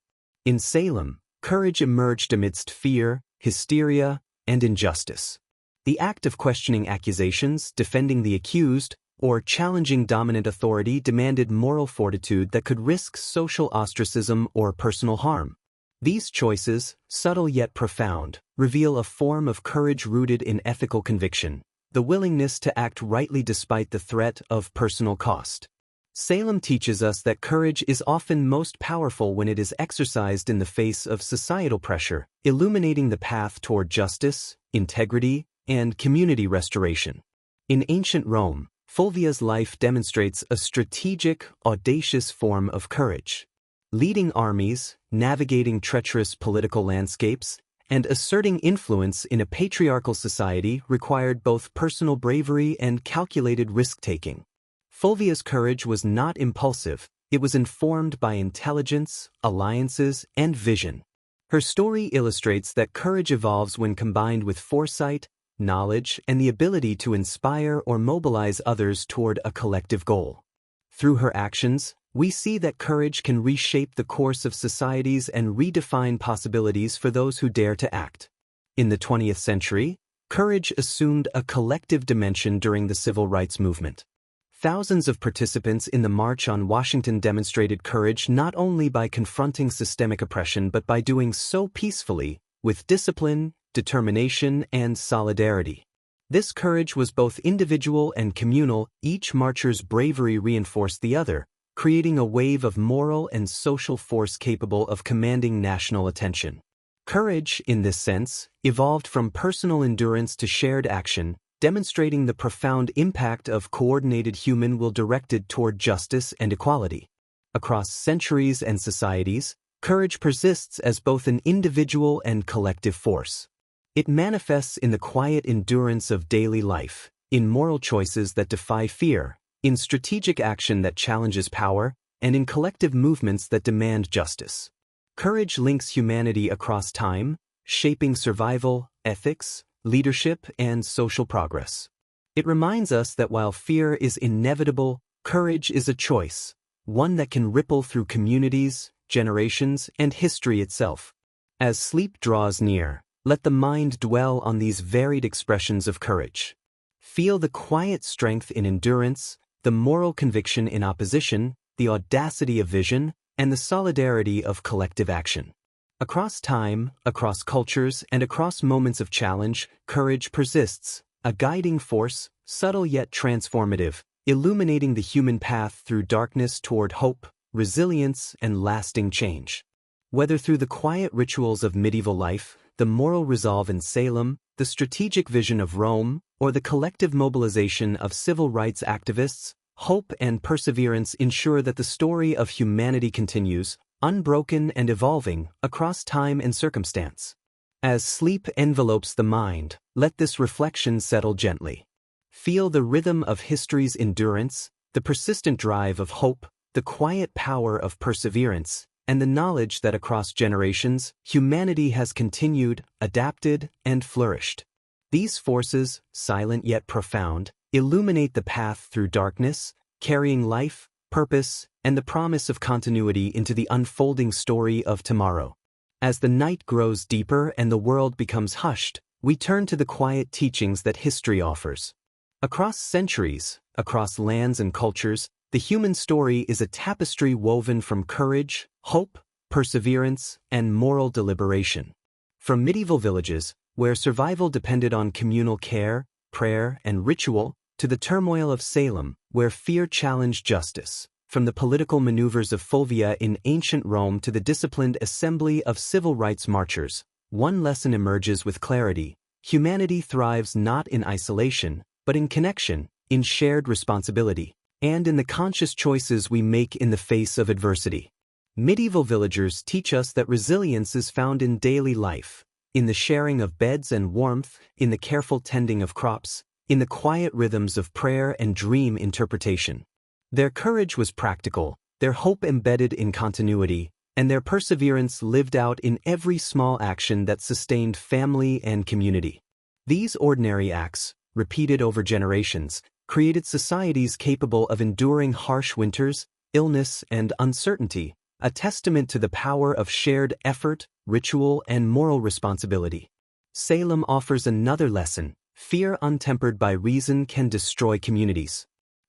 In Salem, courage emerged amidst fear, hysteria, and injustice. The act of questioning accusations, defending the accused, or challenging dominant authority demanded moral fortitude that could risk social ostracism or personal harm. These choices, subtle yet profound, reveal a form of courage rooted in ethical conviction, the willingness to act rightly despite the threat of personal cost. Salem teaches us that courage is often most powerful when it is exercised in the face of societal pressure, illuminating the path toward justice, integrity, and community restoration. In ancient Rome, Fulvia's life demonstrates a strategic, audacious form of courage. Leading armies, navigating treacherous political landscapes, and asserting influence in a patriarchal society required both personal bravery and calculated risk-taking. Fulvia's courage was not impulsive, it was informed by intelligence, alliances, and vision. Her story illustrates that courage evolves when combined with foresight, knowledge, and the ability to inspire or mobilize others toward a collective goal. Through her actions, we see that courage can reshape the course of societies and redefine possibilities for those who dare to act. In the 20th century, courage assumed a collective dimension during the civil rights movement. Thousands of participants in the March on Washington demonstrated courage not only by confronting systemic oppression but by doing so peacefully, with discipline, determination, and solidarity. This courage was both individual and communal, each marcher's bravery reinforced the other, creating a wave of moral and social force capable of commanding national attention. Courage, in this sense, evolved from personal endurance to shared action, demonstrating the profound impact of coordinated human will directed toward justice and equality. Across centuries and societies, courage persists as both an individual and collective force. It manifests in the quiet endurance of daily life, in moral choices that defy fear, in strategic action that challenges power, and in collective movements that demand justice. Courage links humanity across time, shaping survival, ethics, leadership, and social progress. It reminds us that while fear is inevitable, courage is a choice, one that can ripple through communities, generations, and history itself. As sleep draws near, let the mind dwell on these varied expressions of courage. Feel the quiet strength in endurance, the moral conviction in opposition, the audacity of vision, and the solidarity of collective action. Across time, across cultures, and across moments of challenge, courage persists, a guiding force, subtle yet transformative, illuminating the human path through darkness toward hope, resilience, and lasting change. Whether through the quiet rituals of medieval life, the moral resolve in Salem, the strategic vision of Rome, or the collective mobilization of civil rights activists, hope and perseverance ensure that the story of humanity continues, unbroken and evolving, across time and circumstance. As sleep envelopes the mind, let this reflection settle gently. Feel the rhythm of history's endurance, the persistent drive of hope, the quiet power of perseverance, and the knowledge that across generations, humanity has continued, adapted, and flourished. These forces, silent yet profound, illuminate the path through darkness, carrying life, purpose, and the promise of continuity into the unfolding story of tomorrow. As the night grows deeper and the world becomes hushed, we turn to the quiet teachings that history offers. Across centuries, across lands and cultures, the human story is a tapestry woven from courage, hope, perseverance, and moral deliberation. From medieval villages, where survival depended on communal care, prayer, and ritual, to the turmoil of Salem, where fear challenged justice. From the political maneuvers of Fulvia in ancient Rome to the disciplined assembly of civil rights marchers, one lesson emerges with clarity: humanity thrives not in isolation, but in connection, in shared responsibility, and in the conscious choices we make in the face of adversity. Medieval villagers teach us that resilience is found in daily life, in the sharing of beds and warmth, in the careful tending of crops, in the quiet rhythms of prayer and dream interpretation. Their courage was practical, their hope embedded in continuity, and their perseverance lived out in every small action that sustained family and community. These ordinary acts, repeated over generations, created societies capable of enduring harsh winters, illness, and uncertainty, a testament to the power of shared effort, ritual, and moral responsibility. Salem offers another lesson: fear untempered by reason can destroy communities.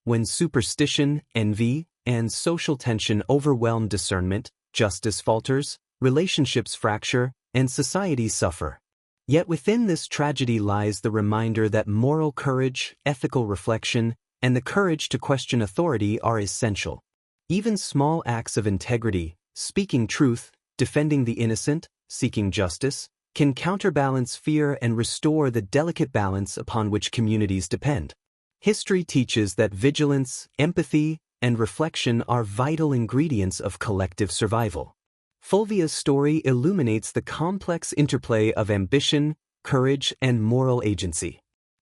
When superstition, envy, and social tension overwhelm discernment, justice falters, relationships fracture, and societies suffer. Yet within this tragedy lies the reminder that moral courage, ethical reflection, and the courage to question authority are essential. Even small acts of integrity, speaking truth, defending the innocent, seeking justice, can counterbalance fear and restore the delicate balance upon which communities depend. History teaches that vigilance, empathy, and reflection are vital ingredients of collective survival. Fulvia's story illuminates the complex interplay of ambition, courage, and moral agency.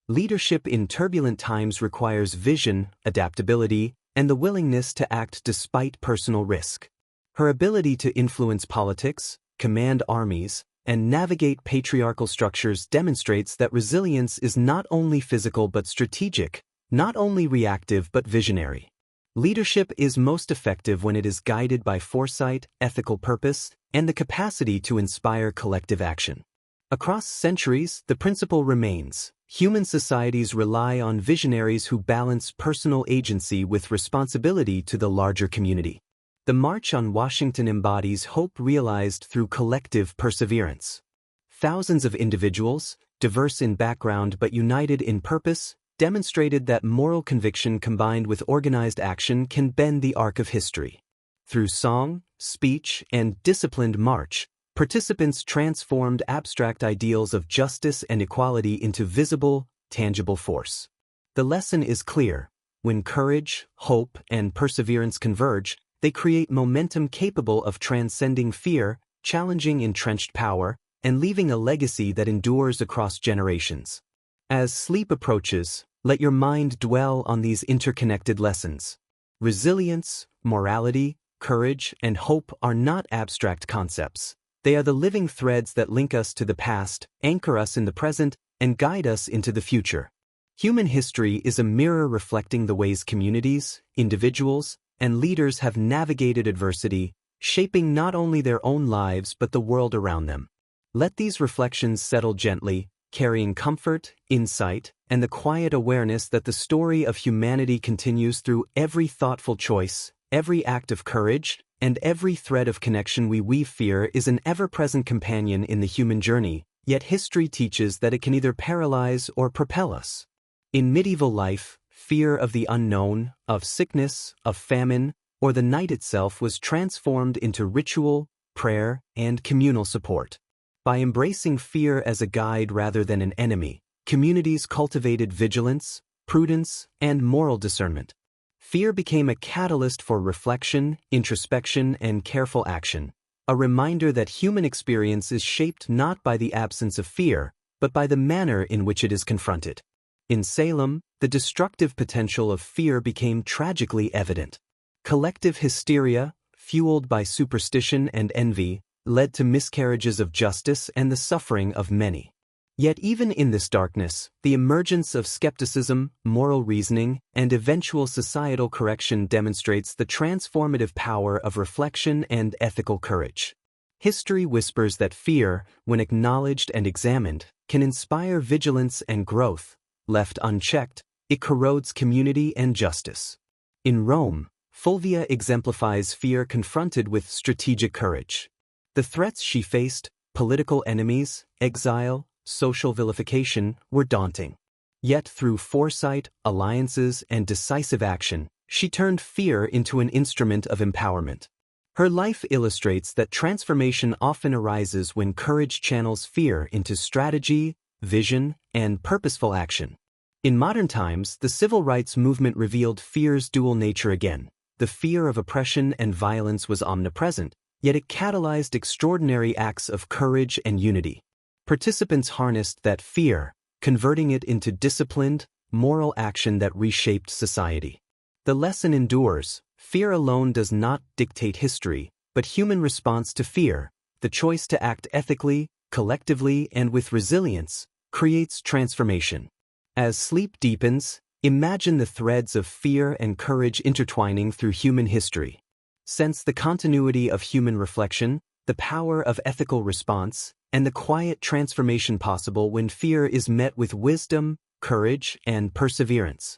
Leadership in turbulent times requires vision, adaptability, and the willingness to act despite personal risk. Her ability to influence politics, command armies, and navigate patriarchal structures demonstrates that resilience is not only physical but strategic, not only reactive but visionary. Leadership is most effective when it is guided by foresight, ethical purpose, and the capacity to inspire collective action. Across centuries, the principle remains: human societies rely on visionaries who balance personal agency with responsibility to the larger community. The March on Washington embodies hope realized through collective perseverance. Thousands of individuals, diverse in background but united in purpose, demonstrated that moral conviction combined with organized action can bend the arc of history. Through song, speech, and disciplined march, participants transformed abstract ideals of justice and equality into visible, tangible force. The lesson is clear: when courage, hope, and perseverance converge, they create momentum capable of transcending fear, challenging entrenched power, and leaving a legacy that endures across generations. As sleep approaches, let your mind dwell on these interconnected lessons. Resilience, morality, courage, and hope are not abstract concepts. They are the living threads that link us to the past, anchor us in the present, and guide us into the future. Human history is a mirror reflecting the ways communities, individuals, and leaders have navigated adversity, shaping not only their own lives but the world around them. Let these reflections settle gently, carrying comfort, insight, and the quiet awareness that the story of humanity continues through every thoughtful choice, every act of courage, and every thread of connection we weave. Fear is an ever-present companion in the human journey, yet history teaches that it can either paralyze or propel us. In medieval life, fear of the unknown, of sickness, of famine, or the night itself was transformed into ritual, prayer, and communal support. By embracing fear as a guide rather than an enemy, communities cultivated vigilance, prudence, and moral discernment. Fear became a catalyst for reflection, introspection, and careful action, a reminder that human experience is shaped not by the absence of fear, but by the manner in which it is confronted. In Salem, the destructive potential of fear became tragically evident. Collective hysteria, fueled by superstition and envy, led to miscarriages of justice and the suffering of many. Yet even in this darkness, the emergence of skepticism, moral reasoning, and eventual societal correction demonstrates the transformative power of reflection and ethical courage. History whispers that fear, when acknowledged and examined, can inspire vigilance and growth. Left unchecked, it corrodes community and justice. In Rome, Fulvia exemplifies fear confronted with strategic courage. The threats she faced, political enemies, exile, social vilification, were daunting. Yet through foresight, alliances, and decisive action, she turned fear into an instrument of empowerment. Her life illustrates that transformation often arises when courage channels fear into strategy, vision, and purposeful action. In modern times, the civil rights movement revealed fear's dual nature again. The fear of oppression and violence was omnipresent, yet it catalyzed extraordinary acts of courage and unity. Participants harnessed that fear, converting it into disciplined, moral action that reshaped society. The lesson endures: fear alone does not dictate history, but human response to fear, the choice to act ethically, collectively, and with resilience, creates transformation. As sleep deepens, imagine the threads of fear and courage intertwining through human history. Sense the continuity of human reflection, the power of ethical response, and the quiet transformation possible when fear is met with wisdom, courage, and perseverance.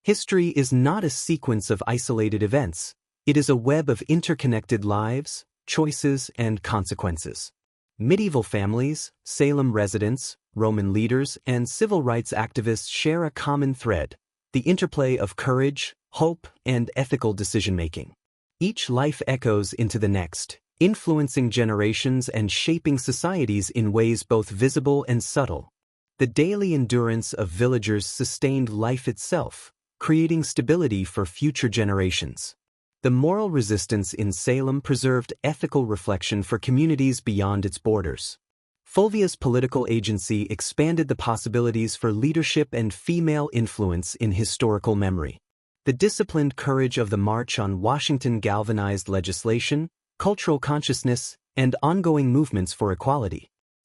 History is not a sequence of isolated events. It is a web of interconnected lives, choices, and consequences. Medieval families, Salem residents, Roman leaders, and civil rights activists share a common thread: the interplay of courage, hope, and ethical decision-making. Each life echoes into the next, influencing generations and shaping societies in ways both visible and subtle. The daily endurance of villagers sustained life itself, creating stability for future generations. The moral resistance in Salem preserved ethical reflection for communities beyond its borders. Fulvia's political agency expanded the possibilities for leadership and female influence in historical memory. The disciplined courage of the March on Washington galvanized legislation, cultural consciousness, and ongoing movements for equality.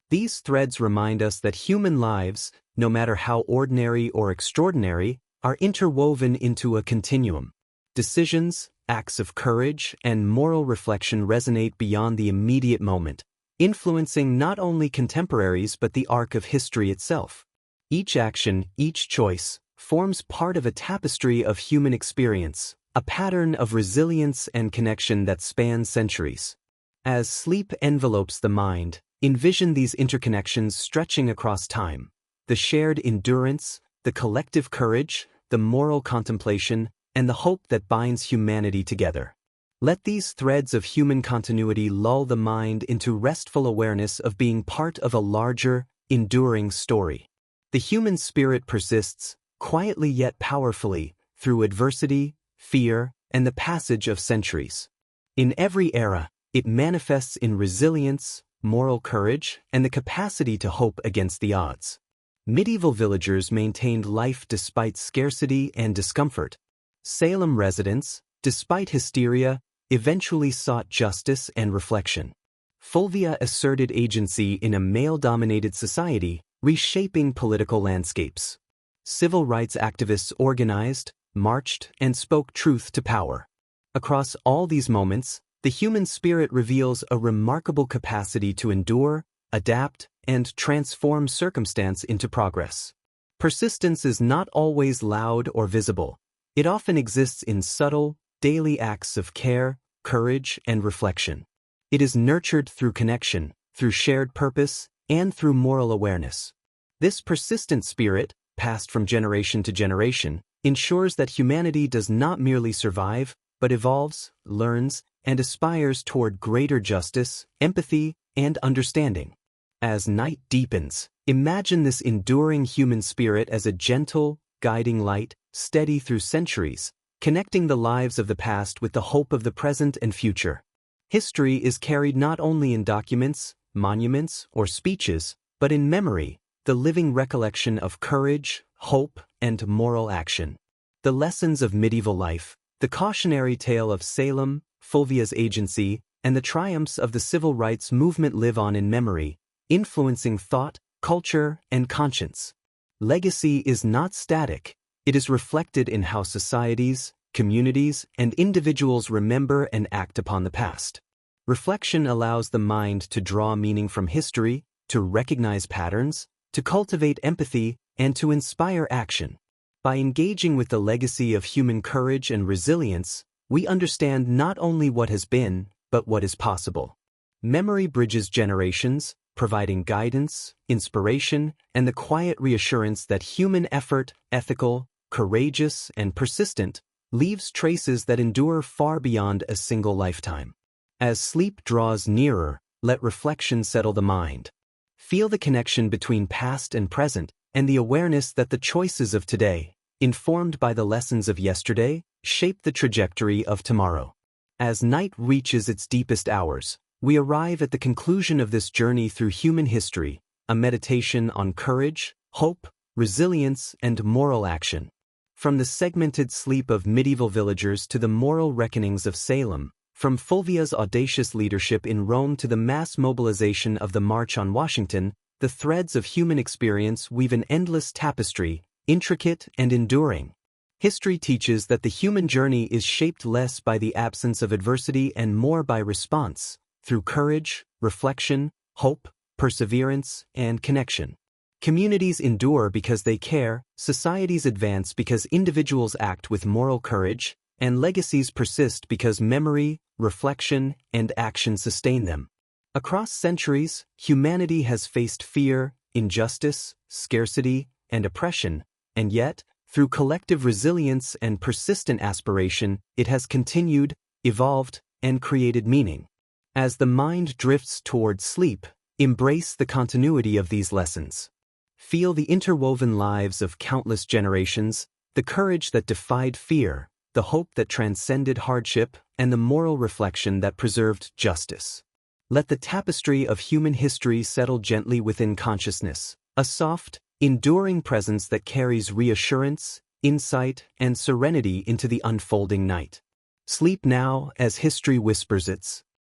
These threads remind us that human lives, no matter how ordinary or extraordinary, are interwoven into a continuum. Decisions, acts of courage, and moral reflection resonate beyond the immediate moment, influencing not only contemporaries but the arc of history itself. Each action, each choice, forms part of a tapestry of human experience, a pattern of resilience and connection that spans centuries. As sleep envelopes the mind, envision these interconnections stretching across time: the shared endurance, the collective courage, the moral contemplation, and the hope that binds humanity together. Let these threads of human continuity lull the mind into restful awareness of being part of a larger, enduring story. The human spirit persists, quietly yet powerfully, through adversity, fear, and the passage of centuries. In every era, it manifests in resilience, moral courage, and the capacity to hope against the odds. Medieval villagers maintained life despite scarcity and discomfort. Salem residents, despite hysteria, eventually sought justice and reflection. Fulvia asserted agency in a male-dominated society, reshaping political landscapes. Civil rights activists organized, marched, and spoke truth to power. Across all these moments, the human spirit reveals a remarkable capacity to endure, adapt, and transform circumstance into progress. Persistence is not always loud or visible. It often exists in subtle, daily acts of care, courage, and reflection. It is nurtured through connection, through shared purpose, and through moral awareness. This persistent spirit, passed from generation to generation, ensures that humanity does not merely survive, but evolves, learns, and aspires toward greater justice, empathy, and understanding. As night deepens, imagine this enduring human spirit as a gentle, guiding light, steady through centuries, connecting the lives of the past with the hope of the present and future. History is carried not only in documents, monuments, or speeches, but in memory, the living recollection of courage, hope, and moral action. The lessons of medieval life, the cautionary tale of Salem, Fulvia's agency, and the triumphs of the civil rights movement live on in memory, influencing thought, culture, and conscience. Legacy is not static. It is reflected in how societies, communities, and individuals remember and act upon the past. Reflection allows the mind to draw meaning from history, to recognize patterns, to cultivate empathy, and to inspire action. By engaging with the legacy of human courage and resilience, we understand not only what has been, but what is possible. Memory bridges generations, providing guidance, inspiration, and the quiet reassurance that human effort, ethical, courageous, and persistent, leaves traces that endure far beyond a single lifetime. As sleep draws nearer, let reflection settle the mind. Feel the connection between past and present, and the awareness that the choices of today, informed by the lessons of yesterday, shape the trajectory of tomorrow. As night reaches its deepest hours, we arrive at the conclusion of this journey through human history, a meditation on courage, hope, resilience, and moral action. From the segmented sleep of medieval villagers to the moral reckonings of Salem, from Fulvia's audacious leadership in Rome to the mass mobilization of the March on Washington, the threads of human experience weave an endless tapestry, intricate and enduring. History teaches that the human journey is shaped less by the absence of adversity and more by response, through courage, reflection, hope, perseverance, and connection. Communities endure because they care, societies advance because individuals act with moral courage, and legacies persist because memory, reflection, and action sustain them. Across centuries, humanity has faced fear, injustice, scarcity, and oppression, and yet, through collective resilience and persistent aspiration, it has continued, evolved, and created meaning. As the mind drifts toward sleep, embrace the continuity of these lessons. Feel the interwoven lives of countless generations, the courage that defied fear, the hope that transcended hardship, and the moral reflection that preserved justice. Let the tapestry of human history settle gently within consciousness, a soft, enduring presence that carries reassurance, insight, and serenity into the unfolding night. Sleep now as history whispers its